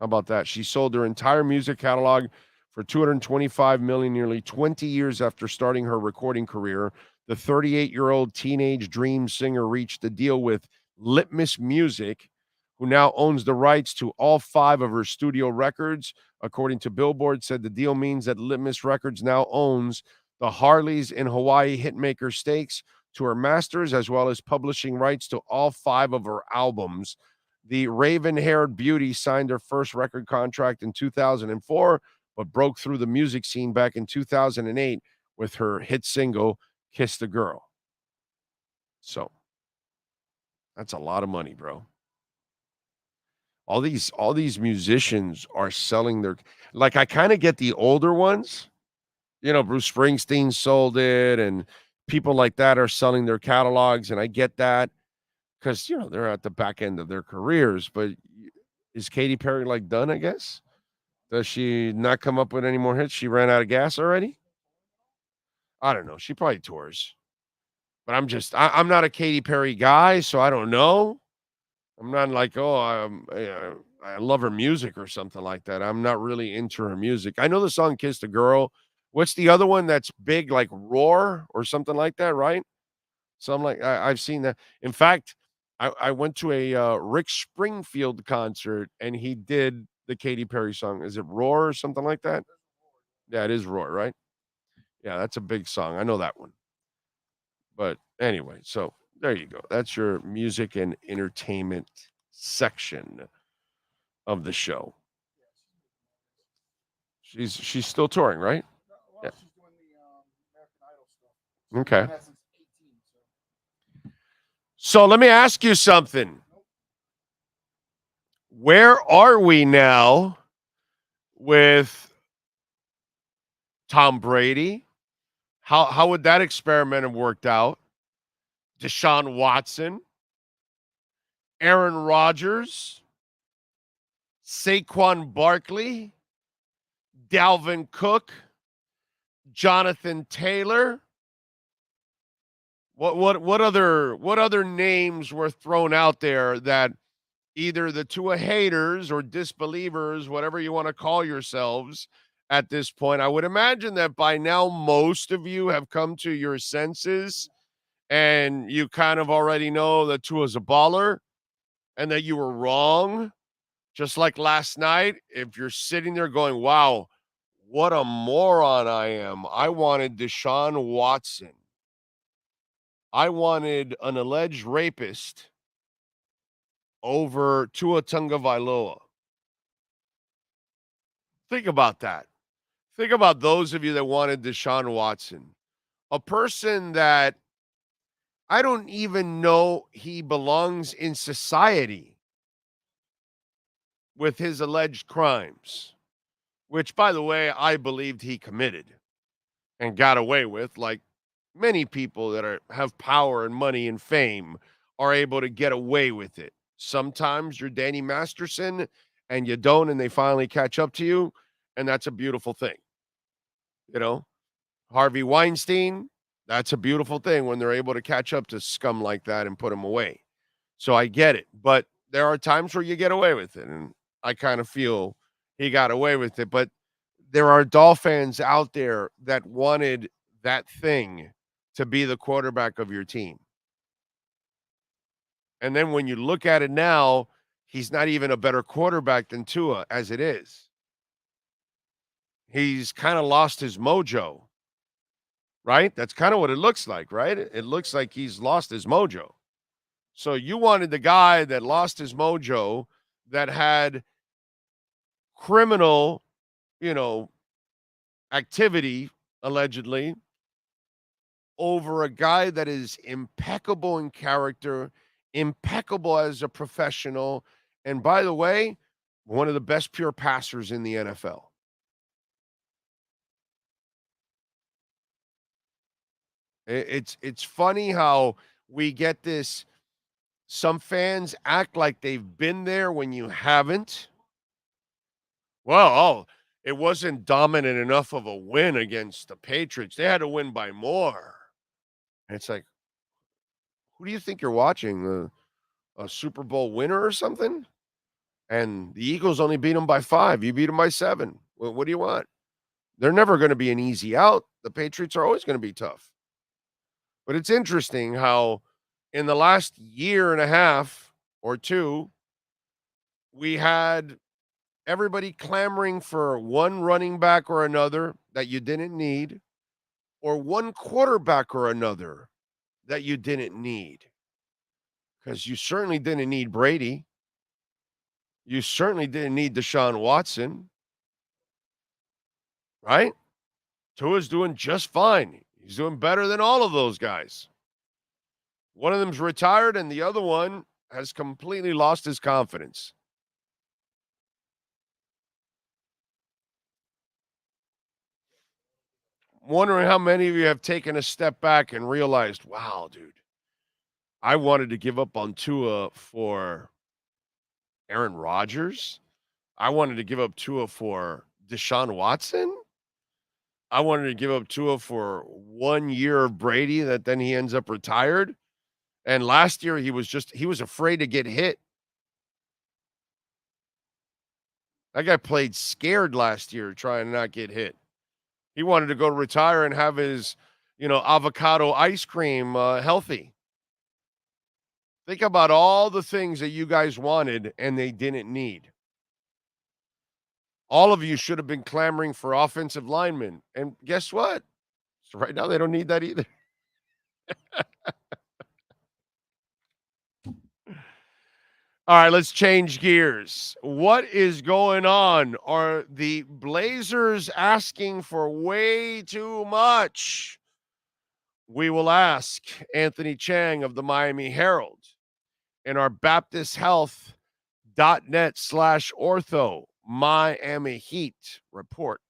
about that? She sold her entire music catalog for $225 million, nearly 20 years after starting her recording career. The 38-year-old teenage dream singer reached a deal with Litmus Music, who now owns the rights to all 5 of her studio records. According to Billboard, said the deal means that Litmus Records now owns the Harleys in Hawaii hitmaker stakes to her masters, as well as publishing rights to all 5 of her albums. The raven-haired beauty signed her first record contract in 2004, but broke through the music scene back in 2008 with her hit single, Kiss the Girl. So that's a lot of money, bro. All these musicians are selling their, like, I kind of get the older ones. Bruce Springsteen sold it, and people like that are selling their catalogs, and I get that because they're at the back end of their careers. But is Katy Perry like done? I guess. Does she not come up with any more hits? She ran out of gas already. I don't know. She probably tours, but I'm not a Katy Perry guy, so I don't know. I'm not like, I love her music or something like that. I'm not really into her music. I know the song "Kiss the Girl." What's the other one that's big, like "Roar" or something like that, right? So I'm like, I've seen that. In fact, I went to a Rick Springfield concert, and he did the Katy Perry song. Is it "Roar" or something like that? Yeah, it is "Roar," right? Yeah, that's a big song. I know that one. But anyway, so there you go. That's your music and entertainment section of the show. She's still touring, right? Yeah. Okay. So let me ask you something. Where are we now with Tom Brady? How would that experiment have worked out? Deshaun Watson, Aaron Rodgers, Saquon Barkley, Dalvin Cook, Jonathan Taylor. What other names were thrown out there that either the Tua haters or disbelievers, whatever you want to call yourselves at this point? I would imagine that by now most of you have come to your senses and you kind of already know that Tua's a baller and that you were wrong. Just like last night, if you're sitting there going, wow, what a moron I am. I wanted Deshaun Watson. I wanted an alleged rapist over Tua Tagovailoa. Think about that. Think about those of you that wanted Deshaun Watson, a person that I don't even know he belongs in society with his alleged crimes, which, by the way, I believed he committed and got away with, like many people that have power and money and fame are able to get away with it. Sometimes you're Danny Masterson and you don't, and they finally catch up to you, and that's a beautiful thing. Harvey Weinstein, that's a beautiful thing when they're able to catch up to scum like that and put them away. So I get it, but there are times where you get away with it, and I kind of feel he got away with it. But there are Dolphins out there that wanted that thing to be the quarterback of your team. And then when you look at it now, he's not even a better quarterback than Tua as it is. He's kind of lost his mojo, right? That's kind of what it looks like, right? It looks like he's lost his mojo. So you wanted the guy that lost his mojo, that had criminal, activity, allegedly, over a guy that is impeccable in character, impeccable as a professional, and by the way, one of the best pure passers in the NFL. It's funny how we get this. Some fans act like they've been there when you haven't. Well, it wasn't dominant enough of a win against the Patriots. They had to win by more. And it's like, who do you think you're watching? A Super Bowl winner or something? And the Eagles only beat them by 5. You beat them by 7. What do you want? They're never going to be an easy out. The Patriots are always going to be tough. But it's interesting how in the last year and a half or two, we had everybody clamoring for one running back or another that you didn't need, or one quarterback or another that you didn't need. Because you certainly didn't need Brady. You certainly didn't need Deshaun Watson. Right? Tua's doing just fine. He's doing better than all of those guys. One of them's retired, and the other one has completely lost his confidence. I'm wondering how many of you have taken a step back and realized, wow, dude, I wanted to give up on Tua for Aaron Rodgers. I wanted to give up Tua for Deshaun Watson. I wanted to give up Tua for 1 year of Brady that then he ends up retired. And last year he was afraid to get hit. That guy played scared last year trying to not get hit. He wanted to go retire and have his, avocado ice cream healthy. Think about all the things that you guys wanted and they didn't need. All of you should have been clamoring for offensive linemen. And guess what? So right now they don't need that either. All right, let's change gears. What is going on? Are the Blazers asking for way too much? We will ask Anthony Chiang of the Miami Herald in our BaptistHealth.net/ortho Miami Heat report.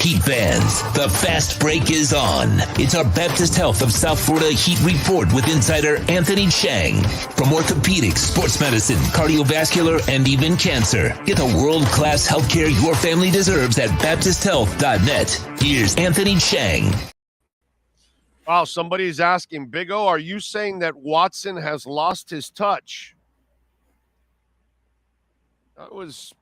Heat fans, the fast break is on. It's our Baptist Health of South Florida Heat Report with insider Anthony Chiang. From orthopedics, sports medicine, cardiovascular, and even cancer. Get the world-class healthcare your family deserves at BaptistHealth.net. Here's Anthony Chiang. Wow, somebody's asking, Big O, are you saying that Watson has lost his touch? That was,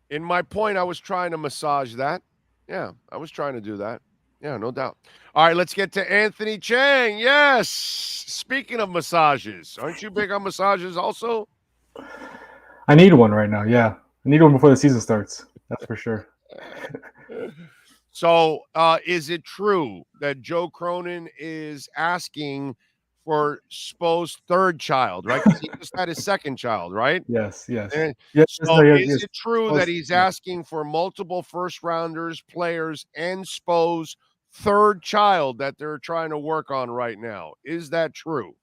in my point, I was trying to massage that. Yeah, I was trying to do that. Yeah, no doubt. All right, let's get to Anthony Chiang. Yes. Speaking of massages, aren't you big on massages also? I need one right now. Yeah. I need one before the season starts. That's for sure. So is it true that Joe Cronin is asking for Spo's third child, right? Because he just had his second child, right? Yes. And Yes. so is it true that he's asking for multiple first-rounders, players, and Spo's third child that they're trying to work on right now? Is that true?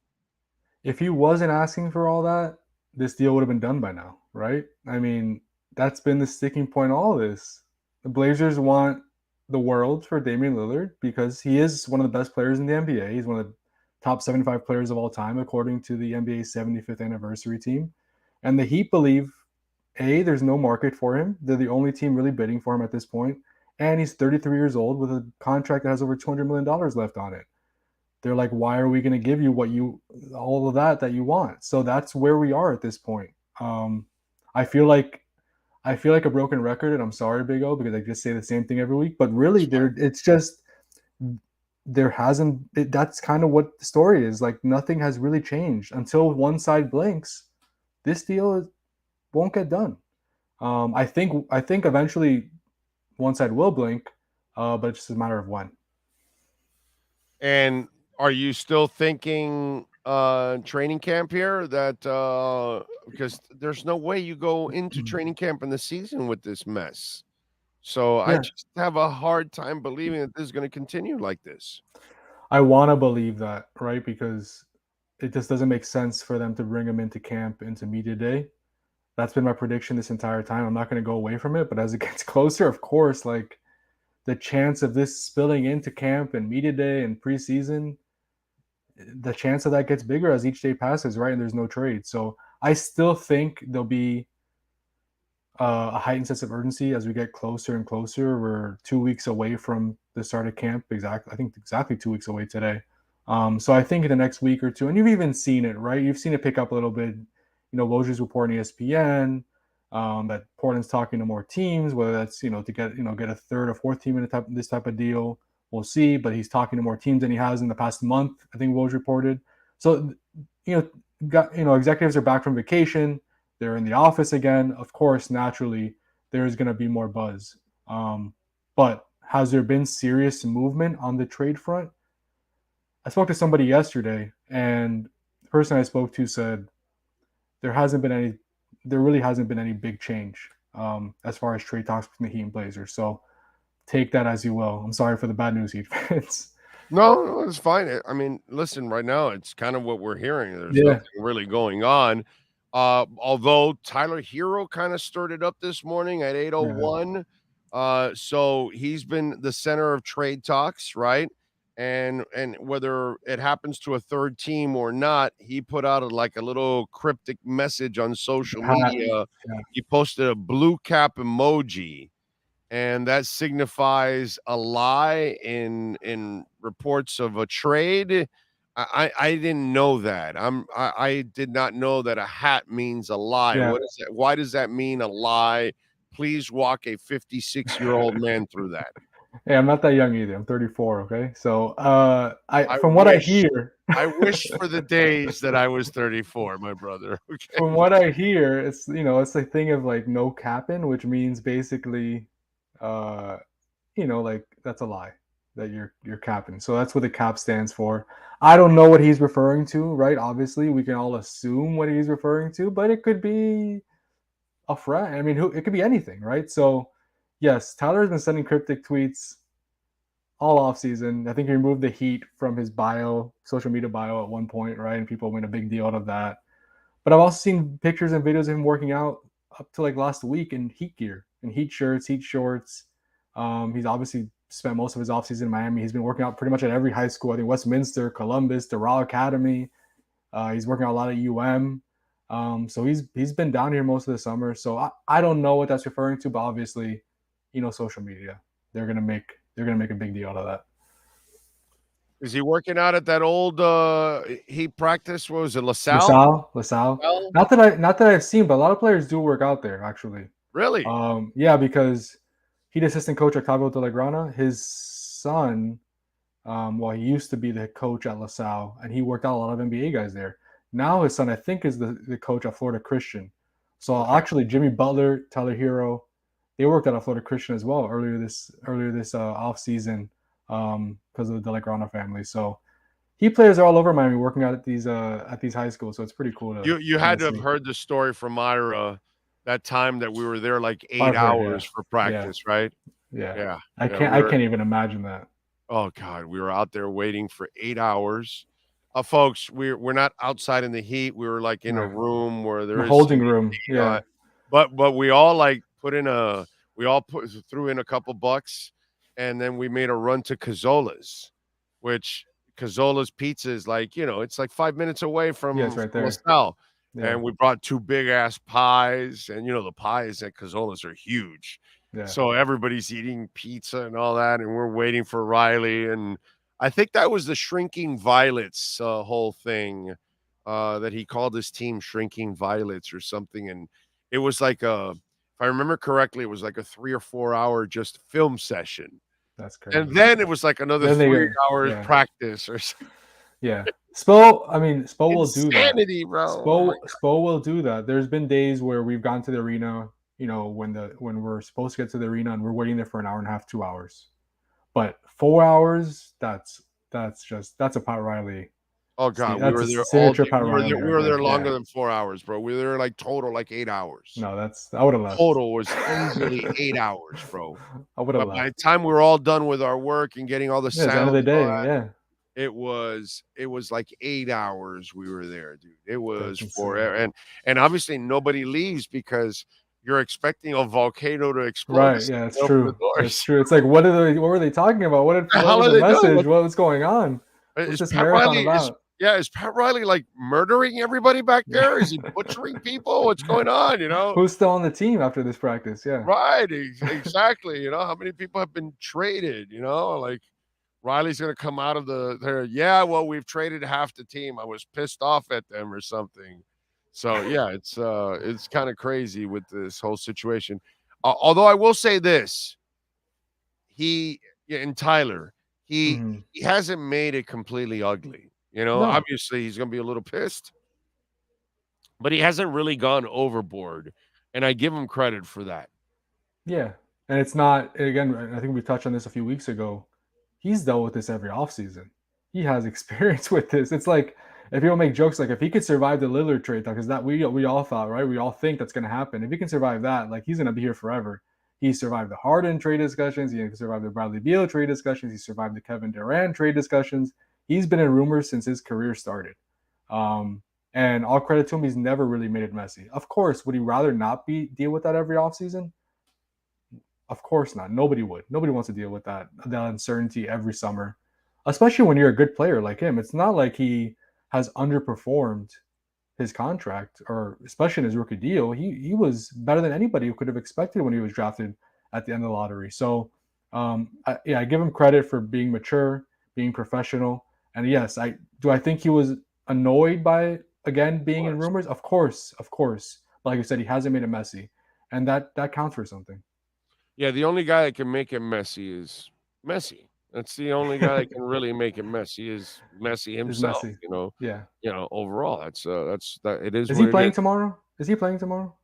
If he wasn't asking for all that, this deal would have been done by now, right? I mean, that's been the sticking point of all of this. The Blazers want the world for Damian Lillard because he is one of the best players in the NBA. He's one of the top 75 players of all time, according to the NBA's 75th anniversary team. And the Heat believe, A, there's no market for him. They're the only team really bidding for him at this point. And he's 33 years old with a contract that has over $200 million left on it. They're like, why are we going to give you all of that you want? So that's where we are at this point. I feel like a broken record, and I'm sorry, Big O, because I just say the same thing every week. But really, that's kind of what the story is. Like, nothing has really changed until one side blinks. This deal won't get done. I think eventually one side will blink, but it's just a matter of when. And are you still thinking training camp here? That because there's no way you go into training camp in the season with this mess. So I just have a hard time believing that this is going to continue like this. I want to believe that, right? Because it just doesn't make sense for them to bring him into camp, into media day. That's been my prediction this entire time. I'm not going to go away from it, but as it gets closer, of course, like the chance of this spilling into camp and media day and preseason, the chance of that gets bigger as each day passes, right? And there's no trade. So I still think there'll be a heightened sense of urgency as we get closer and closer. We're 2 weeks away from the start of camp. Exactly 2 weeks away today. So I think in the next week or two, and you've even seen it, right? You've seen it pick up a little bit. Wojciech's reporting ESPN that Portland's talking to more teams, whether that's to get a third or fourth team in this type of deal. We'll see, but he's talking to more teams than he has in the past month. I think Woj reported. So executives are back from vacation. They're in the office again. Of course, naturally, there is going to be more buzz. But has there been serious movement on the trade front? I spoke to somebody yesterday, and the person I spoke to said there really hasn't been any big change as far as trade talks between the Heat and Blazers. So take that as you will. I'm sorry for the bad news, Heat fans. No, it's fine. I mean, listen, right now it's kind of what we're hearing. There's Yeah. nothing really going on. Although Tyler Hero kind of stirred it up this morning at 8:01. So he's been the center of trade talks, right? And whether it happens to a third team or not, he put out a little cryptic message on social media. Yeah. He posted a blue cap emoji, and that signifies a lie in reports of a trade. I didn't know that. I did not know that a hat means a lie. Yeah. What is that? Why does that mean a lie? Please walk a 56-year-old man through that. Hey, I'm not that young either. I'm 34. Okay, so from what wish- I hear, I wish for the days that I was 34, my brother. Okay. from what I hear, it's it's a thing of like no capping, which means basically, like that's a lie that you're capping. So that's what the cap stands for. I don't know what he's referring to, right? Obviously, we can all assume what he's referring to, but it could be a friend. I mean, it could be anything, right? So, yes, Tyler has been sending cryptic tweets all off season. I think he removed the Heat from his social media bio at one point, right? And people made a big deal out of that. But I've also seen pictures and videos of him working out up to like last week in Heat gear, in Heat shirts, Heat shorts. He's obviously spent most of his offseason in Miami. He's been working out pretty much at every high school. I think Westminster, Columbus, the Raw Academy. He's working out a lot at UM. So he's been down here most of the summer. So I don't know what that's referring to, but obviously, social media. They're gonna make a big deal out of that. Is he working out at that old Heat practice? What was it, LaSalle? LaSalle. Not that I've seen, but a lot of players do work out there actually. Really? Yeah, because Heat assistant coach Octavio De La Grana, his son, he used to be the coach at LaSalle, and he worked out a lot of NBA guys there. Now his son, I think, is the coach at Florida Christian. So actually, Jimmy Butler, Tyler Hero, they worked out at Florida Christian as well earlier this off season because of the De La Grana family. So Heat players are all over Miami working out at these high schools. So it's pretty cool. You had to have heard the story from Myra that time that we were there like 8 hours for practice, right? Yeah. I can't even imagine that. Oh God, we were out there waiting for 8 hours. Folks, we're not outside in the heat. We were like in a room where there is holding room. Yeah. But we all like threw in a couple bucks, and then we made a run to Cazzola's, which Cazzola's Pizza is like, it's like 5 minutes away from right there. LaSalle. Yeah. And we brought 2 big ass pies, and the pies at Cazzola's are huge. Yeah. So everybody's eating pizza and all that, and we're waiting for Riley. And I think that was the Shrinking Violets whole thing that he called his team Shrinking Violets or something. And it was like if I remember correctly, it was like a 3 or 4 hour just film session. That's crazy. And then it was like another 3 hours practice or something. Yeah. Spo will do that. Insanity, bro. Spo will do that. There's been days where we've gone to the arena, when we're supposed to get to the arena and we're waiting there for an hour and a half, 2 hours. But 4 hours, that's a Pat Riley. Oh God, we were there all day. We were there longer than 4 hours, bro. We were there like total like 8 hours. No, I would have left. Total was easily 8 hours, bro. I would have left. By the time we were all done with our work and getting all the sound, at the end of the day, it was like 8 hours we were there, dude. It was forever. And obviously nobody leaves because you're expecting a volcano to explode. Right, yeah, it's true. It's true. It's like what were they talking about? What was the message? What was going on? What's this marathon about? Is Pat Riley like murdering everybody back there? Is he butchering people? What's going on? Who's still on the team after this practice? Yeah. Right, exactly. How many people have been traded? Like Riley's gonna come out of there. Yeah, well, we've traded half the team. I was pissed off at them or something. So yeah, it's kind of crazy with this whole situation. Although I will say this, Tyler, he hasn't made it completely ugly. No. Obviously he's gonna be a little pissed, but he hasn't really gone overboard, and I give him credit for that. Yeah, and it's not, again, I think we touched on this a few weeks ago. He's dealt with this every offseason. He has experience with this. It's like, if people make jokes, like if he could survive the Lillard trade, because that we all thought, right? We all think that's going to happen. If he can survive that, like he's going to be here forever. He survived the Harden trade discussions. He survived the Bradley Beal trade discussions. He survived the Kevin Durant trade discussions. He's been in rumors since his career started. And all credit to him, he's never really made it messy. Of course, would he rather not deal with that every offseason? Of course not. Nobody would. Nobody wants to deal with that uncertainty every summer, especially when you're a good player like him. It's not like he has underperformed his contract, or especially in his rookie deal. He was better than anybody who could have expected when he was drafted at the end of the lottery. So, I give him credit for being mature, being professional. And yes, I think he was annoyed by, again, being in rumors. Of course. Like you said, he hasn't made it messy, and that counts for something. Yeah, the only guy that can make it messy is Messi. That's the only guy that can really make it messy is Messi himself. Messi. Yeah. Overall, that's that. It is. Is what he it playing is. tomorrow? Is he playing tomorrow?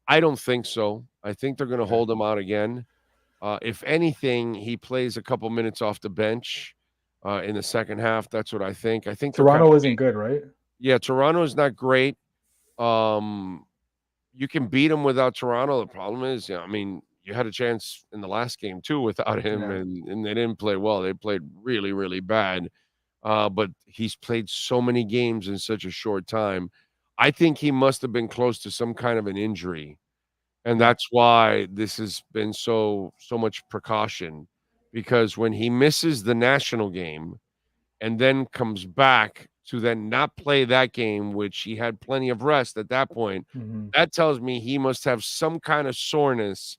I don't think so. I think they're going to hold him out again. If anything, he plays a couple minutes off the bench in the second half. That's what I think. I think Toronto isn't good, right? Yeah, Toronto is not great. You can beat them without Toronto. The problem is, you had a chance in the last game too without him, and they didn't play well. They played really, really bad. But he's played so many games in such a short time. I think he must have been close to some kind of an injury. And that's why this has been so much precaution, because when he misses the national game and then comes back to then not play that game, which he had plenty of rest at that point, that tells me he must have some kind of soreness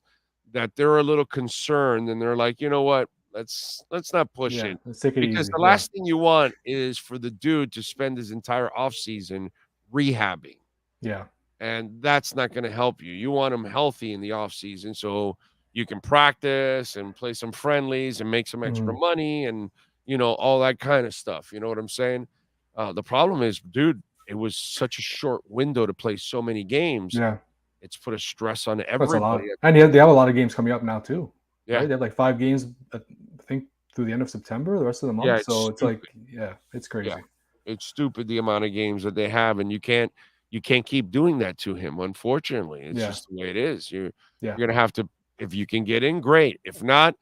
that they're a little concerned, and they're like, you know what, let's not push it. Let's take it Because easy. the last thing you want is for the dude to spend his entire offseason rehabbing. Yeah. And that's not going to help you. You want him healthy in the offseason so you can practice and play some friendlies and make some extra money and, all that kind of stuff. You know what I'm saying? The problem is, dude, it was such a short window to play so many games. Yeah. It's put a stress on That's a lot. everybody. And they have a lot of games coming up now too. Yeah. Right? They have like 5 games, I think, through the end of September, the rest of the month. Yeah, it's like, it's crazy. Yeah. It's stupid the amount of games that they have, and you can't keep doing that to him, unfortunately. It's just the way it is. You're going to have to, if you can get in, great. If not,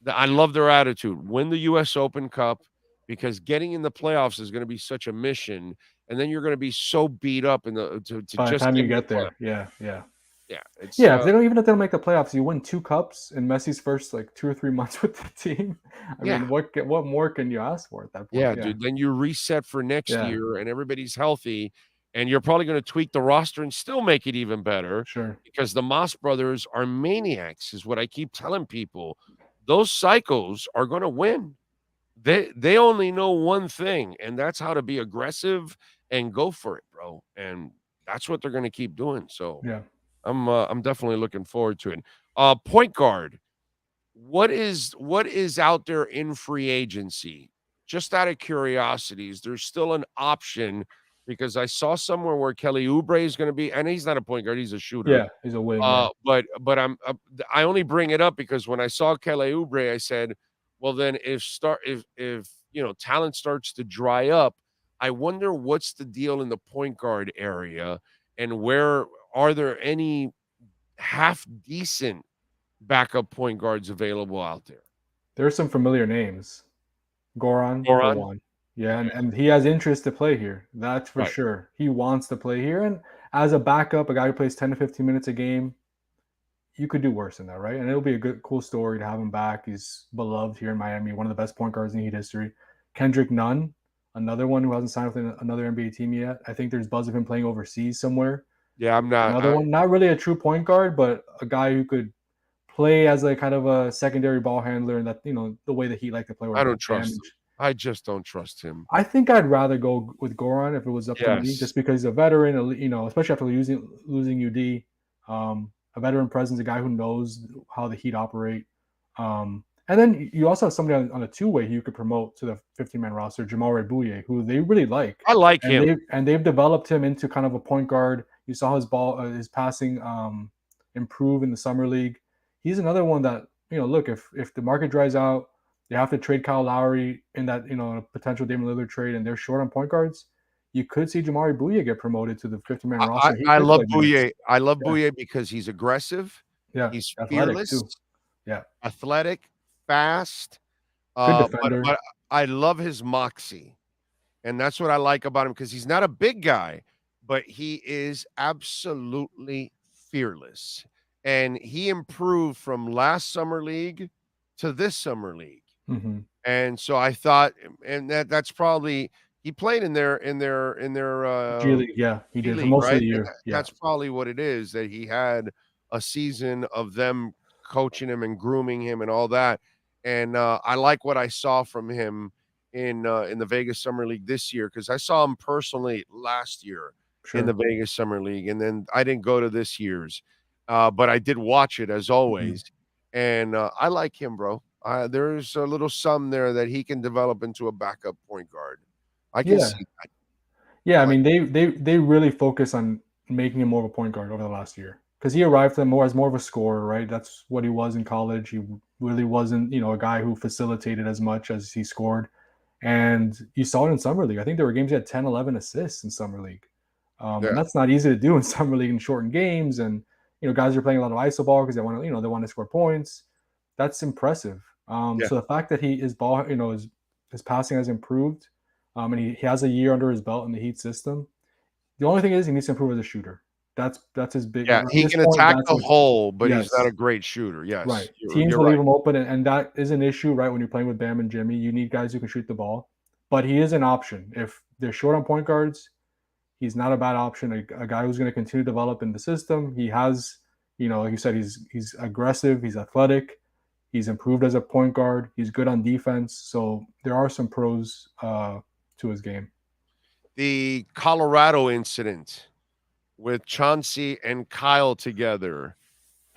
I love their attitude. Win the U.S. Open Cup, because getting in the playoffs is going to be such a mission, and then you're going to be so beat up to By the just time you in the get there. playoffs. Yeah. It's, If they don't make the playoffs, you win 2 cups in Messi's first like 2 or 3 months with the team. I mean, what more can you ask for at that point? Yeah, dude. Then you reset for next year, and everybody's healthy, and you're probably going to tweak the roster and still make it even better. Sure. Because the Moss brothers are maniacs, is what I keep telling people. Those psychos are going to win. They only know one thing, and that's how to be aggressive and go for it, bro. And that's what they're going to keep doing. So I'm definitely looking forward to it. Point guard. What is out there in free agency? Just out of curiosity, is there still an option? Because I saw somewhere where Kelly Oubre is going to be, and he's not a point guard; he's a shooter. Yeah, he's a wing. But I only bring it up because when I saw Kelly Oubre, I said, well, then if talent starts to dry up, I wonder what's the deal in the point guard area, and where are there any half decent backup point guards available out there? There's some familiar names. Goran. For one. Yeah, and he has interest to play here. That's for sure. He wants to play here. And as a backup, a guy who plays 10 to 15 minutes a game, you could do worse than that, right? And it'll be a cool story to have him back. He's beloved here in Miami, one of the best point guards in Heat history. Kendrick Nunn, another one who hasn't signed with another NBA team yet. I think there's buzz of him playing overseas somewhere. Yeah, I'm not. Another one, not really a true point guard, but a guy who could play as a kind of a secondary ball handler, and that, the way that he liked to play. I don't trust him. I just don't trust him. I think I'd rather go with Goran if it was up to me, just because he's a veteran, especially after losing UD. A veteran presence, a guy who knows how the Heat operate. And then you also have somebody on a 2-way who you could promote to the 15-man roster, Jamal Ray-Bouye, who they really like. I like him. They've developed him into kind of a point guard. You saw his passing improve in the summer league. He's another one that, look, if the market dries out, they have to trade Kyle Lowry in that, a potential Damian Lillard trade, and they're short on point guards. You could see Jamari Bouye get promoted to the 50-man roster. I love Bouye. I love Bouye because he's aggressive. Yeah, He's athletic fearless, too. Yeah, athletic, fast. good But defender. I love his moxie, and that's what I like about him because he's not a big guy, but he is absolutely fearless. And he improved from last summer league to this summer league. Hmm. And so I thought, and that's probably he played in their G League, yeah, he G did for League, most of right? the And year. Yeah, that's probably what it is, that he had a season of them coaching him and grooming him and all that. And I like what I saw from him in the Vegas Summer League this year because I saw him personally last year in the sure. Vegas Summer League, and then I didn't go to this year's, but I did watch it as Mhm. always, and I like him, bro. There's a little sum there that he can develop into a backup point guard. I can Yeah, see that. yeah. I I like mean, they really focus on making him more of a point guard over the last year because he arrived to them more as more of a scorer, right? That's what he was in college. He really wasn't, a guy who facilitated as much as he scored. And you saw it in summer league. I think there were games he had 10, 11 assists in summer league. And yeah, that's not easy to do in summer league in shortened games. And, guys are playing a lot of iso ball because they want to, they want to score points. That's impressive. yeah. So the fact that his ball, his passing has improved, and he has a year under his belt in the Heat system. The only thing is he needs to improve as a shooter. That's his big Yeah, at he this can point. attack That's the his hole, but he's not yes. a great shooter. Yes, Right. Teams you're will leave right. him open, and that is an issue, right? When you're playing with Bam and Jimmy, you need guys who can shoot the ball. But he is an option. If they're short on point guards, he's not a bad option. A guy who's going to continue to develop in the system. He has, like you said, he's aggressive, he's athletic, he's improved as a point guard, he's good on defense. So there are some pros to his game. The Colorado incident with Chauncey and Kyle together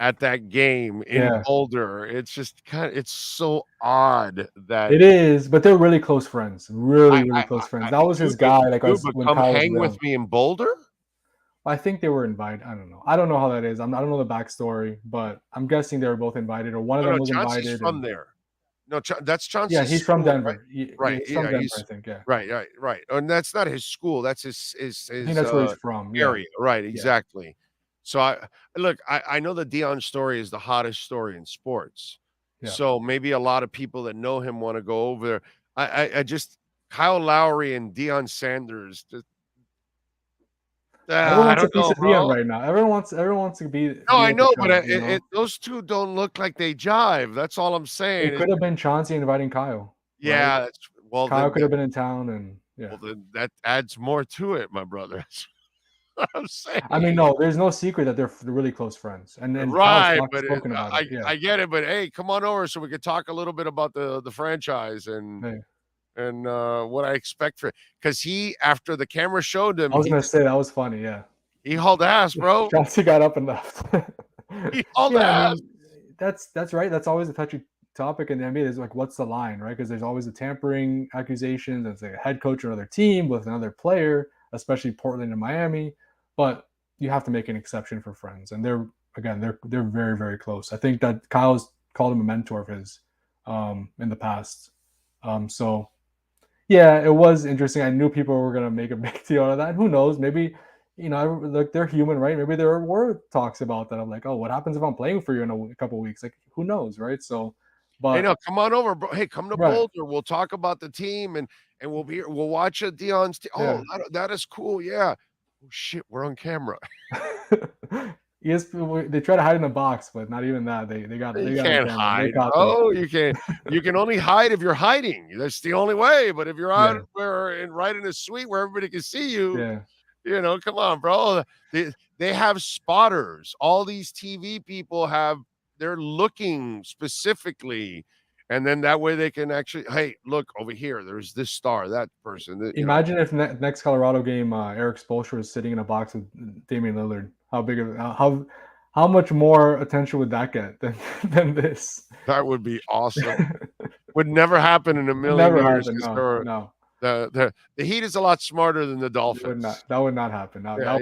at that game in Yeah, Boulder, it's so odd that it is, but they're really close friends. Really, really close friends. I That was his dude, but guy, like dude, us but when come Kyle was hang young. with me in Boulder? I think they were invited. I don't know. I don't know how that is. I don't know the backstory, but I'm guessing they were both invited, or one of No, them no, was Chauncey's invited. from And there. No, that's yeah, Chauncey's he's from school, right? Denver. Yeah, Right, he's from yeah, Denver, I he's think. Yeah, right, and that's not his school, that's his I think that's where he's from. Yeah, area, right, yeah, exactly. So I know the Deion story is the hottest story in sports, yeah. so maybe a lot of people that know him wanna go over there. I just Kyle Lowry and Deion Sanders, just Everyone I wants a don't piece know, of Dion bro. right now. Everyone wants to No, be I like know, a but, Trump. those 2 don't look like they jive, that's all I'm saying. It could have been Chauncey inviting Kyle, right? Yeah, that's well, Kyle then could have been in town, and yeah. that adds more to it, my brother. That's what I'm I mean, saying. no, there's no secret that they're really close friends, and Kyle's Right, but spoken about it. Yeah, I get it, but hey, come on over so we could talk a little bit about the franchise and yeah. what I expect for because he after the camera showed him, I was gonna say that was funny. Yeah. he hauled ass, bro. Chauncey got up and left. He hauled Yeah, I ass. mean, that's right. That's always a touchy topic in the NBA. Is like, what's the line, right? Because there's always the tampering accusations. It's like a head coach or another team with another player, especially Portland and Miami. But you have to make an exception for friends, and they're very very close. I think that Kyle's called him a mentor of his in the past. So yeah, it was interesting. I knew people were gonna make a big deal out of that. And who knows? Maybe look, they're human, right? Maybe there were talks about that. I'm like, oh, what happens if I'm playing for you in a couple of weeks? Like, who knows, right? So, Hey, but no, come on over, bro. Hey, come to right, Boulder. We'll talk about the team and we'll watch a Deion's team. Oh, yeah. that is cool. Yeah. Oh shit, we're on camera. Yes, they try to hide in the box, but not even that. They got You on can't camera. They hide, caught them. bro. You can only hide if you're hiding. That's the only way. But if you're out Yeah, right in a suite where everybody can see you, yeah. come on, bro. They have spotters. All these TV people they're looking specifically, and then that way they can actually, hey, look over here. There's this star, that person. Imagine if next Colorado game, Eric Spoelstra was sitting in a box with Damian Lillard. How much more attention would that get than this? That would be awesome. Would never happen in a million Never years happened. because No. the Heat is a lot smarter than the It would Dolphins. not. That would not happen. No, Yeah,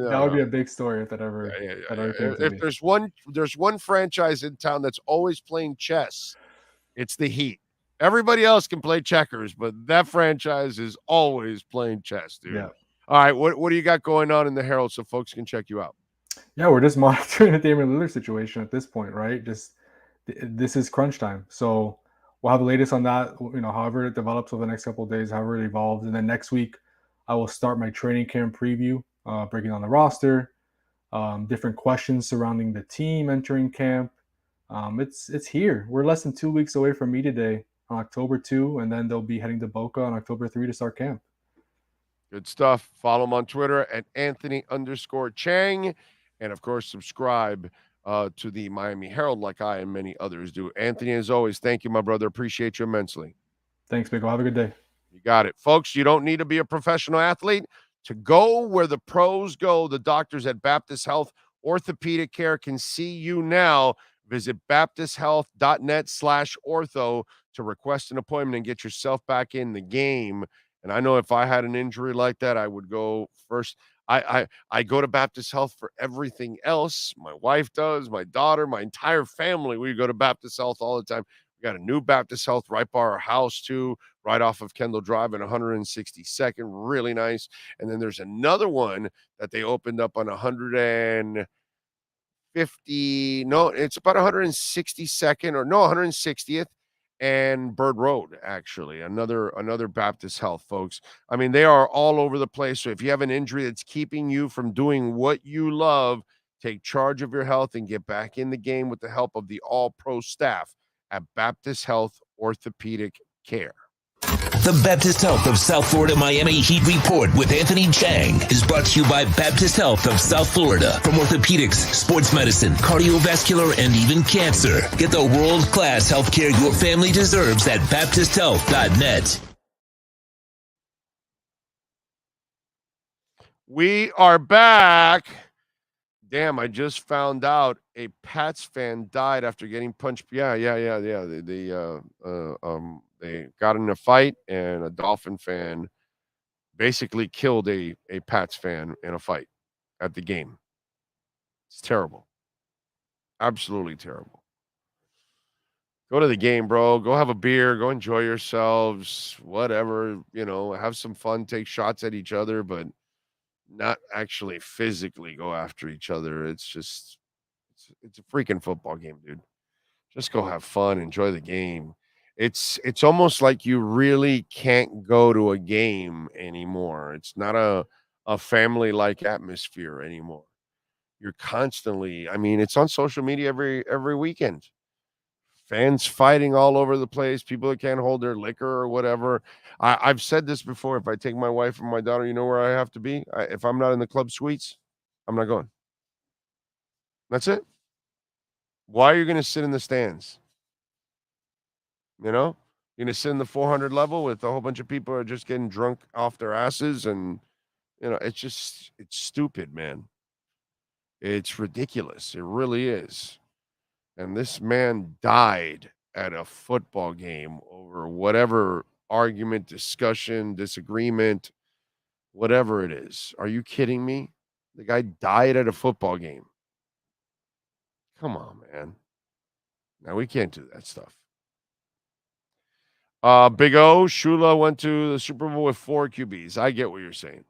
that would be a big story if that ever came to If be. there's one franchise in town that's always playing chess, it's the Heat. Everybody else can play checkers, but that franchise is always playing chess, dude. Yeah. All right, what do you got going on in the Herald so folks can check you out? Yeah, we're just monitoring the Damian Lillard situation at this point, right? Just this is crunch time. So we'll have the latest on that, however it develops over the next couple of days, however it evolves. And then next week, I will start my training camp preview, breaking down the roster, different questions surrounding the team entering camp. It's here. We're less than 2 weeks away from Media Day on October 2, and then they'll be heading to Boca on October 3 to start camp. Good stuff. Follow him on Twitter at Anthony_Chiang. And, of course, subscribe to the Miami Herald like I and many others do. Anthony, as always, thank you, my brother. Appreciate you immensely. Thanks, Big O. Have a good day. You got it. Folks, you don't need to be a professional athlete to go where the pros go. The doctors at Baptist Health Orthopedic Care can see you now. Visit baptisthealth.net/ortho to request an appointment and get yourself back in the game. And I know if I had an injury like that, I would go first. I go to Baptist Health for everything else. My wife does, my daughter, my entire family. We go to Baptist Health all the time. We got a new Baptist Health right by our house, too, right off of Kendall Drive and 162nd. Really nice. And then there's another one that they opened up on 150. No, it's about 162nd or no, 160th and Bird Road, actually. Another Baptist Health, folks. I mean, they are all over the place. So if you have an injury that's keeping you from doing what you love, take charge of your health and get back in the game with the help of the all-pro staff at Baptist Health Orthopedic Care. The Baptist Health of South Florida Miami Heat Report with Anthony Chiang is brought to you by Baptist Health of South Florida. From orthopedics, sports medicine, cardiovascular, and even cancer. Get the world-class healthcare your family deserves at baptisthealth.net. We are back. Damn, I just found out a Pats fan died after getting punched. Yeah. They got in a fight, and a Dolphin fan basically killed a Pats fan in a fight at the game. It's terrible. Absolutely terrible. Go to the game, bro. Go have a beer. Go enjoy yourselves. Whatever, have some fun. Take shots at each other, but not actually physically go after each other. It's a freaking football game, dude. Just go have fun. Enjoy the game. It's almost like you really can't go to a game anymore. It's not a family-like atmosphere anymore. You're constantly, it's on social media every weekend. Fans fighting all over the place, people that can't hold their liquor or whatever. I've said this before. If I take my wife and my daughter, you know where I have to be? If I'm not in the club suites, I'm not going. That's it. Why are you going to sit in the stands? You're going to sit in the 400 level with a whole bunch of people who are just getting drunk off their asses. And, it's stupid, man. It's ridiculous. It really is. And this man died at a football game over whatever argument, discussion, disagreement, whatever it is. Are you kidding me? The guy died at a football game. Come on, man. Now, we can't do that stuff. Big O, Shula went to the Super Bowl with 4 QBs. I get what you're saying.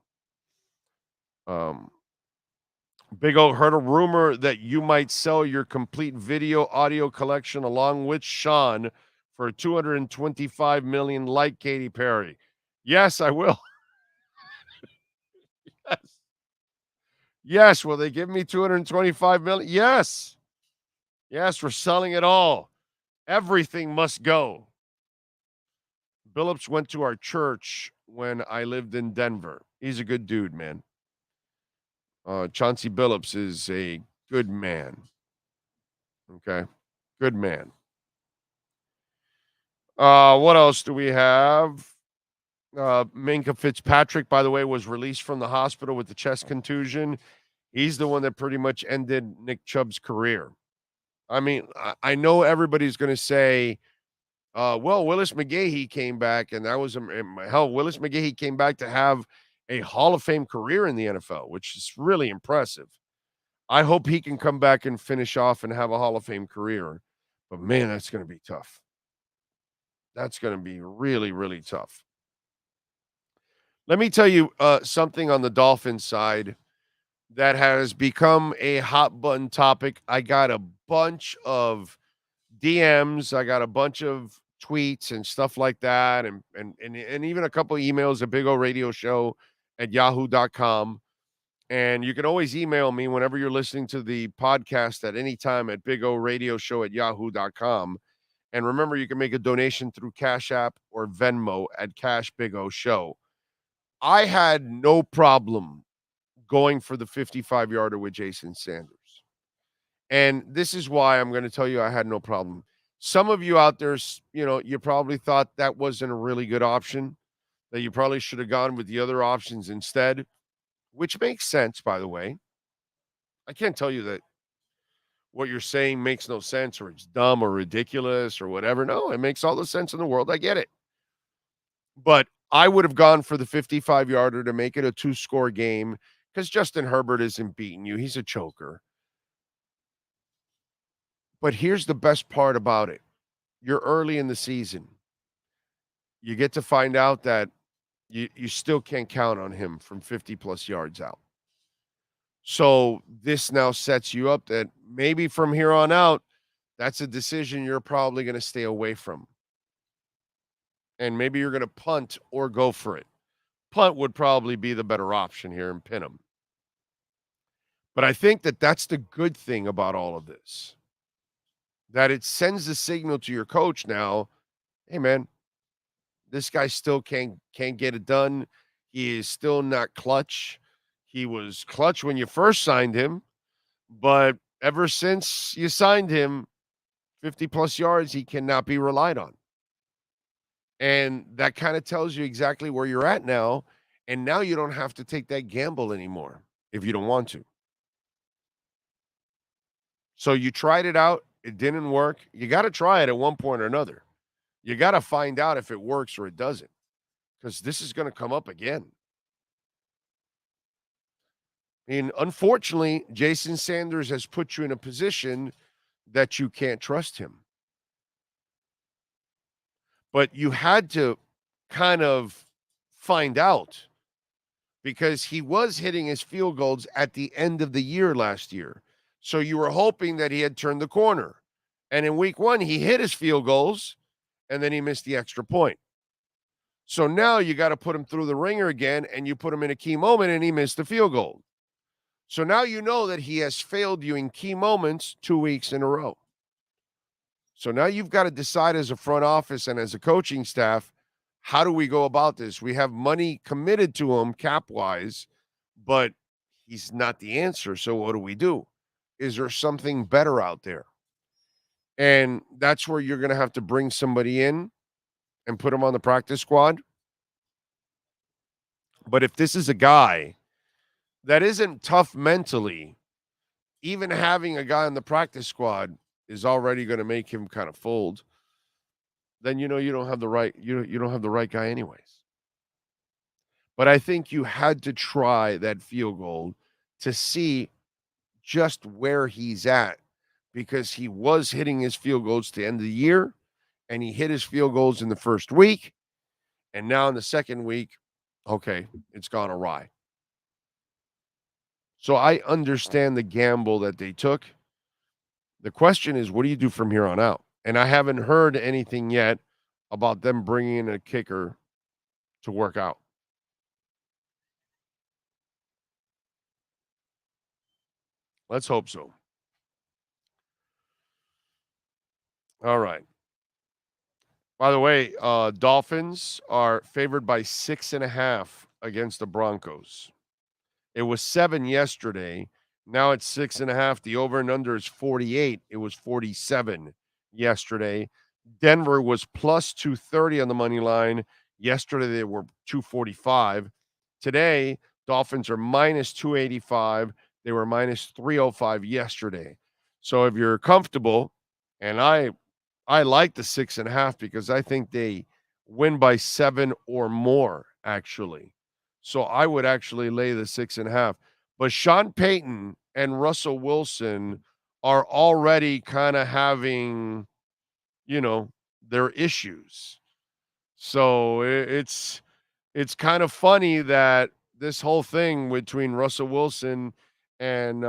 Big O, heard a rumor that you might sell your complete video audio collection along with Sean for $225 million like Katy Perry. Yes, I will. Yes. Yes, will they give me $225 million? Yes. Yes, we're selling it all. Everything must go. Billups went to our church when I lived in Denver. He's a good dude, man. Chauncey Billups is a good man. Okay. Good man. What else do we have? Minka Fitzpatrick, by the way, was released from the hospital with the chest contusion. He's the one that pretty much ended Nick Chubb's career. I know everybody's going to say, well, Willis McGahee came back, and that was hell. Willis McGahee came back to have a Hall of Fame career in the NFL, which is really impressive. I hope he can come back and finish off and have a Hall of Fame career. But, man, that's going to be tough. That's going to be really, really tough. Let me tell you something on the Dolphins side. that has become a hot button topic. I got a bunch of DMs, I got a bunch of tweets and stuff like that, and even a couple emails at Big O Radio Show at yahoo.com. And you can always email me whenever you're listening to the podcast at any time at Big O Radio Show at yahoo.com. And remember, you can make a donation through Cash App or Venmo at Cash Big O Show. I had no problem going for the 55-yarder with Jason Sanders. And this is why I'm going to tell you I had no problem. Some of you out there, you probably thought that wasn't a really good option, that you probably should have gone with the other options instead, which makes sense, by the way. I can't tell you that what you're saying makes no sense or it's dumb or ridiculous or whatever. No, it makes all the sense in the world. I get it. But I would have gone for the 55-yarder to make it a 2-score game because Justin Herbert isn't beating you. He's a choker. But here's the best part about it. You're early in the season. You get to find out that you still can't count on him from 50-plus yards out. So this now sets you up that maybe from here on out, that's a decision you're probably going to stay away from. And maybe you're going to punt or go for it. Punt would probably be the better option here and pin him. But I think that that's the good thing about all of this, that it sends a signal to your coach now, hey, man, this guy still can't get it done. He is still not clutch. He was clutch when you first signed him, but ever since you signed him, 50-plus yards, he cannot be relied on. And that kind of tells you exactly where you're at now, and now you don't have to take that gamble anymore if you don't want to. So you tried it out. It didn't work. You got to try it at one point or another. You got to find out if it works or it doesn't, because this is going to come up again. I mean, unfortunately, Jason Sanders has put you in a position that you can't trust him. But you had to kind of find out, because he was hitting his field goals at the end of the year last year. So you were hoping that he had turned the corner. And in week 1, he hit his field goals, and then he missed the extra point. So now you got to put him through the ringer again, and you put him in a key moment, and he missed the field goal. So now you know that he has failed you in key moments 2 weeks in a row. So now you've got to decide as a front office and as a coaching staff, how do we go about this? We have money committed to him cap-wise, but he's not the answer. So what do? Is there something better out there? And that's where you're going to have to bring somebody in and put him on the practice squad. But if this is a guy that isn't tough mentally, even having a guy on the practice squad is already going to make him kind of fold, then you don't have the right you don't have the right guy anyways. But I think you had to try that field goal to see just where he's at, because he was hitting his field goals to end of the year, and he hit his field goals in the first week, and now in the second week, okay, it's gone awry. So I understand the gamble that they took. The question is, what do you do from here on out? And I haven't heard anything yet about them bringing in a kicker to work out. Let's hope so. All right. By the way, Dolphins are favored by 6.5 against the Broncos. It was 7 yesterday. Now it's 6.5. The over and under is 48. It was 47 yesterday. Denver was plus 230 on the money line. Yesterday they were 245. Today, Dolphins are minus 285. They were minus 305 yesterday. So if you're comfortable, and I like the 6.5 because I think they win by 7 or more, actually. So I would actually lay the 6.5. But Sean Payton and Russell Wilson are already kind of having, their issues. So it's kind of funny that this whole thing between Russell Wilson and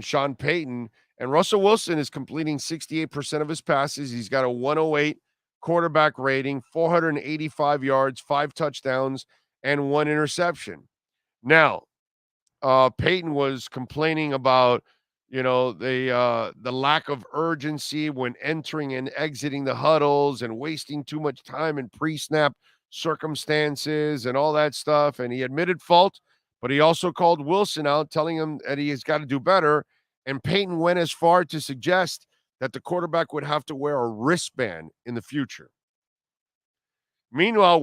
Sean Payton. And Russell Wilson is completing 68% of his passes. He's got a 108 quarterback rating, 485 yards, 5 touchdowns, and 1 interception. Now, Peyton was complaining about, the lack of urgency when entering and exiting the huddles and wasting too much time in pre-snap circumstances and all that stuff. And he admitted fault, but he also called Wilson out, telling him that he has got to do better. And Peyton went as far to suggest that the quarterback would have to wear a wristband in the future. Meanwhile,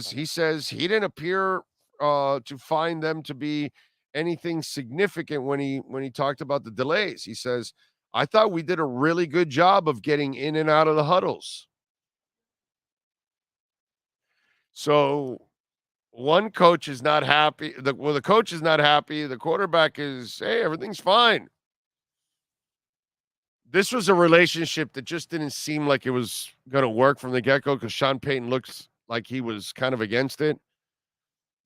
he says he didn't appear to find them to be anything significant when he talked about the delays. He says, I thought we did a really good job of getting in and out of the huddles. So one coach is not happy. The coach is not happy. The quarterback is, hey, everything's fine. This was a relationship that just didn't seem like it was going to work from the get-go because Sean Payton looks like he was kind of against it.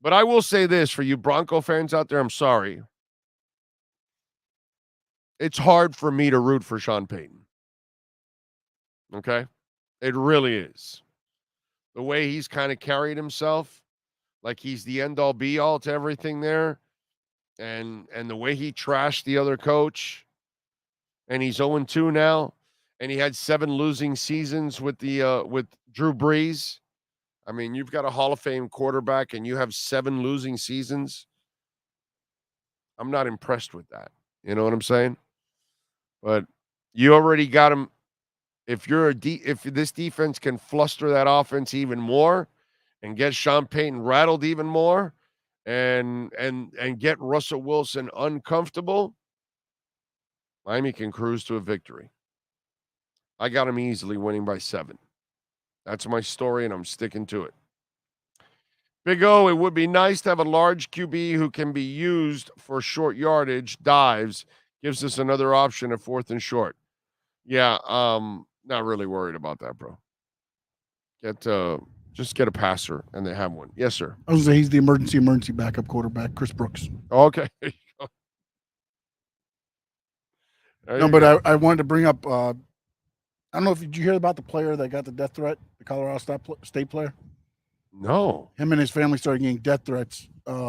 But I will say this for you Bronco fans out there, I'm sorry. It's hard for me to root for Sean Payton. Okay? It really is. The way he's kind of carried himself, like he's the end-all be-all to everything there, and the way he trashed the other coach, and he's 0-2 now, and he had 7 losing seasons with Drew Brees. I mean, you've got a Hall of Fame quarterback, and you have 7 losing seasons. I'm not impressed with that. You know what I'm saying? But you already got him. If this defense can fluster that offense even more and get Sean Payton rattled even more and get Russell Wilson uncomfortable, Miami can cruise to a victory. I got him easily winning by 7. That's my story, and I'm sticking to it. Big O, it would be nice to have a large QB who can be used for short yardage dives. Gives us another option at 4th and short. Yeah, not really worried about that, bro. Just get a passer, and they have one. Yes, sir. I was going to say he's the emergency backup quarterback, Chris Brooks. Okay. But I wanted to bring up, I don't know if did you hear about the player that got the death threat, the Colorado State player? No. Him and his family started getting death threats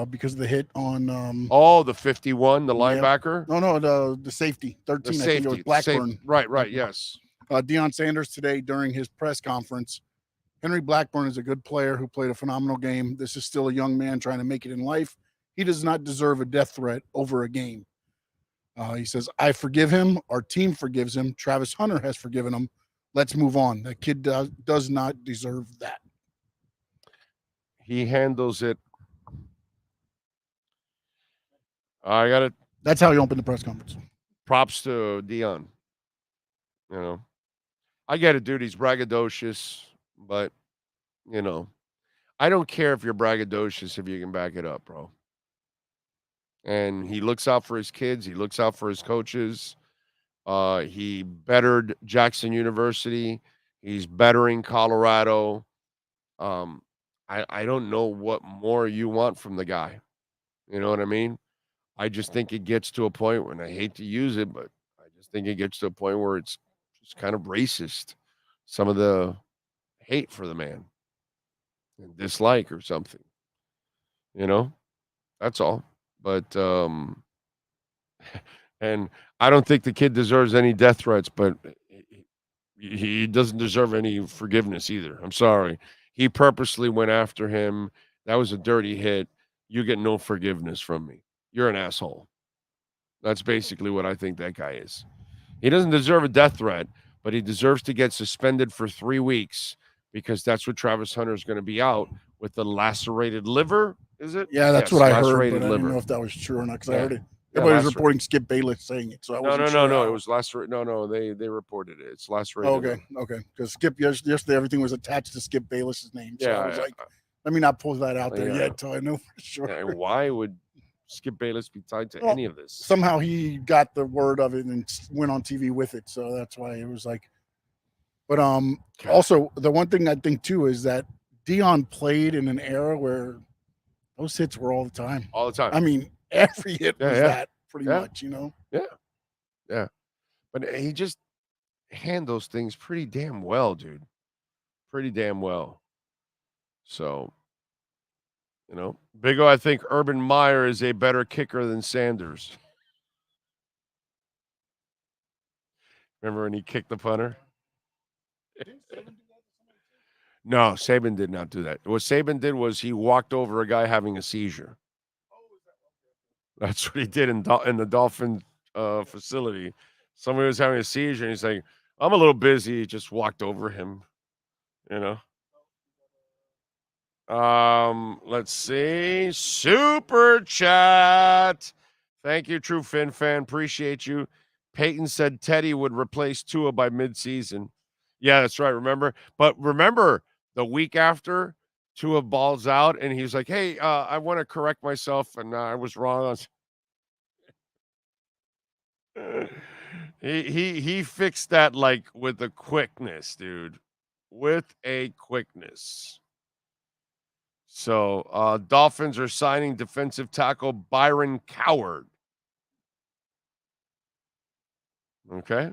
because of the hit on. The 51, the linebacker? No, the safety, 13, the I think it was Blackburn. Right, yes. Deion Sanders today during his press conference. Henry Blackburn is a good player who played a phenomenal game. This is still a young man trying to make it in life. He does not deserve a death threat over a game. He says, I forgive him. Our team forgives him. Travis Hunter has forgiven him. Let's move on. That kid does not deserve that. He handles it. That's how he opened the press conference. Props to Deion. I get it, dude. He's braggadocious, but, I don't care if you're braggadocious if you can back it up, bro. And he looks out for his kids. He looks out for his coaches. He bettered Jackson University. He's bettering Colorado. I don't know what more you want from the guy. You know what I mean? I just think it gets to a point when I hate to use it, but I just think it gets to a point where it's just kind of racist. Some of the hate for the man and dislike or something. That's all. But and I don't think the kid deserves any death threats, but he doesn't deserve any forgiveness either. I'm sorry. He purposely went after him. That was a dirty hit. You get no forgiveness from me. You're an asshole. That's basically what I think that guy is. He doesn't deserve a death threat, but he deserves to get suspended for 3 weeks because that's what Travis Hunter is going to be out with the lacerated liver. Is it? Yeah, that's what I heard, but I liver. didn't know if that was true or not because I heard it. Everybody was reporting Skip Bayless saying it, so I wasn't sure. No. It was lacerated. No. They reported it. It's lacerated. Okay. Because Skip yesterday, everything was attached to Skip Bayless's name. So I was like, let me not pull that out there yet until I know for sure. Yeah, and why would Skip Bayless be tied to any of this? Somehow he got the word of it and went on TV with it, so that's why it was like. But also the one thing I think too is that Deion played in an era where those hits were all the time. All the time. I mean, Every hit was Yeah. that, pretty Yeah. much, you know? Yeah. But he just handles things pretty damn well, dude. Pretty damn well. So, Big O, I think Urban Meyer is a better kicker than Sanders. Remember when he kicked the punter? No, Saban did not do that. What Saban did was he walked over a guy having a seizure. That's what he did in the Dolphin facility. Somebody was having a seizure, and he's like, "I'm a little busy." He just walked over him. Let's see. Super chat. Thank you, True Fin fan. Appreciate you. Peyton said Teddy would replace Tua by midseason. Yeah, that's right. Remember? But remember the week after Tua balls out and he's like, "Hey, I want to correct myself and I was wrong." He fixed that like with a quickness, dude. With a quickness. So, Dolphins are signing defensive tackle Byron Coward. Okay.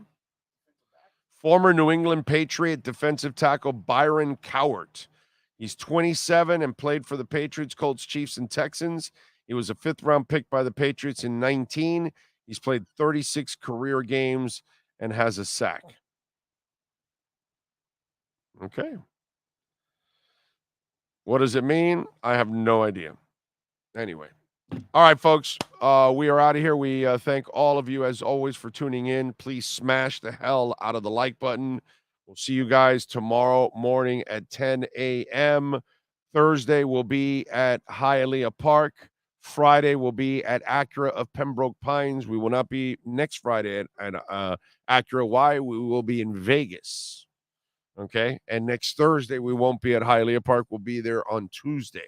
Former New England Patriot defensive tackle Byron Cowart. He's 27 and played for the Patriots, Colts, Chiefs, and Texans. He was a fifth-round pick by the Patriots in 19. He's played 36 career games and has a sack. Okay. What does it mean? I have no idea. Anyway. All right, folks, we are out of here. We thank all of you, as always, for tuning in. Please smash the hell out of the like button. We'll see you guys tomorrow morning at 10 a.m. Thursday will be at Hialeah Park. Friday will be at Acura of Pembroke Pines. We will not be next Friday at Acura. Why? We will be in Vegas. Okay? And next Thursday, we won't be at Hialeah Park. We'll be there on Tuesday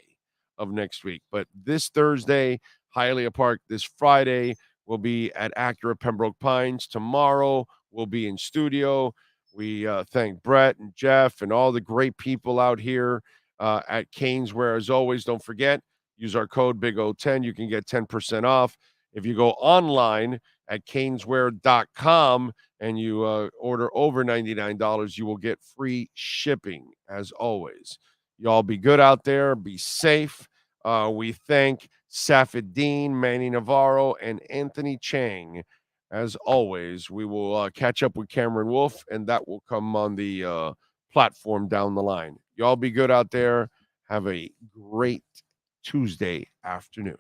of next week. But this Thursday, Hialeah Park. This Friday, we'll be at Acura Pembroke Pines. Tomorrow, we'll be in studio. We thank Brett and Jeff and all the great people out here at Caneswear. As always, don't forget, use our code BIG010. You can get 10% off. If you go online at caneswear.com and you order over $99, you will get free shipping, as always. Y'all be good out there. Be safe. We thank Safid, Deen, Manny, Navarro, and Anthony Chiang. As always, we will catch up with Cameron Wolf, and that will come on the platform down the line. Y'all be good out there. Have a great Tuesday afternoon.